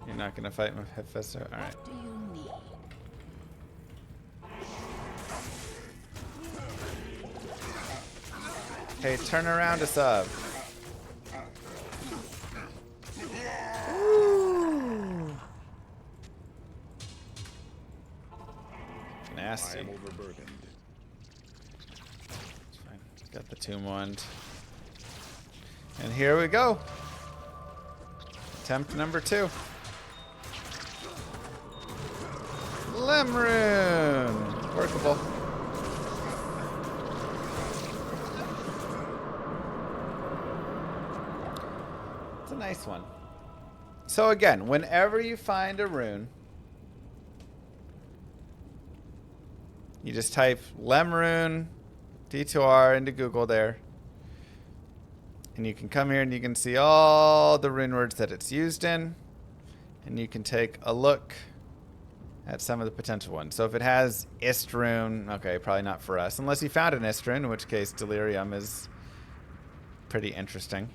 You're not gonna fight Mephisto? Alright. Do you need? Hey, turn around to sub. Nasty. I'm overburdened. It's fine. Got the Tomb Wand. And here we go. Attempt number 2. Lemrune! Workable. It's a nice one. So again, whenever you find a rune, you just type Lemrune D2R into Google there. And you can come here and you can see all the rune words that it's used in. And you can take a look at some of the potential ones. So if it has Istrune, okay, probably not for us. Unless you found an Istrune, in which case Delirium is pretty interesting.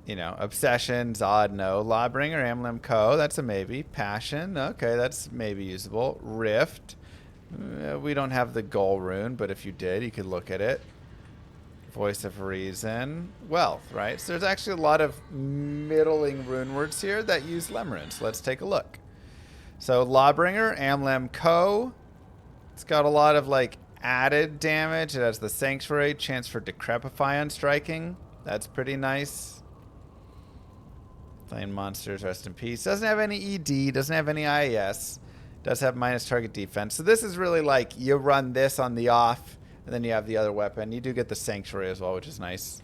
You know, Obsession, Zod, no. Lawbringer, Amlem Co, that's a maybe. Passion, okay, that's maybe usable. Rift, we don't have the goal rune, but if you did, you could look at it. Voice of Reason, Wealth, right? So there's actually a lot of middling rune words here that use Lemrune. So let's take a look. So Lawbringer, Amlem Co. It's got a lot of like added damage. It has the Sanctuary, chance for Decrepify on striking. That's pretty nice. Playing monsters, rest in peace. Doesn't have any ED, doesn't have any IES. Does have minus target defense. So this is really like you run this on the off. And then you have the other weapon. You do get the Sanctuary as well, which is nice.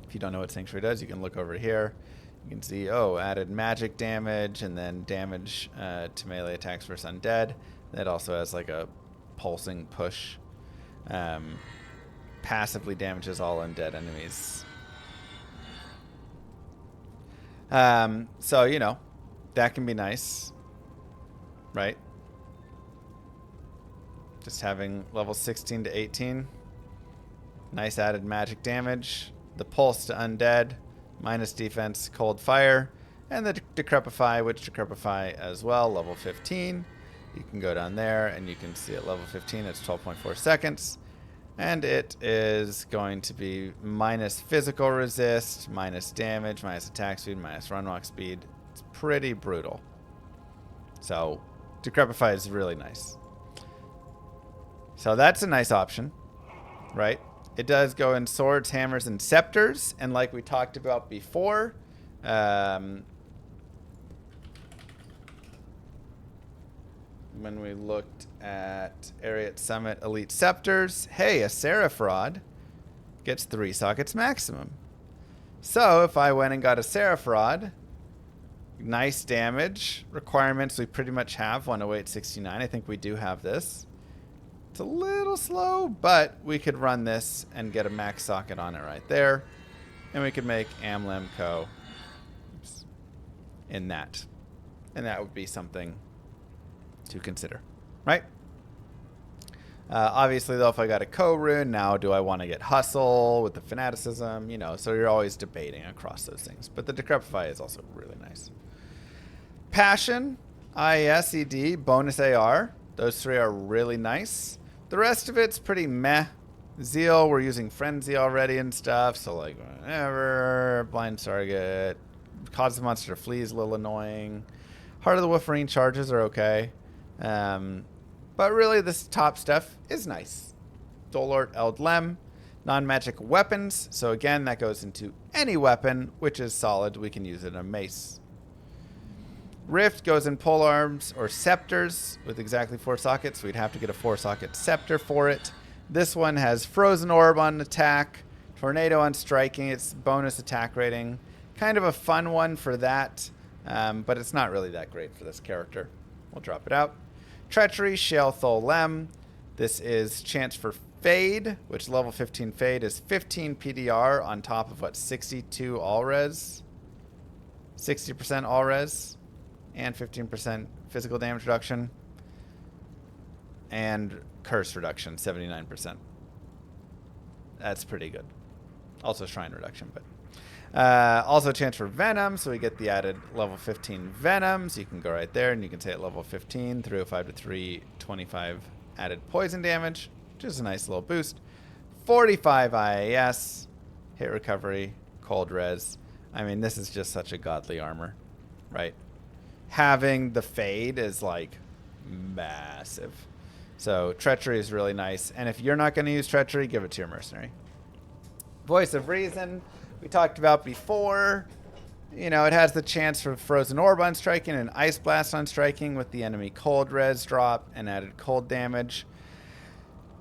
If you don't know what Sanctuary does, you can look over here. You can see, oh, added magic damage and then damage to melee attacks versus undead. That also has like a pulsing push. Passively damages all undead enemies. So, you know, that can be nice. Right? Just having level 16 to 18. Nice added magic damage. The pulse to undead. Minus defense, cold fire. And the Decrepify, which Decrepify as well, level 15. You can go down there and you can see at level 15 it's 12.4 seconds. And it is going to be minus physical resist, minus damage, minus attack speed, minus run walk speed. It's pretty brutal. So Decrepify is really nice. So that's a nice option, right? It does go in swords, hammers, and scepters. And like we talked about before, when we looked at Ariat Summit Elite Scepters, hey, a Seraphirod gets 3 sockets maximum. So if I went and got a Seraphirod, nice damage. Requirements we pretty much have, 108.69. I think we do have this. It's a little slow, but we could run this and get a max socket on it right there. And we could make Amlem Co. in that. And that would be something to consider, right? Obviously, though, if I got a Co rune, now do I want to get Hustle with the Fanaticism? You know, so you're always debating across those things. But the Decrepify is also really nice. Passion, IES, ED, bonus AR. Those 3 are really nice. The rest of it's pretty meh. Zeal, we're using Frenzy already and stuff, so like whatever. Blind Target. Cause the monster to flee is a little annoying. Heart of the Wolverine charges are okay. But really this top stuff is nice. Dolort Eld Lem. Non-magic weapons. So again, that goes into any weapon, which is solid. We can use it in a mace. Rift goes in pole arms or scepters with exactly 4 sockets. We'd have to get a 4-socket scepter for it. This one has Frozen Orb on attack, Tornado on striking. It's bonus attack rating. Kind of a fun one for that, but it's not really that great for this character. We'll drop it out. Treachery, Shale Thol Lem. This is chance for Fade, which level 15 Fade is 15 PDR on top of what, 62 all res? 60% all res? And 15% physical damage reduction. And curse reduction, 79%. That's pretty good. Also shrine reduction, but... also chance for Venom, so we get the added level 15 Venom. So you can go right there and you can say at level 15, 305 to 325 added poison damage, which is a nice little boost. 45 IAS, hit recovery, cold res. I mean, this is just such a godly armor, right? Having the Fade is like massive. So Treachery is really nice. And if you're not going to use Treachery, give it to your Mercenary. Voice of Reason, we talked about before. You know, it has the chance for Frozen Orb on striking and Ice Blast on striking with the enemy cold res drop and added cold damage.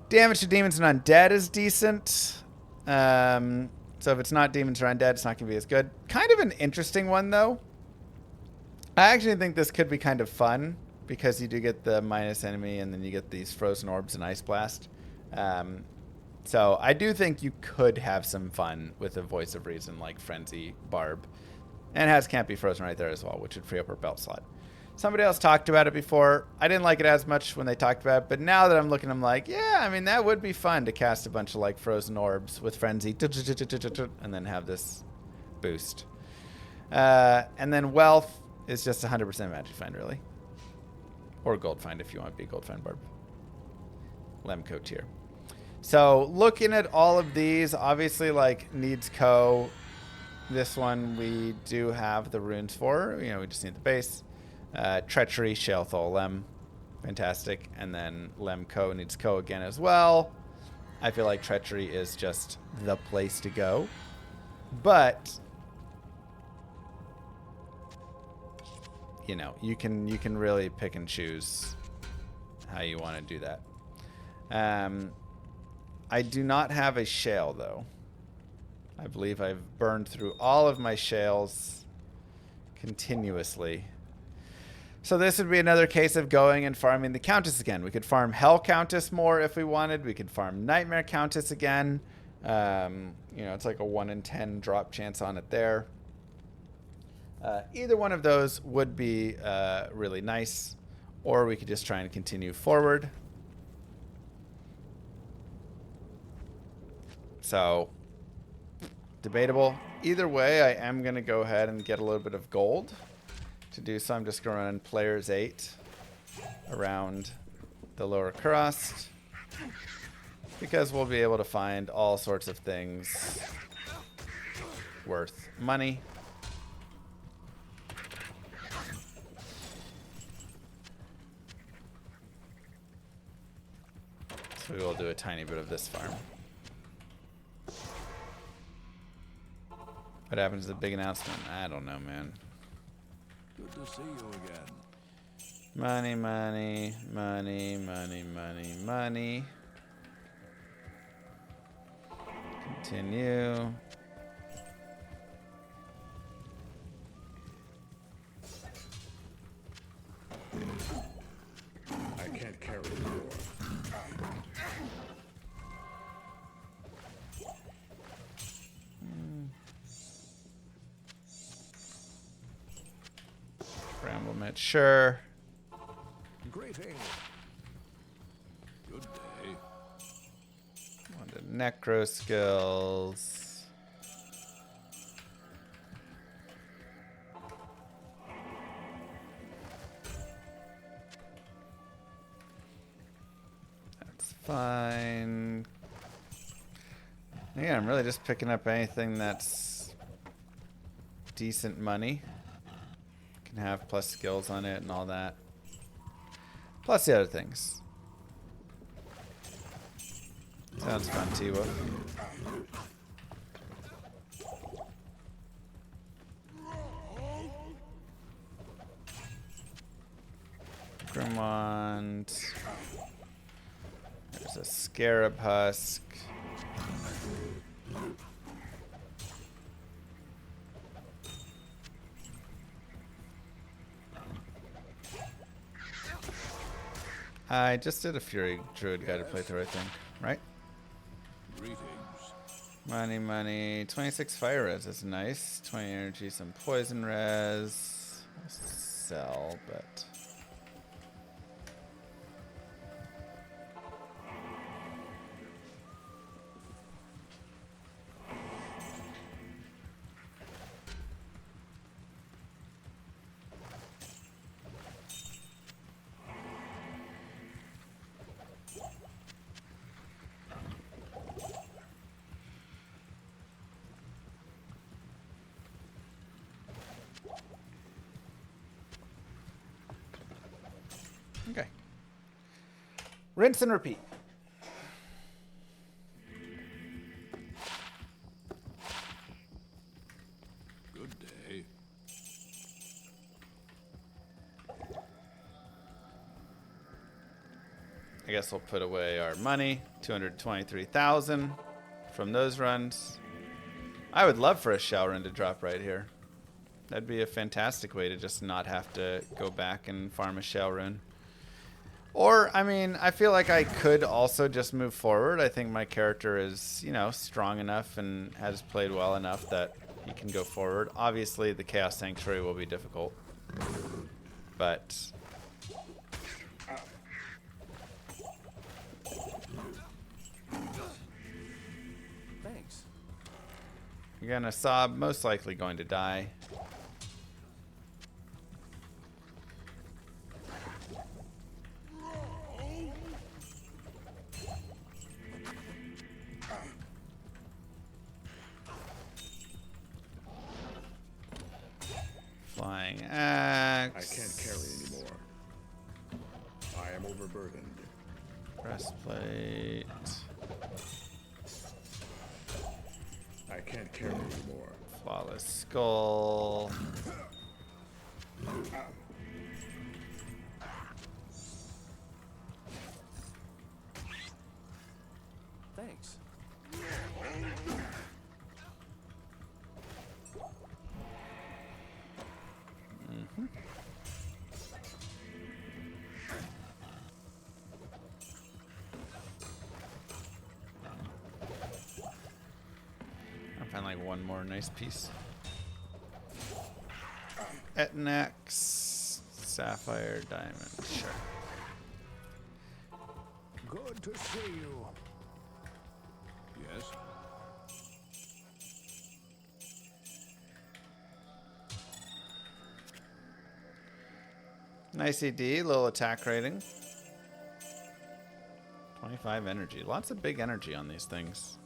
Damage to demons and undead is decent. So if it's not demons or undead, it's not going to be as good. Kind of an interesting one, though. I actually think this could be kind of fun because you do get the minus enemy and then you get these frozen orbs and ice blast. So I do think you could have some fun with a voice of reason like Frenzy Barb. And it has Can't Be Frozen right there as well, which would free up her belt slot. Somebody else talked about it before. I didn't like it as much when they talked about it, but now that I'm looking, I'm like, yeah, I mean, that would be fun to cast a bunch of like frozen orbs with Frenzy and then have this boost. And then Wealth is just 100% Magic Find, really. Or Gold Find if you want to be Gold Find Barb. Lemco tier. So looking at all of these, obviously like needs Co. This one we do have the runes for. You know, we just need the base. Treachery, Shalethol, Lem. Fantastic. And then Lemco needs Co again as well. I feel like Treachery is just the place to go. But you know, you can really pick and choose how you want to do that. I do not have a shale though. I believe I've burned through all of my shales continuously. So this would be another case of going and farming the Countess again. We could farm Hell Countess more if we wanted. We could farm Nightmare Countess again. You know, it's like a 1 in 10 drop chance on it there. Either one of those would be really nice. Or we could just try and continue forward. So, debatable. Either way, I am going to go ahead and get a little bit of gold. To do so, I'm just going to run Players 8 around the lower crust. Because we'll be able to find all sorts of things worth money. So we will do a tiny bit of this farm. What happens to the big announcement? I don't know, man. Good to see you again. Money, money, money, money, money, money. Continue. I can't carry more. Bramble Met, sure. Greetings. Good day. Wanted necro skills. That's fine. Yeah, I'm really just picking up anything that's decent money. Can have plus skills on it and all that. Plus the other things. Sounds fun, T-Wolf. Grimond. There's a Scarab Husk. I just did a Fury Druid Guided Playthrough, I think. Right? Greetings. Money, money. 26 fire res is nice. 20 energy, some poison res. I'll sell, but... Okay. Rinse and repeat. Good day. I guess we'll put away our money. 223,000. from those runs. I would love for a shell rune to drop right here. That'd be a fantastic way to just not have to go back and farm a shell rune. Or, I mean, I feel like I could also just move forward. I think my character is, you know, strong enough and has played well enough that he can go forward. Obviously, the Chaos Sanctuary will be difficult. But... Thanks. again, Asab most likely going to die. Flying axe. I can't carry anymore. I am overburdened. Breastplate. I can't carry anymore. Flawless skull. Thanks. I'll find like one more nice piece. Etnax, sapphire, diamond, sure. Good to see you. Yes. Nice ED, little attack rating. 25 energy. Lots of big energy on these things.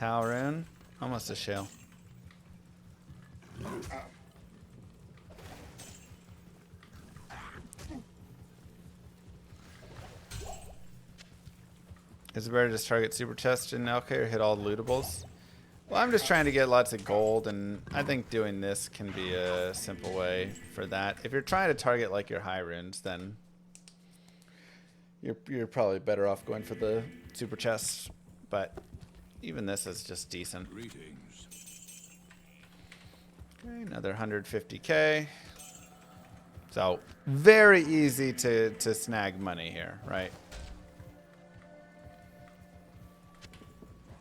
Rune, almost a shell. Is it better to just target super chest in LK or hit all the lootables? Well, I'm just trying to get lots of gold, and I think doing this can be a simple way for that. If you're trying to target like your high runes, then you're probably better off going for the super chest. But even this is just decent. Greetings. Okay, another 150k. So very easy to snag money here, right?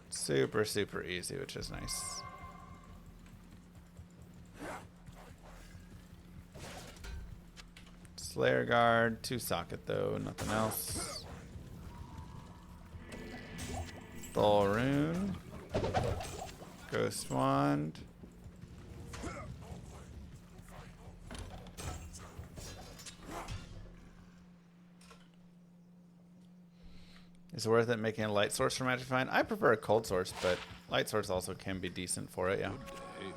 Super, super easy, which is nice. Slayer Guard, 2 socket though, nothing else. Rune, Ghost Wand. Is it worth it making a light source for Magic Find? I prefer a cold source, but light source also can be decent for it, yeah. Hey.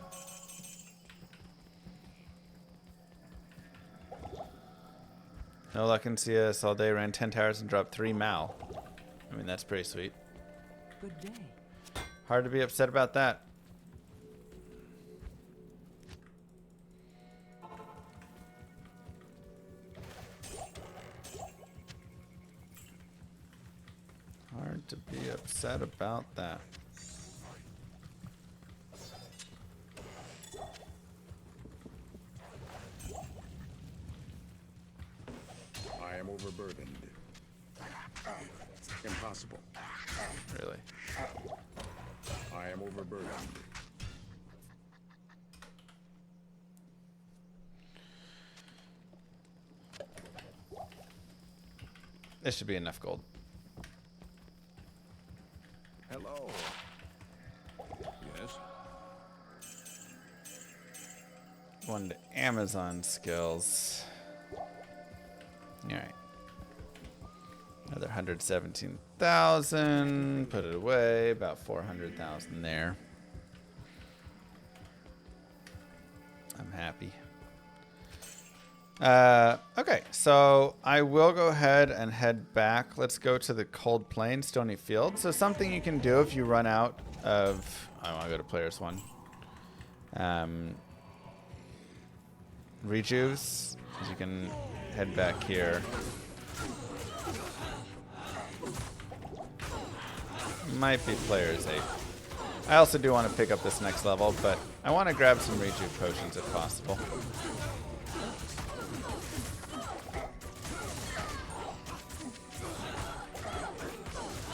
No luck in CS all day, ran 10 towers and dropped 3 mal. I mean, that's pretty sweet. Good day. Hard to be upset about that. Hard to be upset about that. I am overburdened. Impossible. Really. I am overburdened. This should be enough gold. Hello. Yes. One to Amazon skills. Alright. Another 117,000. Put it away. About 400,000 there. I'm happy. Okay, so I will go ahead and head back. Let's go to the Cold Plain, Stony Field. So something you can do if you run out of... I want to go to Players 1. rejuves. As you can head back here. Might be players 8. I also do want to pick up this next level, but I want to grab some rejuve potions if possible.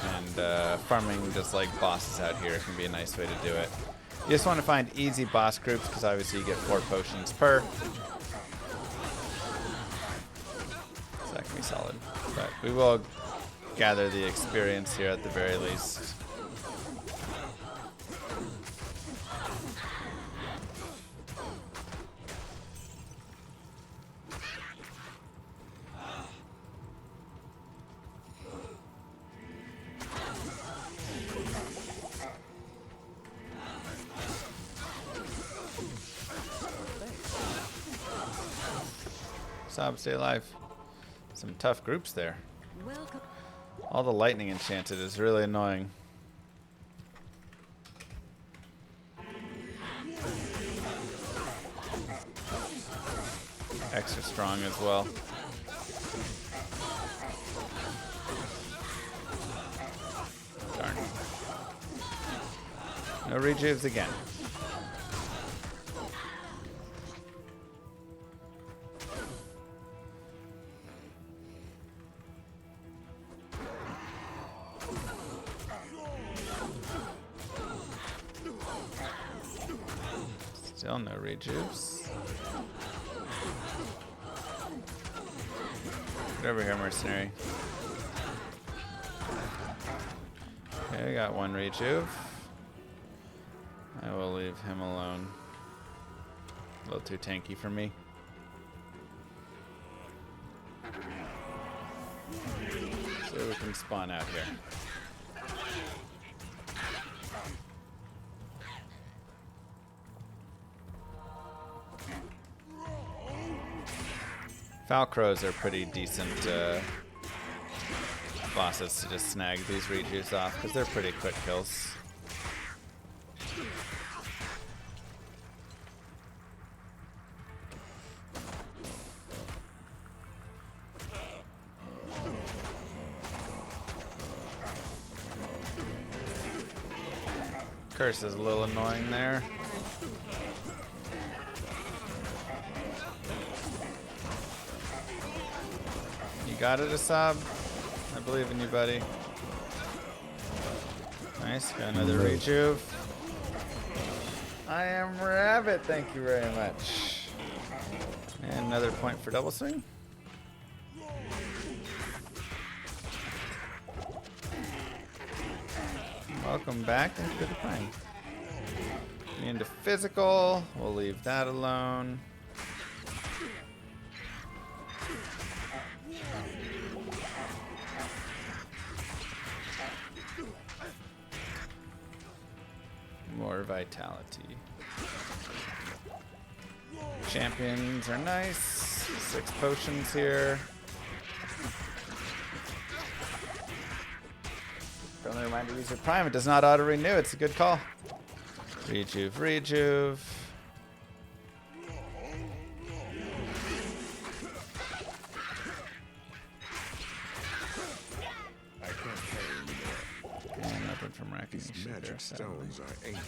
And farming just like bosses out here can be a nice way to do it. You just want to find easy boss groups because obviously you get 4 potions per. So that can be solid. But we will gather the experience here at the very least. Sob, stay alive. Some tough groups there. Welcome. All the lightning enchanted is really annoying. Extra strong as well. Darn. No rejuves again. Still no rejuves. Get over here, mercenary. Okay, we got 1 rejuve. I will leave him alone. A little too tanky for me. So we can spawn out here. Falcrows are pretty decent bosses to just snag these rejuves off because they're pretty quick kills. Curse is a little annoying there. Got it, Asab. I believe in you, buddy. Nice. Got another rejuve. I am Rabbit. Thank you very much. And another point for double swing. Welcome back into the pine. Into physical. We'll leave that alone. More vitality. Champions are nice. 6 potions here. Friendly reminder, use your prime. It does not auto renew. It's a good call. Rejuve, rejuve. And nothing from Racking. These magic stones are ancient.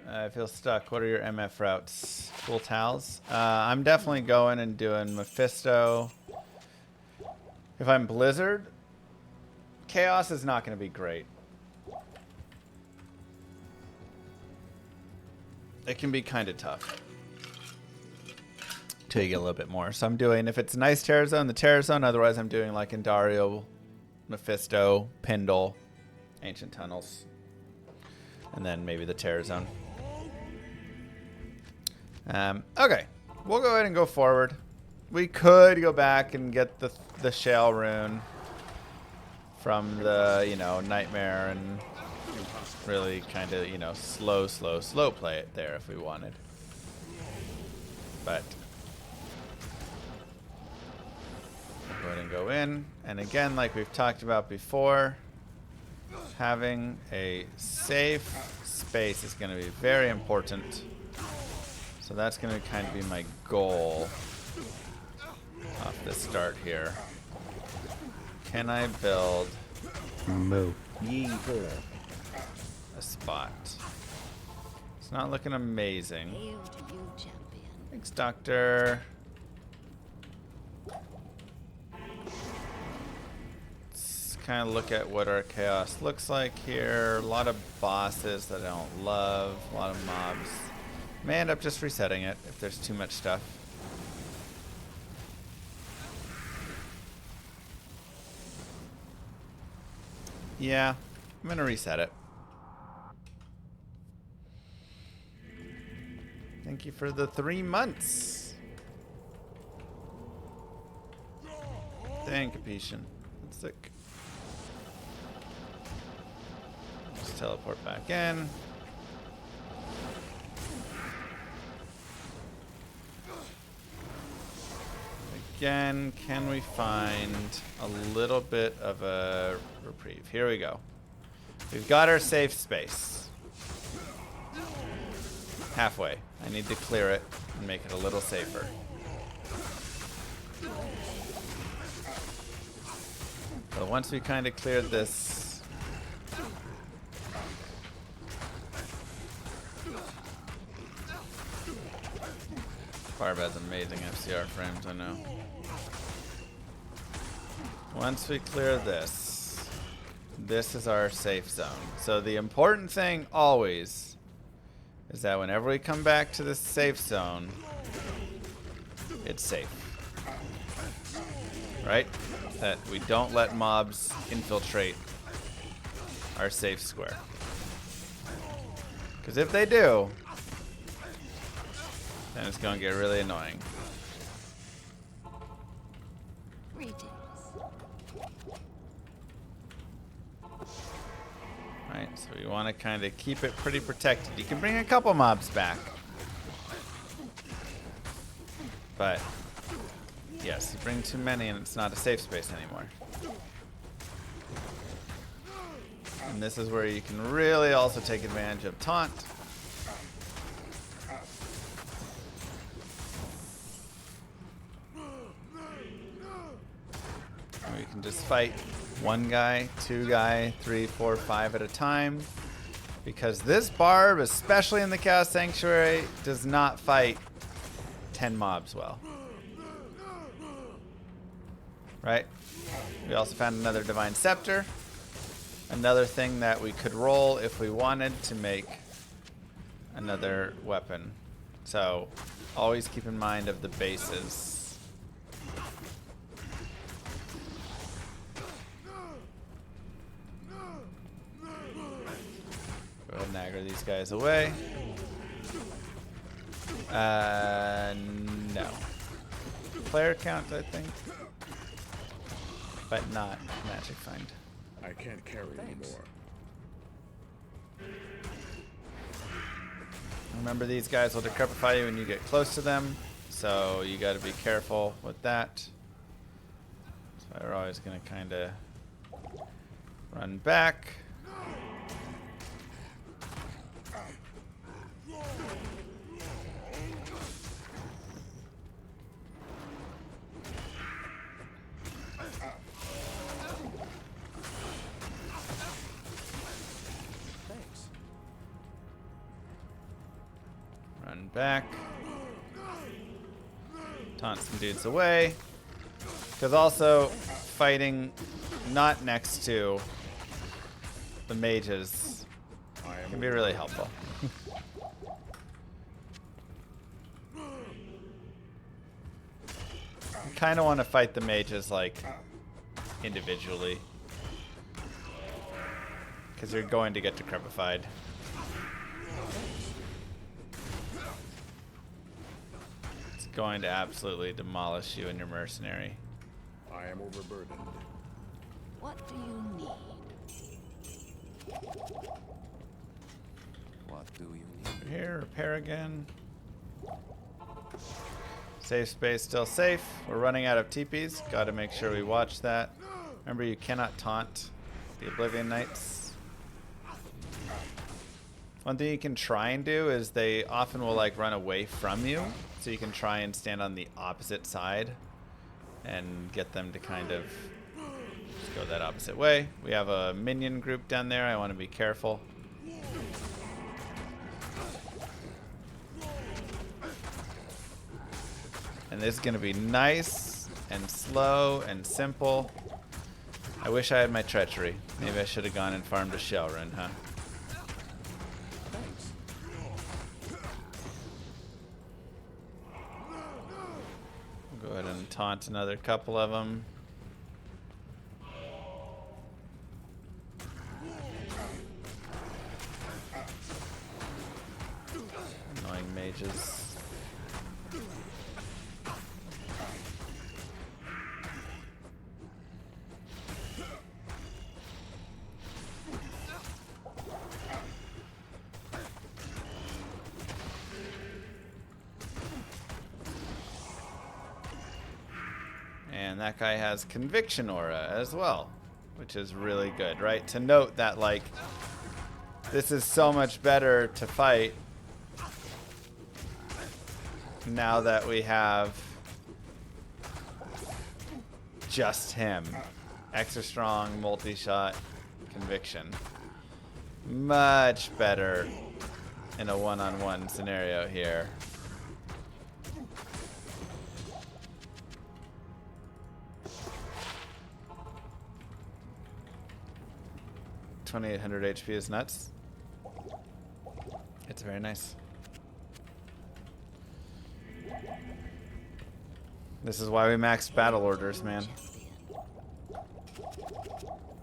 I feel stuck. What are your MF routes? Full towels? I'm definitely going and doing Mephisto. If I'm Blizzard, Chaos is not going to be great. It can be kind of tough till you get a little bit more. So I'm doing, if it's a nice Terror Zone, the Terror Zone. Otherwise, I'm doing like Indario, Mephisto, Pindle, Ancient Tunnels, and then maybe the Terror Zone. Okay, we'll go ahead and go forward. We could go back and get the Shale Rune from the, Nightmare and really kind of, slow play it there if we wanted. But go ahead and go in. And again, like we've talked about before, having a safe space is going to be very important. So that's going to kind of be my goal off the start here. Can I build a spot? It's not looking amazing. Hail to you, champion. Thanks, Doctor. Let's kind of look at what our chaos looks like here. A lot of bosses that I don't love. A lot of mobs. May end up just resetting it if there's too much stuff. Yeah, I'm gonna reset it. Thank you for the 3 months. Dang, Capetian. That's sick. Just teleport back in. Again, can we find a little bit of a reprieve? Here we go. We've got our safe space. Halfway. I need to clear it and make it a little safer. So once we kind of cleared this, Barb has amazing FCR frames, I know. Once we clear this, this is our safe zone. So the important thing always is that whenever we come back to this safe zone, it's safe. Right? That we don't let mobs infiltrate our safe square. Because if they do, then it's going to get really annoying. Greetings. Right, so you want to kind of keep it pretty protected. You can bring a couple mobs back. But, yes, you bring too many and it's not a safe space anymore. And this is where you can really also take advantage of taunt. And we can just fight one guy, two guy, 3, 4, 5 at a time. Because this Barb, especially in the Chaos Sanctuary, does not fight 10 mobs well. Right? We also found another Divine Scepter. Another thing that we could roll if we wanted to make another weapon. So, always keep in mind of the bases. Go ahead and aggro these guys away. No. Player count, I think. But not magic find. I can't carry anymore. Remember, these guys will decrepify you when you get close to them, so you got to be careful with that. So we're always going to kind of run back. Run back. Taunt some dudes away. Because also, fighting not next to the mages can be really helpful. You kind of want to fight the mages, like, individually. Because you're going to get decrepified. Going to absolutely demolish you and your mercenary. I am overburdened. What do you need? What do you need? Here, repair again. Safe space still safe. We're running out of TPs. Got to make sure we watch that. Remember, you cannot taunt the Oblivion Knights. One thing you can try and do is they often will like run away from you. So you can try and stand on the opposite side and get them to kind of just go that opposite way. We have a minion group down there. I want to be careful. And this is going to be nice and slow and simple. I wish I had my treachery. Maybe I should have gone and farmed a shell rune, huh? Thanks. We'll go ahead and taunt another couple of them. Annoying mages. And that guy has Conviction Aura as well, which is really good, right? To note that, like, this is so much better to fight now that we have just him. Extra strong, multi-shot, Conviction. Much better in a one-on-one scenario here. 2800 HP is nuts. It's very nice. This is why we maxed battle orders, man.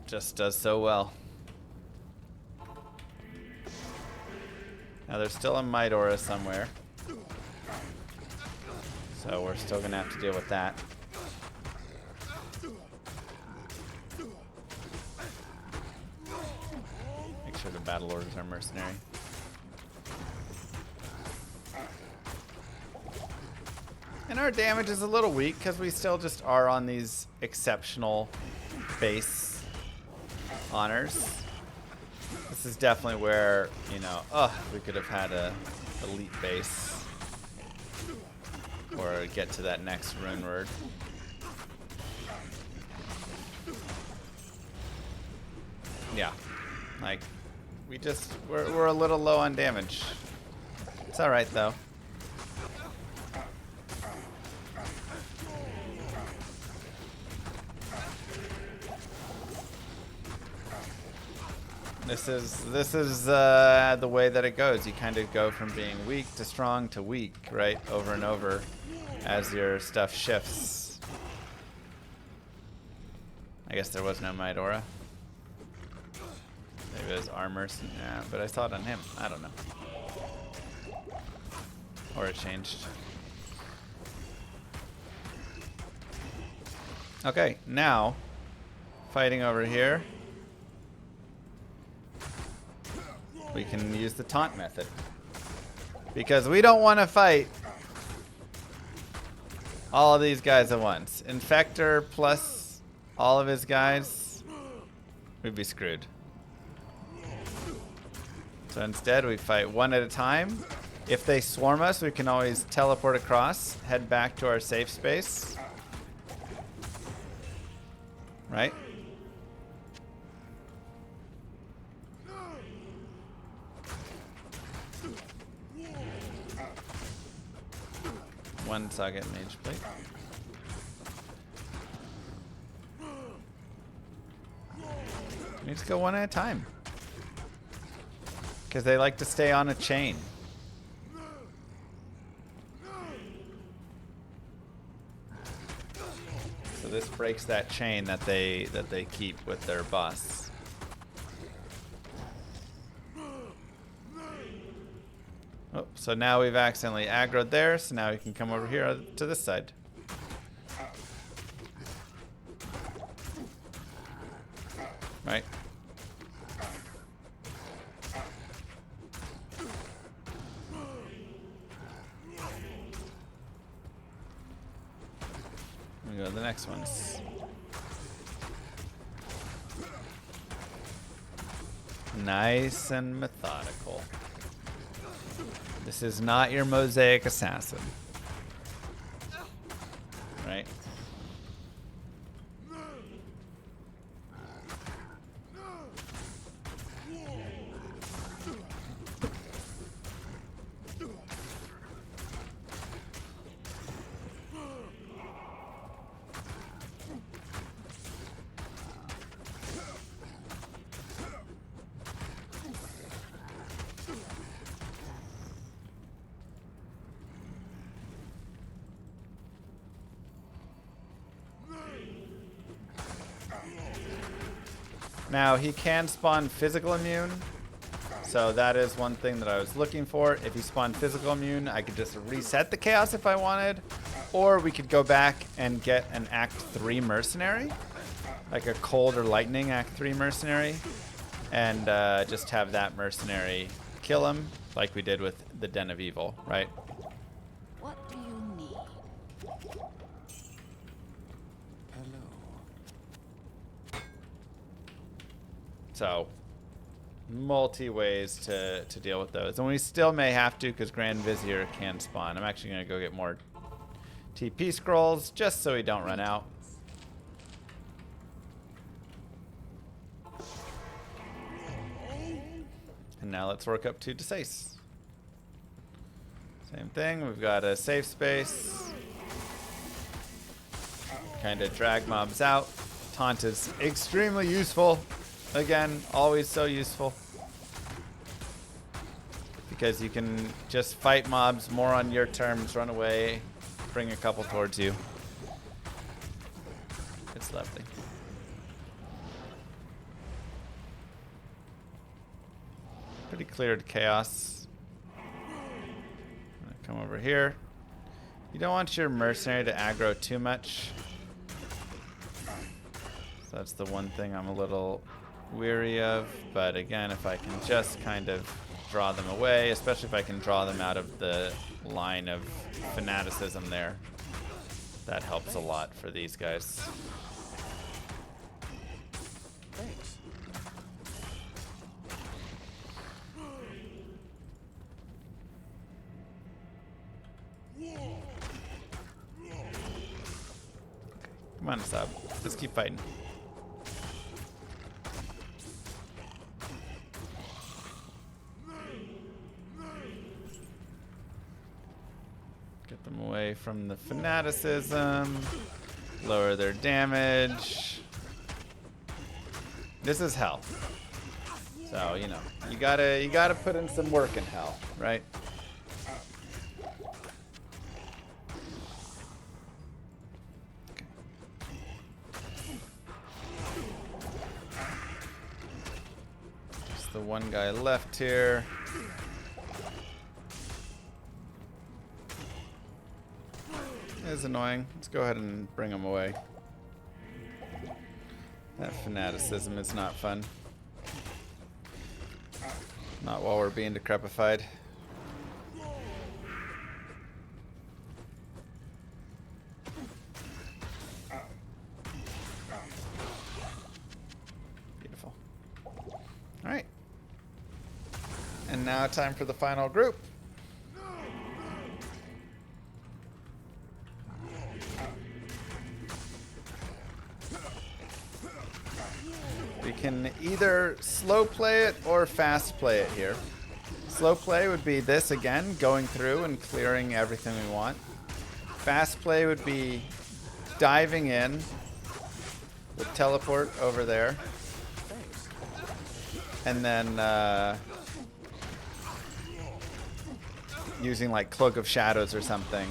Just does so well. Now there's still a Might Aura somewhere. So we're still gonna have to deal with that. Make sure the battle orders are mercenary. And our damage is a little weak because we still just are on these exceptional base honors. This is definitely where, you know, we could have had a elite base or get to that next rune word. Yeah, like we're a little low on damage. It's all right though. This is the way that it goes. You kind of go from being weak to strong to weak, right? Over and over as your stuff shifts. I guess there was no Might Aura. Maybe it was armor. Yeah, but I saw it on him. I don't know. Or it changed. Okay, now fighting over here. We can use the taunt method. Because we don't want to fight all of these guys at once. Infector plus all of his guys, we'd be screwed. So instead we fight one at a time. If they swarm us, we can always teleport across, head back to our safe space. Right? One socket mage plate. We need to go one at a time. Because they like to stay on a chain. So this breaks that chain that they keep with their boss. Oh, so now we've accidentally aggroed there, so now we can come over here to this side. Right? We go to the next ones. Nice and methodical. This is not your mosaic assassin. Right? Now, he can spawn physical immune, so that is one thing that I was looking for. If he spawned physical immune, I could just reset the chaos if I wanted, or we could go back and get an Act 3 mercenary, like a cold or lightning Act 3 mercenary, and just have that mercenary kill him, like we did with the Den of Evil, right? What do you need? So, multi ways to deal with those. And we still may have to because Grand Vizier can spawn. I'm actually going to go get more TP scrolls just so we don't run out. And now let's work up to Desace. Same thing. We've got a safe space. Kind of drag mobs out. Taunt is extremely useful. Again, always so useful. Because you can just fight mobs more on your terms, run away, bring a couple towards you. It's lovely. Pretty cleared chaos. I'm gonna come over here. You don't want your mercenary to aggro too much. So that's the one thing I'm a little weary of, but again, if I can just kind of draw them away, especially if I can draw them out of the line of fanaticism there, that helps a lot for these guys. Thanks. Come on, sub. Let's keep fighting. Get them away from the fanaticism. Lower their damage. This is hell. So, you know, you gotta put in some work in hell, right? Okay. Just the one guy left here. It's annoying. Let's go ahead and bring him away. That fanaticism is not fun. Not while we're being decrepified. Beautiful. Alright. And now time for the final group. We can either slow play it or fast play it here. Slow play would be this again, going through and clearing everything we want. Fast play would be diving in with teleport over there. And then using like Cloak of Shadows or something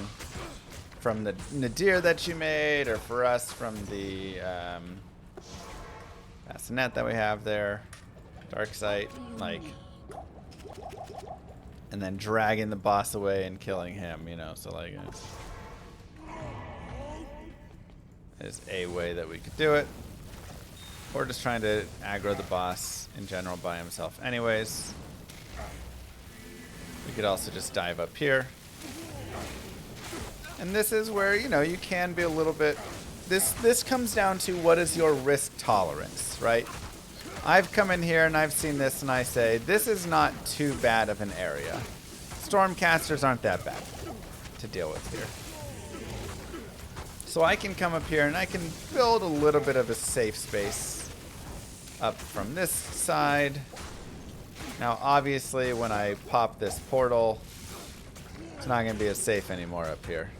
from the Nadir that you made, or for us from the bassinet that we have there, Dark Sight, like, and then dragging the boss away and killing him, you know, so like is a way that we could do it, or just trying to aggro the boss in general by himself anyways. We could also just dive up here, and this is where, you know, you can be a little bit this comes down to what is your risk tolerance, right? I've come in here and I've seen this and I say, this is not too bad of an area. Stormcasters aren't that bad to deal with here. So I can come up here and I can build a little bit of a safe space up from this side. Now, obviously, when I pop this portal, it's not going to be as safe anymore up here.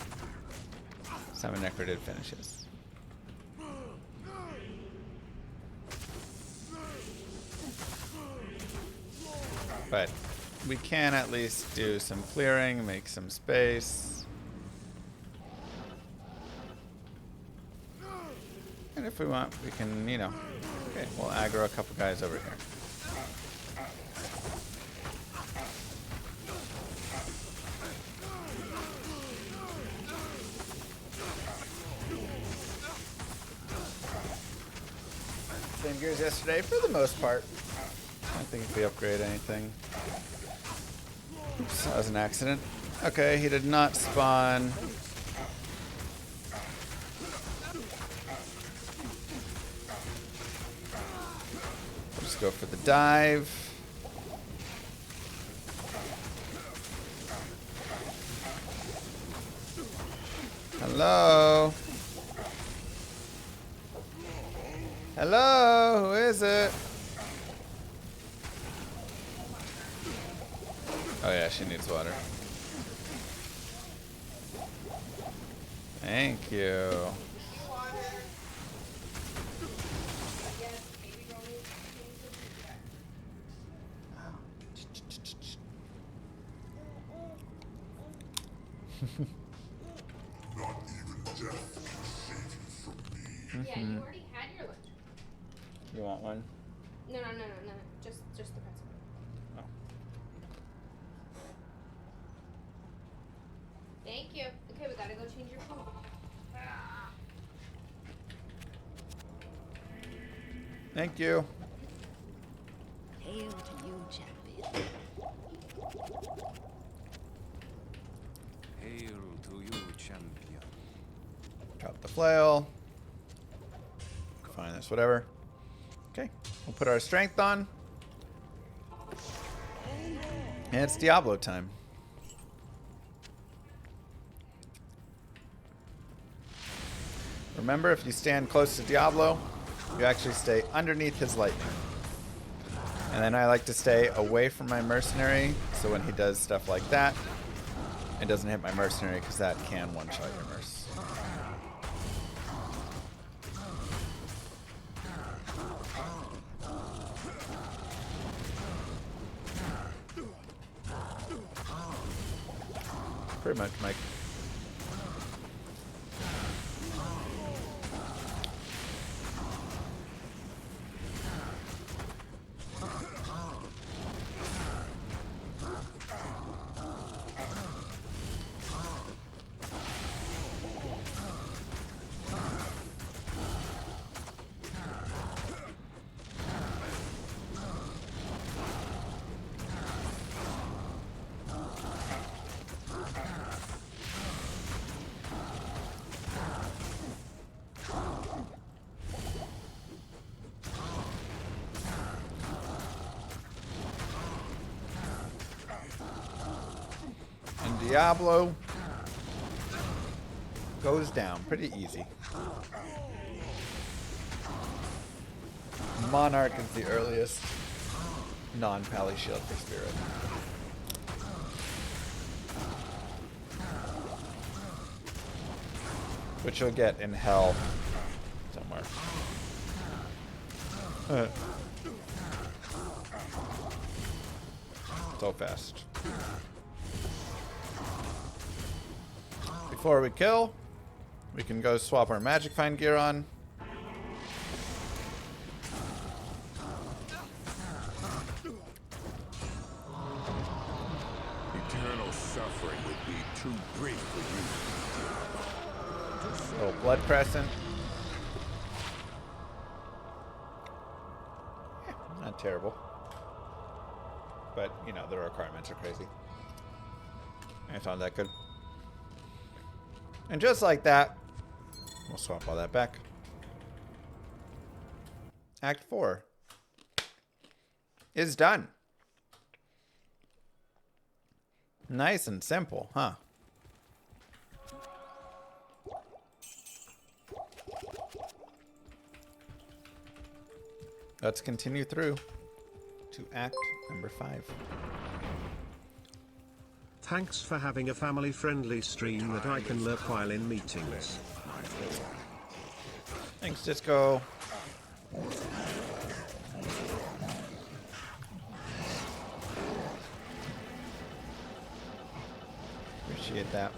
Summon Necrodid finishes. But we can at least do some clearing, make some space. And if we want, we can, you know, okay, we'll aggro a couple guys over here. Same gears yesterday for the most part. I don't think if we upgrade anything. Oops, that was an accident. Okay, he did not spawn. Just go for the dive. Hello? Hello? Who is it? Oh yeah, she needs water. Thank you. Not even death can save you from me. Yeah, you already had your lunch. You want one? No. Just the pretzel. Oh. Thank you. Okay, we gotta go change your phone. Thank you. Hail to you, champion. Hail to you, champion. Drop the flail. Fine, that's whatever. Okay, we'll put our strength on. And it's Diablo time. Remember, if you stand close to Diablo, you actually stay underneath his lightning. And then I like to stay away from my mercenary, so when he does stuff like that, it doesn't hit my mercenary, because that can one-shot your merc. Pretty much, Mike. Diablo goes down pretty easy. Monarch is the earliest non-pally shield for Spirit. Which you'll get in Hell somewhere. So fast. Before we kill, we can go swap our Magic Find gear on. Eternal suffering would be too great for you. Little Blood Crescent. Yeah, not terrible. But, you know, the requirements are crazy. It's not that good. And just like that, We'll swap all that back. Act 4 is done. Nice and simple, huh? Let's continue through to act number 5. Thanks for having a family-friendly stream that I can lurk while in meetings. Thanks, Disco. Appreciate that.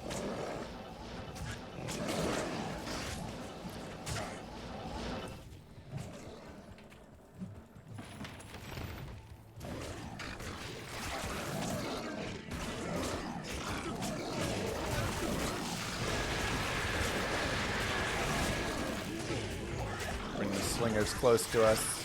Bring the slingers close to us.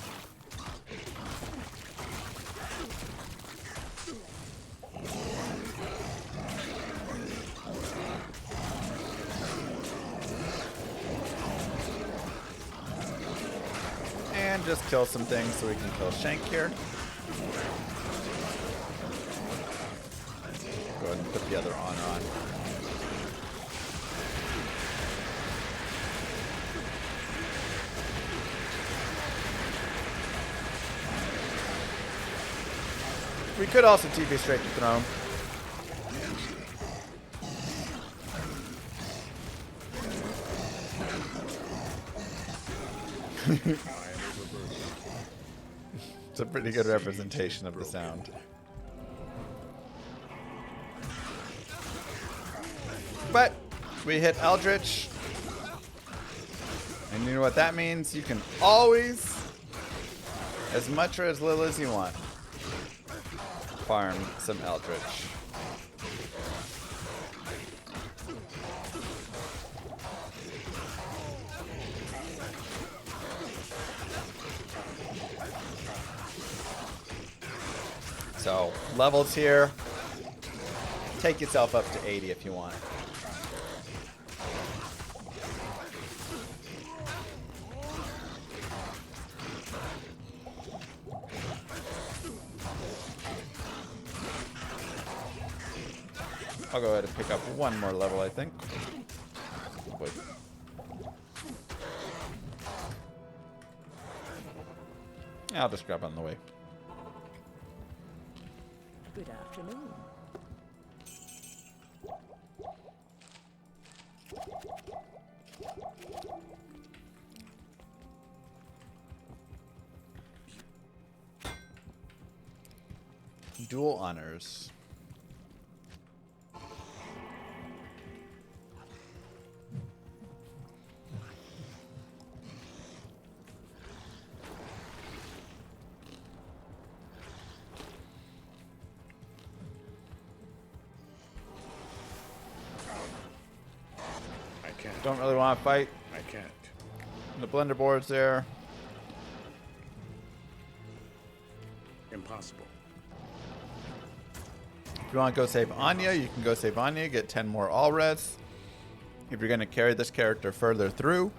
And just kill some things so we can kill Shank here. Go ahead and put the other honor on. We could also TP straight to throne. It's a pretty good representation of the sound. But we hit Eldritch. And you know what that means? You can always, as much or as little as you want, farm some Eldritch. So, levels here. Take yourself up to 80 if you want. I'll go ahead and pick up one more level, I think. Wait. I'll just grab on the way. Good afternoon. Dual honors. Don't really want to fight. I can't. The blender board's there. Impossible. If you want to go save Anya, you can go save Anya, get 10 more all res. If you're going to carry this character further through,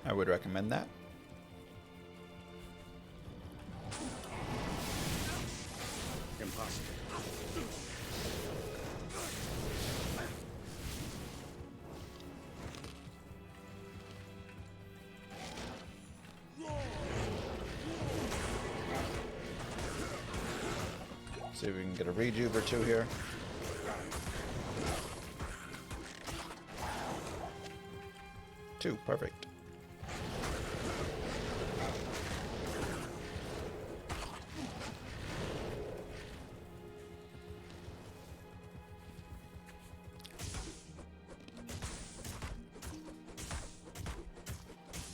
I would recommend that. Impossible. See if we can get a rejuve or two here. Two, perfect.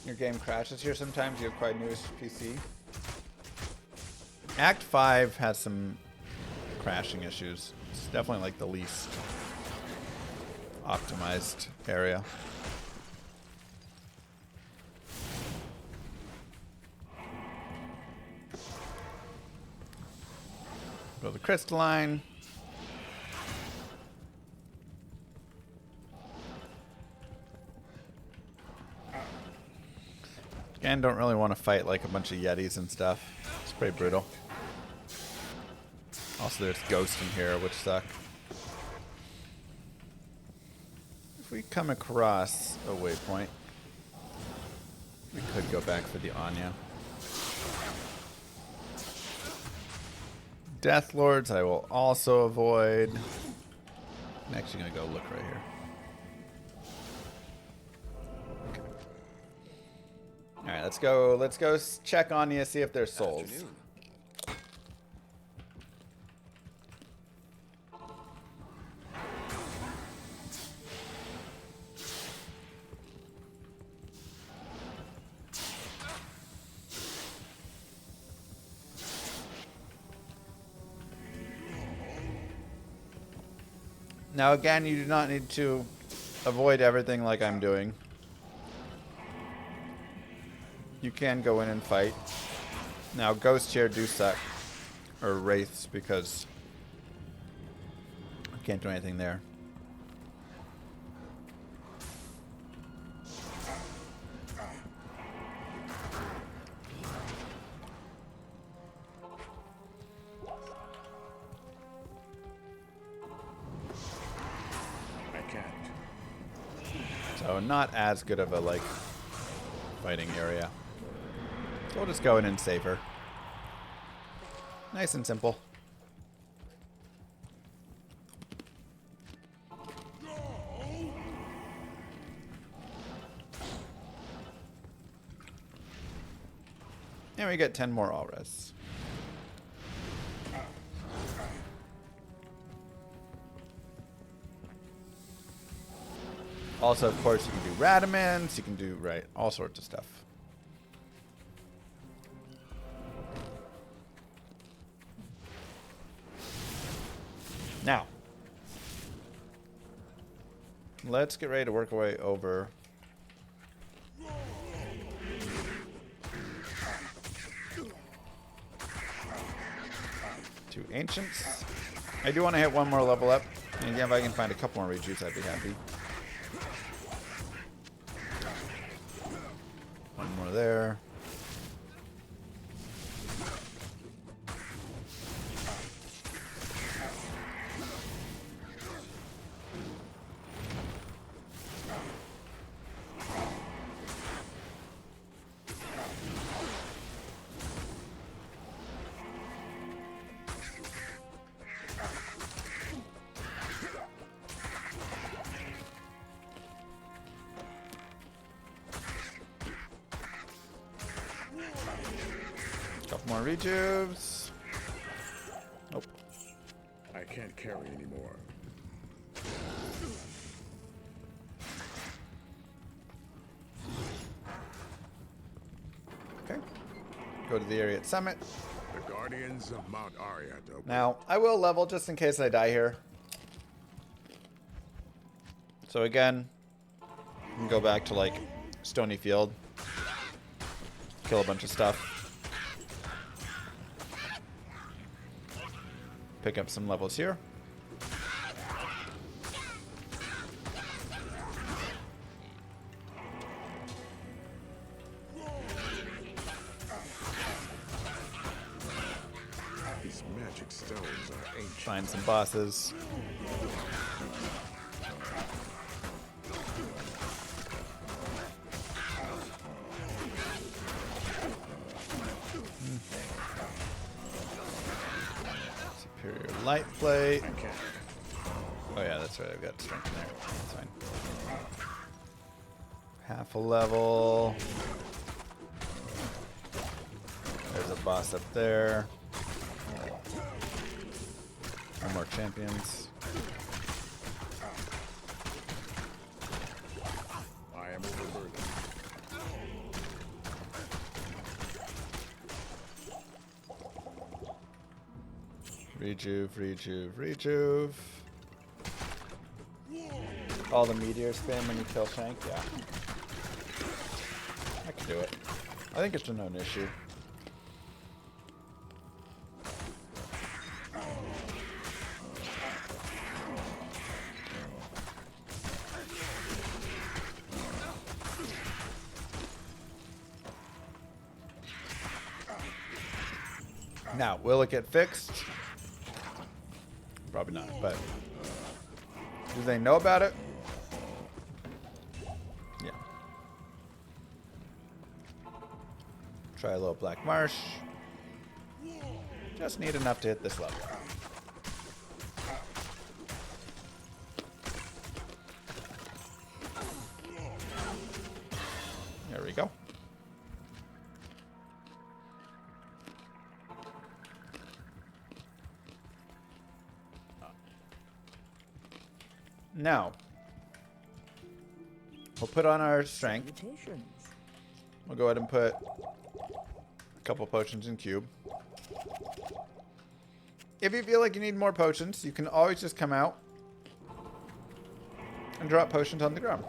Your game crashes here sometimes. You have quite a newish PC. Act 5 has some crashing issues. It's definitely like the least optimized area. Go to crystalline. And don't really want to fight like a bunch of Yetis and stuff. It's pretty brutal. Also, there's ghosts in here, which suck. If we come across a waypoint, we could go back for the Anya. Death Lords I will also avoid. I'm actually going to go look right here. Okay. Alright, let's go check Anya, see if there's souls. Afternoon. Now again, you do not need to avoid everything like I'm doing. You can go in and fight. Now ghosts here do suck. Or wraiths, because I can't do anything there. So not as good of a like fighting area. So we'll just go in and save her. Nice and simple. And we get 10 more all res. Also, of course, you can do Radamans, you can do, right, all sorts of stuff. Now, let's get ready to work our way over to Ancients. I do want to hit one more level up, and again, if I can find a couple more rejuves, I'd be happy. One more there. Couple more rejuves. Nope. I can't carry anymore. Okay. Go to the area at Summit. The Guardians of Mount Ariat open. Now, I will level just in case I die here. So again, you can go back to like Stony Field. Kill a bunch of stuff. Pick up some levels here. These magic stones are ancient. Find some bosses. Superior light plate. Oh yeah, that's right. I've got strength in there. That's fine. Half a level. There's a boss up there. No more champions. I am overburdened. Rejuve, rejuve, rejuve. All the meteor spam when you kill Shank, yeah. I can do it. I think it's a known issue. Now, will it get fixed? Probably not, but do they know about it? Yeah. Try a little black marsh. Just need enough to hit this level. There we go. Now, we'll put on our strength. Salutations. We'll go ahead and put a couple potions in cube. If you feel like you need more potions, you can always just come out and drop potions on the ground.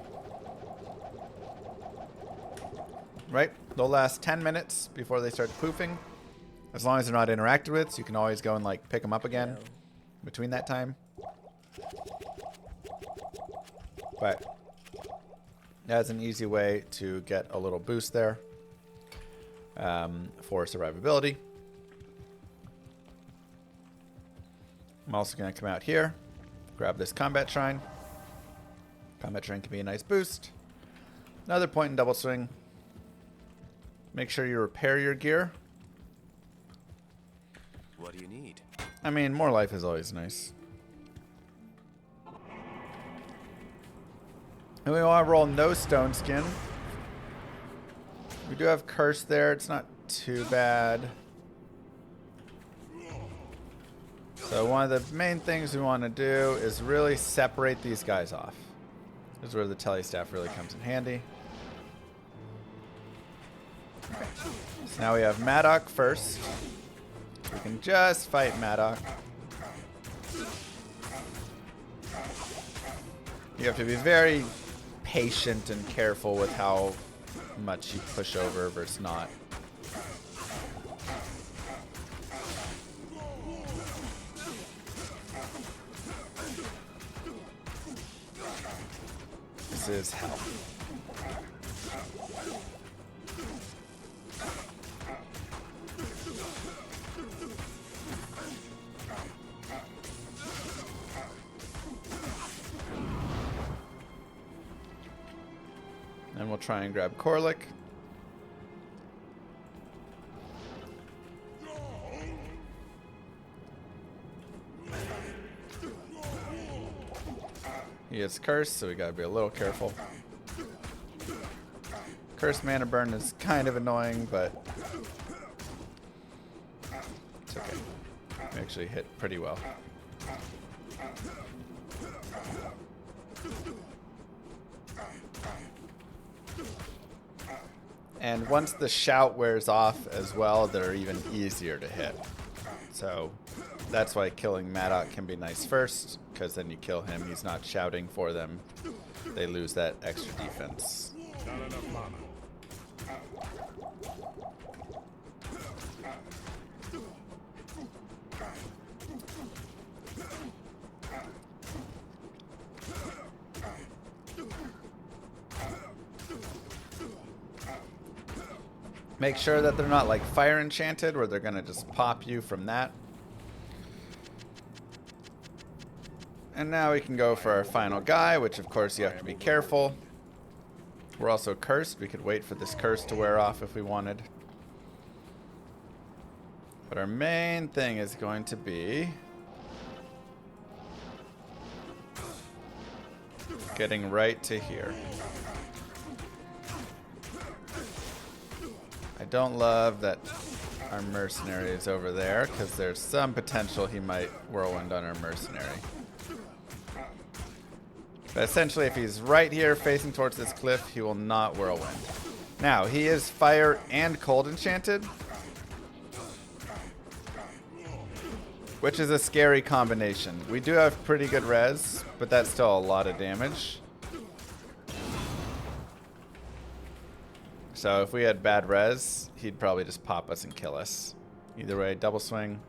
Right? They'll last 10 minutes before they start poofing. As long as they're not interacted with, so you can always go and like pick them up again between that time. But that's an easy way to get a little boost there for survivability. I'm also going to come out here, grab this combat shrine. Combat shrine can be a nice boost. Another point in double swing. Make sure you repair your gear. What do you need? I mean, more life is always nice. And we want to roll no stone skin. We do have curse there. It's not too bad. So one of the main things we want to do is really separate these guys off. This is where the telestaff really comes in handy. So now we have Maddock first. We can just fight Maddock. You have to be very patient and careful with how much you push over versus not. This is hell. And we'll try and grab Korlik. He is cursed, so we gotta be a little careful. Cursed mana burn is kind of annoying, but it's okay. We actually hit pretty well. And once the shout wears off as well, they're even easier to hit. So that's why killing Maddock can be nice first, because then you kill him, he's not shouting for them. They lose that extra defense. Not enough mana. Make sure that they're not like fire enchanted where they're gonna just pop you from that. And now we can go for our final guy, which of course you have to be careful. We're also cursed. We could wait for this curse to wear off if we wanted. But our main thing is going to be getting right to here. I don't love that our mercenary is over there, because there's some potential he might whirlwind on our mercenary. But essentially, if he's right here facing towards this cliff, he will not whirlwind. Now, he is fire and cold enchanted, which is a scary combination. We do have pretty good res, but that's still a lot of damage. So if we had bad res, he'd probably just pop us and kill us. Either way, double swing.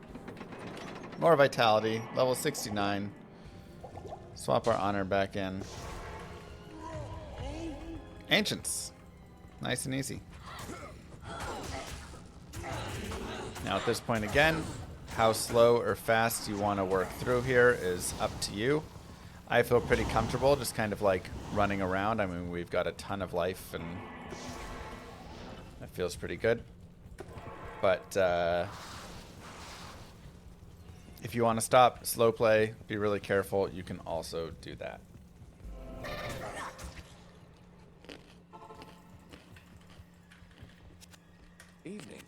More vitality, level 69. Swap our honor back in. Ancients. Nice and easy. Now Now at this point again, how slow or fast you want to work through here is up to you. I feel pretty comfortable just kind of like running around. I mean, we've got a ton of life and that feels pretty good. But if you want to stop, slow play, be really careful, you can also do that. Evening.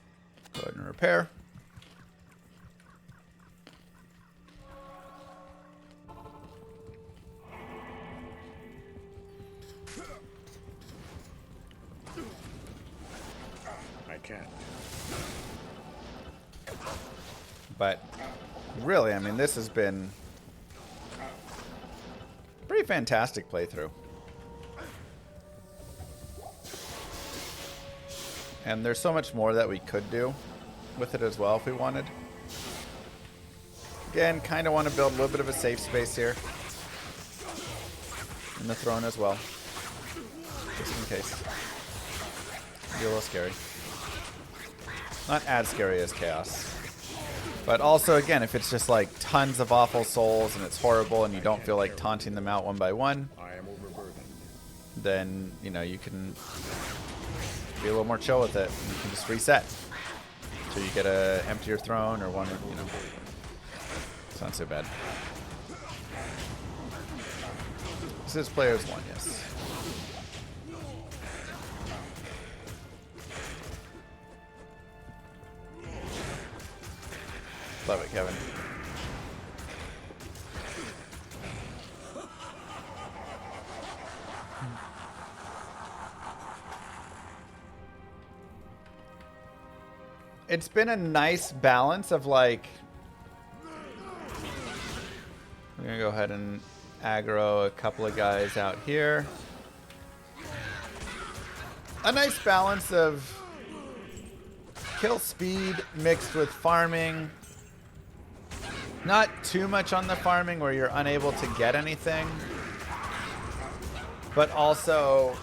Go ahead and repair. I can't. But really, I mean, this has been a pretty fantastic playthrough. And there's so much more that we could do with it as well if we wanted. Again, kind of want to build a little bit of a safe space here. In the throne as well. Just in case. Be a little scary. Not as scary as Chaos. But also, again, if it's just like tons of awful souls and it's horrible and you don't feel like taunting them out one by one, I am overburdened. then, you know, you can be a little more chill with it. And you can just reset. So you get a emptier throne or one, you know. It's not so bad. This is players one, yes. Love it, Kevin. It's been a nice balance of like... I'm gonna go ahead and aggro a couple of guys out here. A nice balance of kill speed mixed with farming. Not too much on the farming where you're unable to get anything. But also,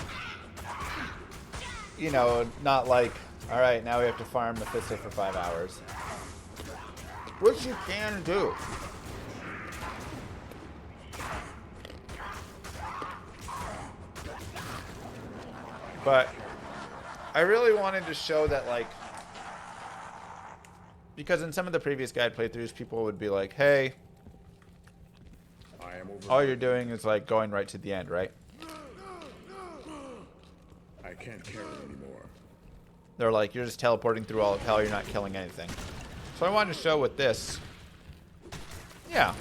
you know, not like, all right, now we have to farm Mephisto for 5 hours. Which you can do. But I really wanted to show that, like, because in some of the previous guide playthroughs, people would be like, hey, I am overburdened. all you're doing is like going right to the end, right? I can't carry anymore. They're like, you're just teleporting through all of hell, you're not killing anything. So I wanted to show with this, yeah.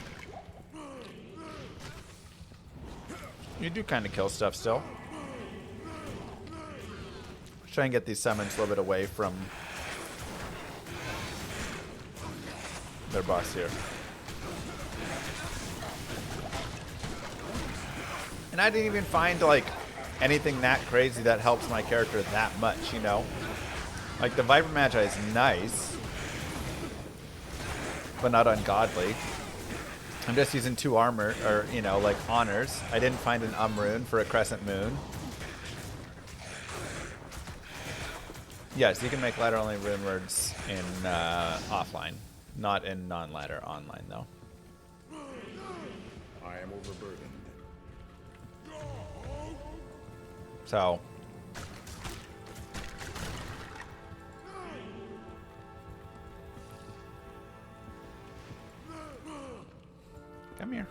You do kind of kill stuff still. Try and get these summons a little bit away from their boss here. And I didn't even find like anything that crazy that helps my character that much, you know? Like the Viper Magi is nice, but not ungodly. I'm just using 2 armor, or, you know, like honors. I didn't find an rune for a crescent moon. Yes, you can make ladder only rune words in offline, not in non-ladder online though. I am overburdened. So come here.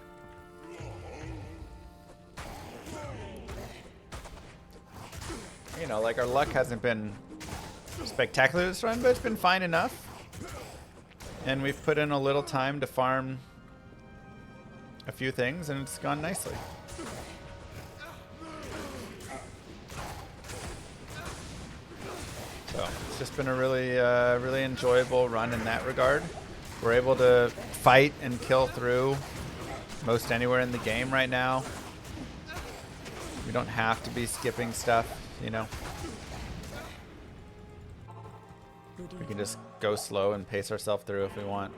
You know, like our luck hasn't been spectacular this run, but it's been fine enough. And we've put in a little time to farm a few things, and it's gone nicely. So it's just been a really, really enjoyable run in that regard. We're able to fight and kill through most anywhere in the game right now. We don't have to be skipping stuff, you know. We can just go slow and pace ourselves through if we want.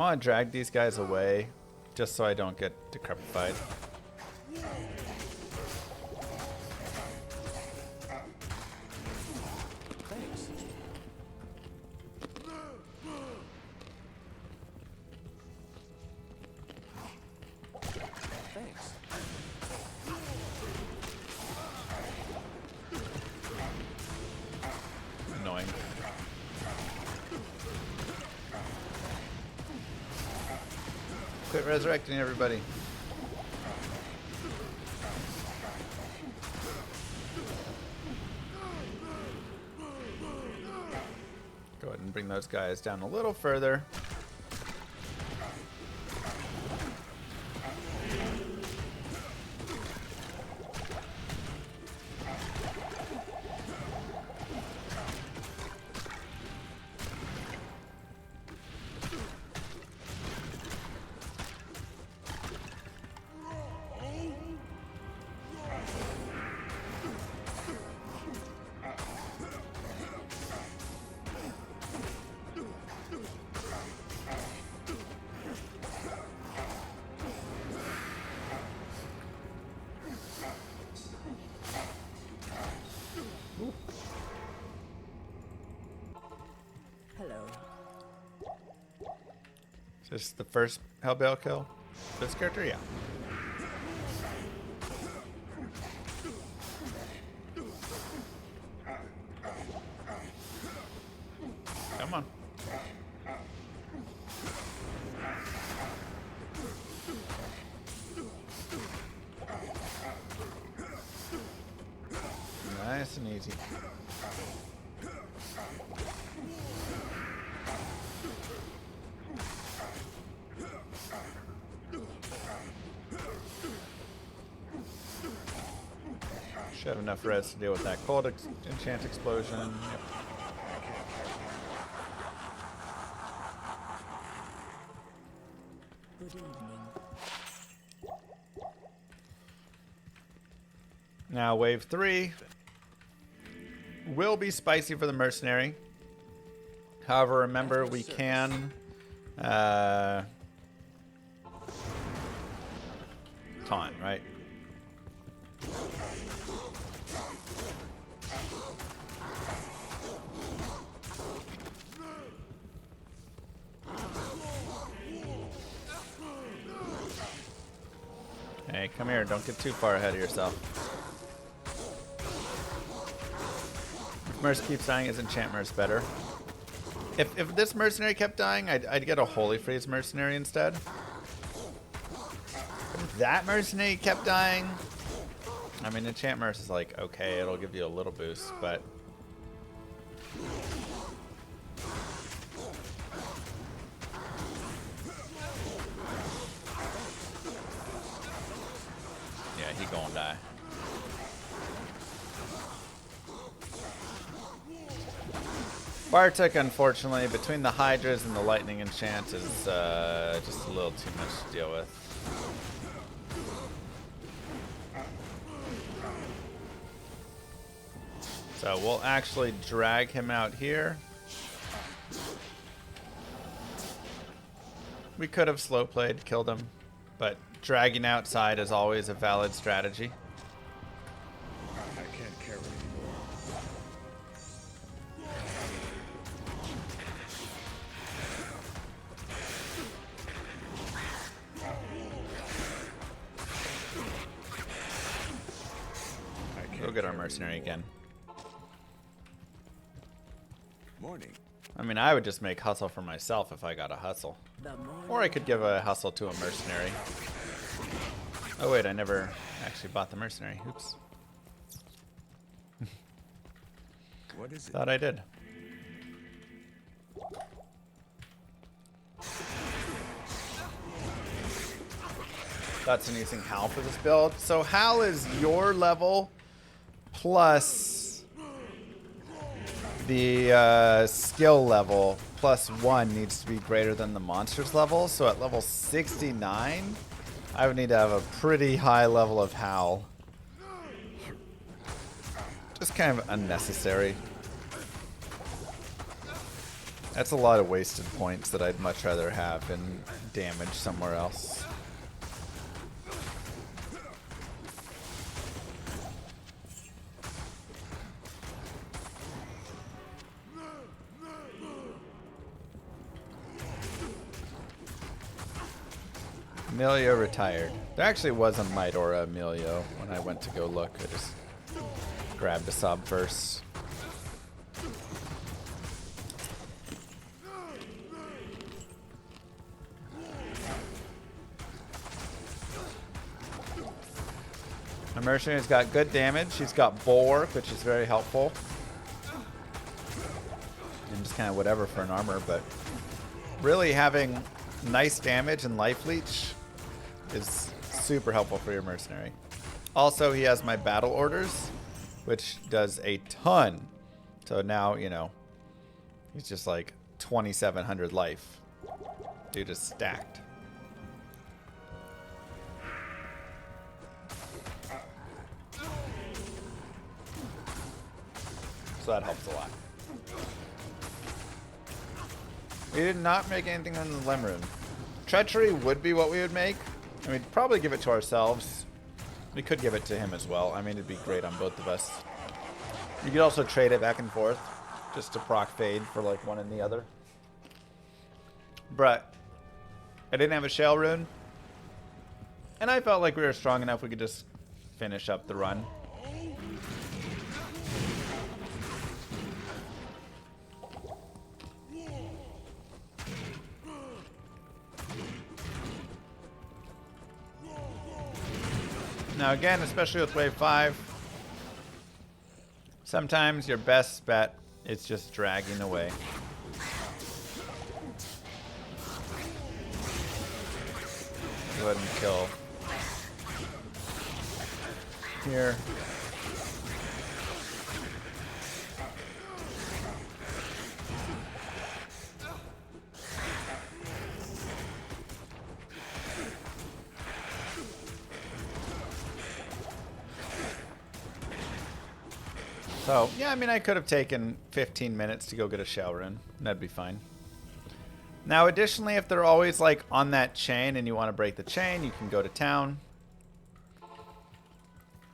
want to drag these guys away just so I don't get decrepified. Thanks. Thanks. Annoying. Quit resurrecting everybody. Go ahead and bring those guys down a little further. Hello. Is this the first Hellbale kill? This character? Yeah. Come on. Nice and easy. Should have enough res to deal with that cold enchant explosion. Yep. Good evening. Now wave 3 will be spicy for the mercenary. However, remember we can taunt, right? Hey, come here. Don't get too far ahead of yourself. If Merc keeps dying, is Enchant Merc better? If this mercenary kept dying, I'd get a Holy Freeze mercenary instead. If that mercenary kept dying, I mean, Enchant Merc is like, okay, it'll give you a little boost, but... yeah, he gonna die. Bartek, unfortunately, between the Hydras and the Lightning Enchant is just a little too much to deal with. So we'll actually drag him out here. We could have slow played, killed him, but dragging outside is always a valid strategy. I can't carry anymore. We'll get our mercenary again. Morning. I mean, I would just make hustle for myself if I got a hustle. The morning. Or I could give a hustle to a mercenary. Oh wait, I never actually bought the mercenary. Oops. What is it? Thought I did. That's an using Hal for this build. So Hal is your level plus the skill level plus 1 needs to be greater than the monster's level. So at level 69, I would need to have a pretty high level of Hal. Just kind of unnecessary. That's a lot of wasted points that I'd much rather have in damage somewhere else. Emilio retired. There actually was a Might Aura Emilio when I went to go look. I just grabbed a sub first. My mercenary's got good damage. She's got bulwark, which is very helpful. And just kind of whatever for an armor, but really having nice damage and life leech is super helpful for your mercenary. Also, he has my battle orders, which does a ton. So now, you know, he's just like 2,700 life. Dude is stacked. So that helps a lot. We did not make anything on the Lemrune. Treachery would be what we would make. And we'd probably give it to ourselves. We could give it to him as well. I mean, it'd be great on both of us. You could also trade it back and forth. Just to proc fade for like one and the other. But I didn't have a Shell Rune. And I felt like we were strong enough we could just finish up the run. Now again, especially with wave 5, sometimes your best bet is just dragging away. Go ahead and kill here. So, yeah, I mean, I could have taken 15 minutes to go get a Shell Rune. That'd be fine. Now, additionally, if they're always, like, on that chain and you want to break the chain, you can go to town.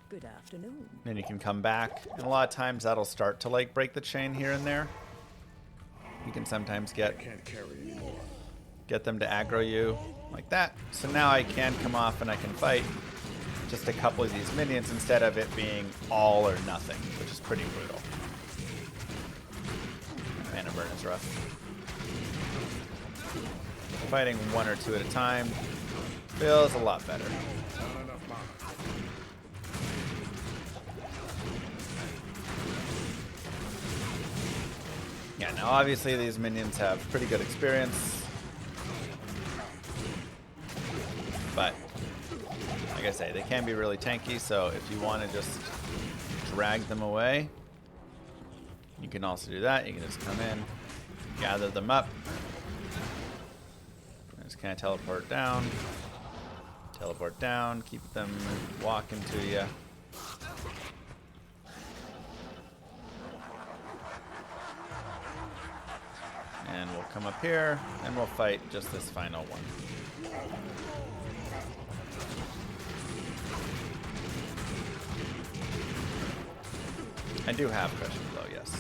Good afternoon. Then you can come back. And a lot of times that'll start to, like, break the chain here and there. You can sometimes get them to aggro you like that. So now I can come off and I can fight just a couple of these minions instead of it being all or nothing, which is pretty brutal. Mana burn is rough. Fighting one or two at a time feels a lot better. Yeah, now obviously these minions have pretty good experience, but like I say, they can be really tanky, so if you want to just drag them away, you can also do that. You can just come in, gather them up, just kind of teleport down, keep them walking to you. And we'll come up here, and we'll fight just this final one. I do have crushing blow, yes.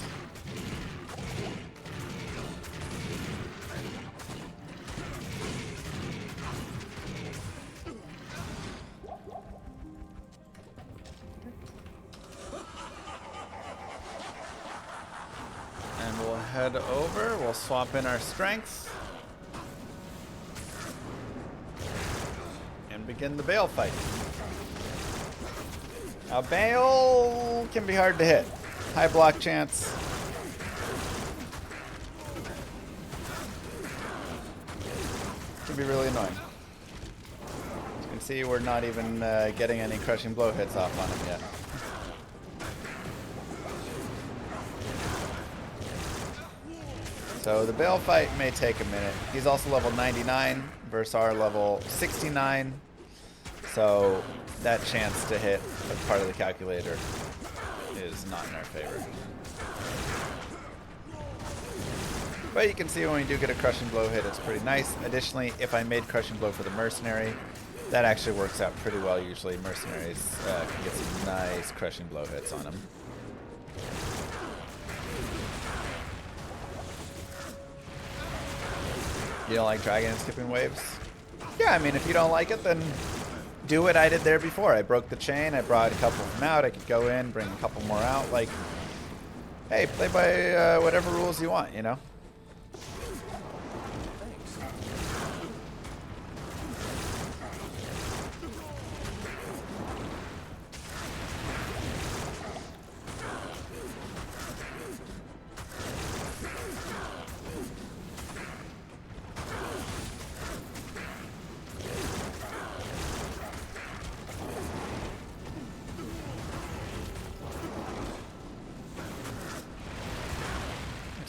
And we'll head over, we'll swap in our strength. And begin the Bale fight. Now, Bale can be hard to hit. High block chance. Can be really annoying. As you can see, we're not even getting any crushing blow hits off on him yet. So the Bale fight may take a minute. He's also level 99 versus our level 69. So that chance to hit as part of the calculator is not in our favor. But you can see when we do get a Crushing Blow hit, it's pretty nice. Additionally, if I made Crushing Blow for the Mercenary, that actually works out pretty well usually. Mercenaries can get some nice Crushing Blow hits on them. You don't like dragging and skipping waves? Yeah, I mean, if you don't like it, then do what I did there before. I broke the chain, I brought a couple of them out, I could go in, bring a couple more out. Like, hey, play by whatever rules you want, you know?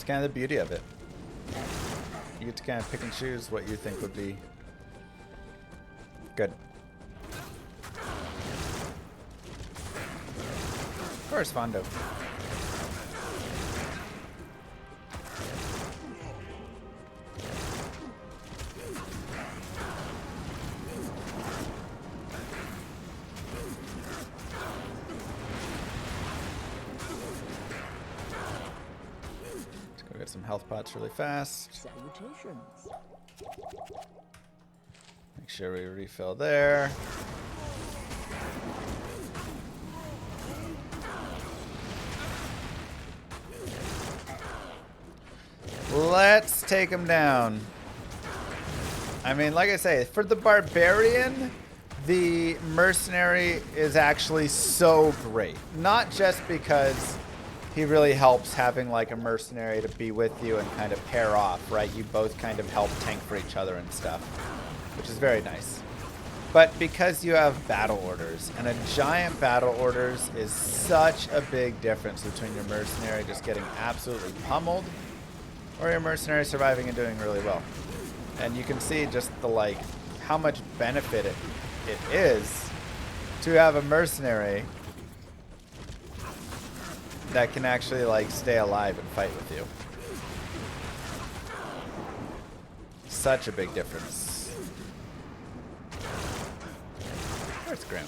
Kind of the beauty of it. You get to kind of pick and choose what you think would be good. Of course, Fondo. Get some health pots really fast. Salutations. Make sure we refill there. Let's take him down. I mean, like I say, for the Barbarian, the Mercenary is actually so great. Not just because he really helps having like a Mercenary to be with you and kind of pair off, right? You both kind of help tank for each other and stuff, which is very nice. But because you have battle orders, and a giant battle orders is such a big difference between your Mercenary just getting absolutely pummeled or your Mercenary surviving and doing really well. And you can see just the like how much benefit it is to have a Mercenary that can actually like stay alive and fight with you. Such a big difference. Where's Grim?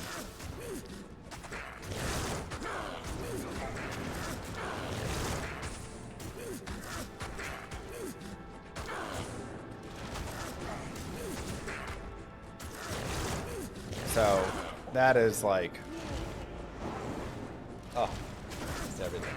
So that is like, oh, it's everything.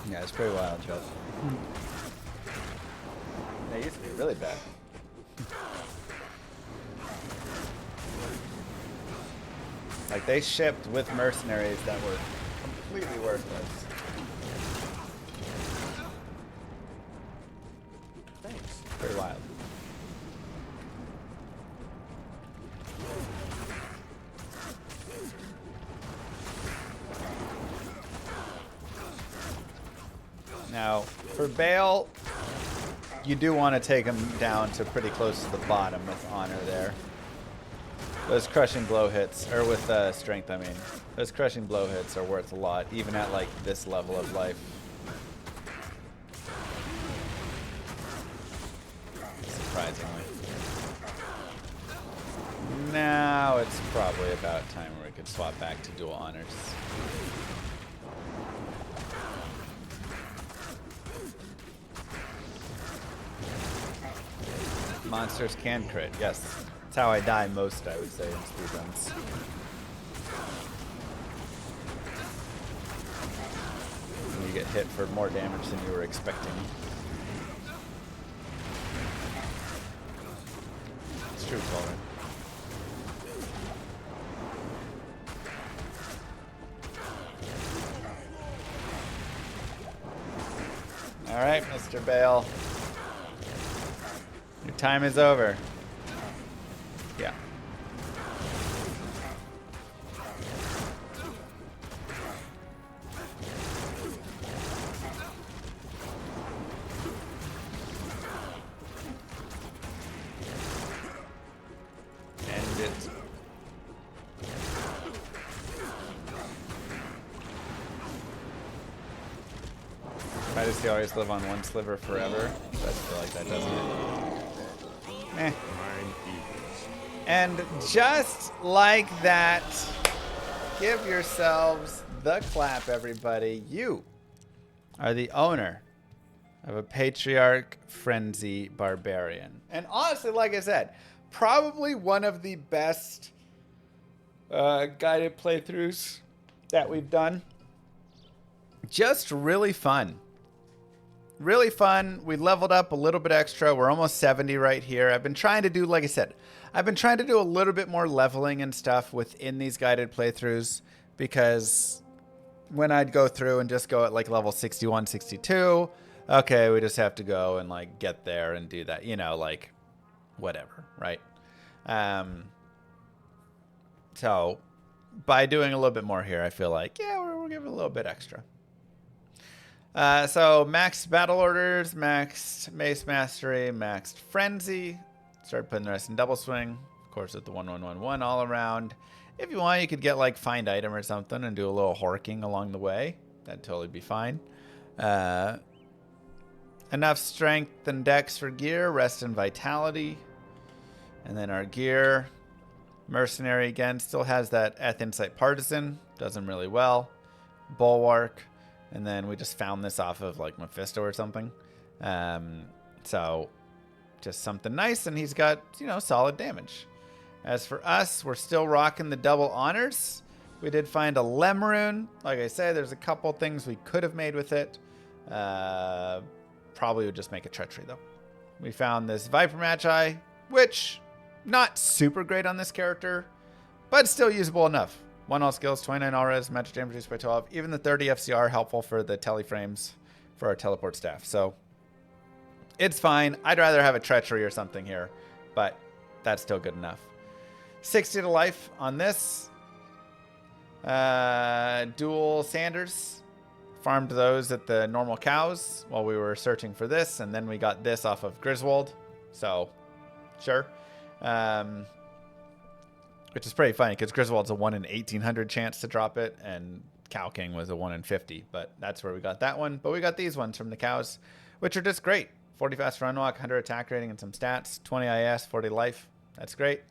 Yeah, it's pretty wild, Jeff. They used to be really bad. Like, they shipped with mercenaries that were completely worthless. Thanks. Pretty wild. Now, for Bale, you do want to take him down to pretty close to the bottom with honor there. Those crushing blow hits, or with strength, I mean. Those crushing blow hits are worth a lot, even at like this level of life. Surprisingly. Now it's probably about time where we could swap back to dual honors. Monsters can crit, yes. That's how I die most, I would say, in speedruns. When you get hit for more damage than you were expecting. It's true, Colin. Alright, to bail. Your time is over. Yeah. End it. Why does he always live on one sliver forever? I feel like that doesn't it? Eh. And just like that, give yourselves the clap, everybody. You are the owner of a Patriarch Frenzy Barbarian. And honestly, like I said, probably one of the best guided playthroughs that we've done. Just really fun. Really fun. We leveled up a little bit extra. We're almost 70 right here. I've been trying to do, like I said, I've been trying to do a little bit more leveling and stuff within these guided playthroughs, because when I'd go through and just go at like level 61, 62, okay, we just have to go and like get there and do that, you know, like whatever, right? So by doing a little bit more here, I feel like, yeah, we're giving a little bit extra. So maxed battle orders, maxed mace mastery, maxed frenzy. Start putting the rest in double swing. Of course, with the 1-1-1-1 all around. If you want, you could get like find item or something and do a little horking along the way. That'd totally be fine. Enough strength and dex for gear, rest and vitality. And then our gear, mercenary again, still has that insight partisan. Does him really well. Bulwark. And then we just found this off of like Mephisto or something. So just something nice. And he's got, you know, solid damage. As for us, we're still rocking the double honors. We did find a Rune. Like I said, there's a couple things we could have made with it. Probably would just make a treachery though. We found this Viper Magi, which not super great on this character, but still usable enough. 1 all skills, 29 all res, magic damage reduced by 12. Even the 30 FCR helpful for the teleframes for our teleport staff. So it's fine. I'd rather have a treachery or something here, but that's still good enough. 60 to life on this. Dual Sanders. Farmed those at the normal cows while we were searching for this, and then we got this off of Griswold. So, sure. Which is pretty funny because Griswold's a 1 in 1800 chance to drop it, and Cow King was a 1 in 50. But that's where we got that one. But we got these ones from the cows, which are just great. 40 fast run walk, 100 attack rating, and some stats. 20 IS, 40 life. That's great.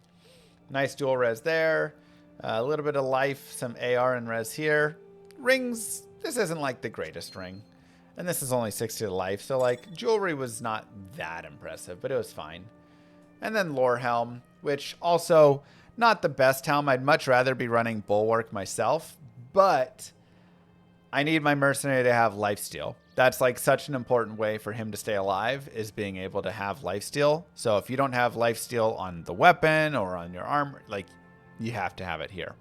Nice dual res there. A little bit of life, some AR and res here. Rings, this isn't like the greatest ring. And this is only 60 to life, so like jewelry was not that impressive, but it was fine. And then Lore Helm, which also not the best helm. I'd much rather be running Bulwark myself, but I need my mercenary to have lifesteal. That's like such an important way for him to stay alive, is being able to have lifesteal. So if you don't have lifesteal on the weapon or on your armor, like you have to have it here.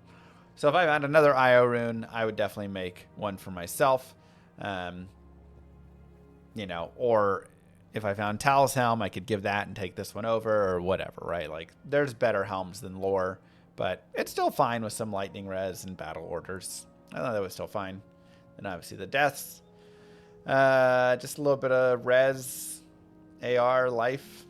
So if I found another IO rune, I would definitely make one for myself. You know, or if I found Tal's helm, I could give that and take this one over or whatever, right? Like there's better helms than Lore, but it's still fine with some lightning res and battle orders. I thought that was still fine. And obviously the deaths. Just a little bit of res, AR, life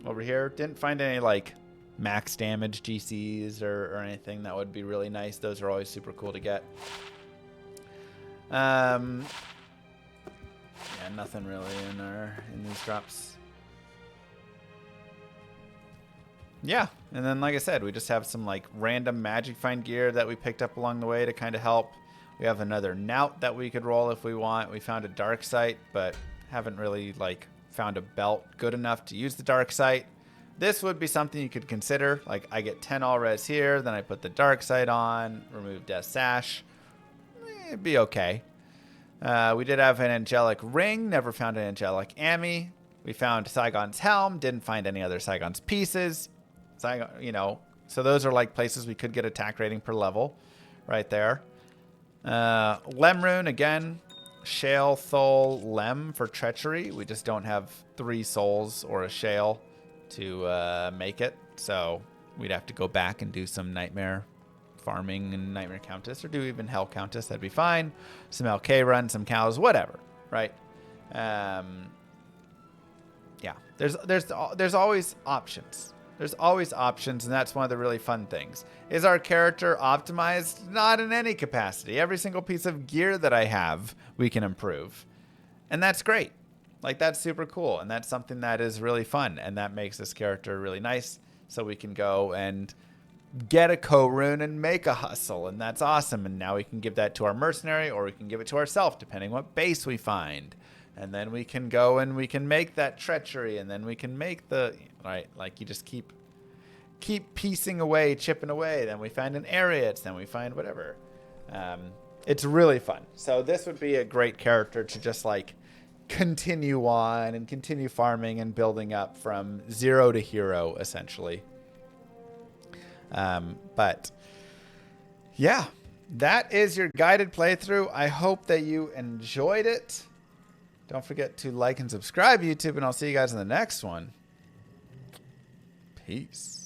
over here. Didn't find any like max damage GCs or anything. That would be really nice. Those are always super cool to get. Yeah, nothing really in these drops. Yeah, and then like I said, we just have some like random magic find gear that we picked up along the way to kind of help. We have another Knout that we could roll if we want. We found a dark sight, but haven't really like found a belt good enough to use the dark sight. This would be something you could consider. Like I get 10 all res here, then I put the dark sight on, remove Death Sash. It'd be okay. We did have an angelic ring, never found an angelic Ami. We found Saigon's helm, didn't find any other Saigon's pieces. Saigon, you know, so those are like places we could get attack rating per level right there. Rune again, Shale, Thol, Lem for treachery. We just don't have 3 souls or a Shale to make it. So we'd have to go back and do some Nightmare farming and Nightmare Countess, or do even Hell Countess. That'd be fine. Some LK run, some cows, whatever, right? Yeah, there's always options. There's always options, and that's one of the really fun things. Is our character optimized? Not in any capacity. Every single piece of gear that I have, we can improve. And that's great. Like, that's super cool, and that's something that is really fun, and that makes this character really nice, so we can go and get a co-rune and make a hustle, and that's awesome. And now we can give that to our mercenary, or we can give it to ourselves, depending what base we find. And then we can go and we can make that treachery, and then we can make the, right, like you just keep piecing away, chipping away. Then we find an Ariat, then we find whatever. It's really fun. So this would be a great character to just like continue on and continue farming and building up from 0 to hero, essentially. But yeah, that is your guided playthrough. I hope that you enjoyed it. Don't forget to like and subscribe, YouTube, and I'll see you guys in the next one. Peace.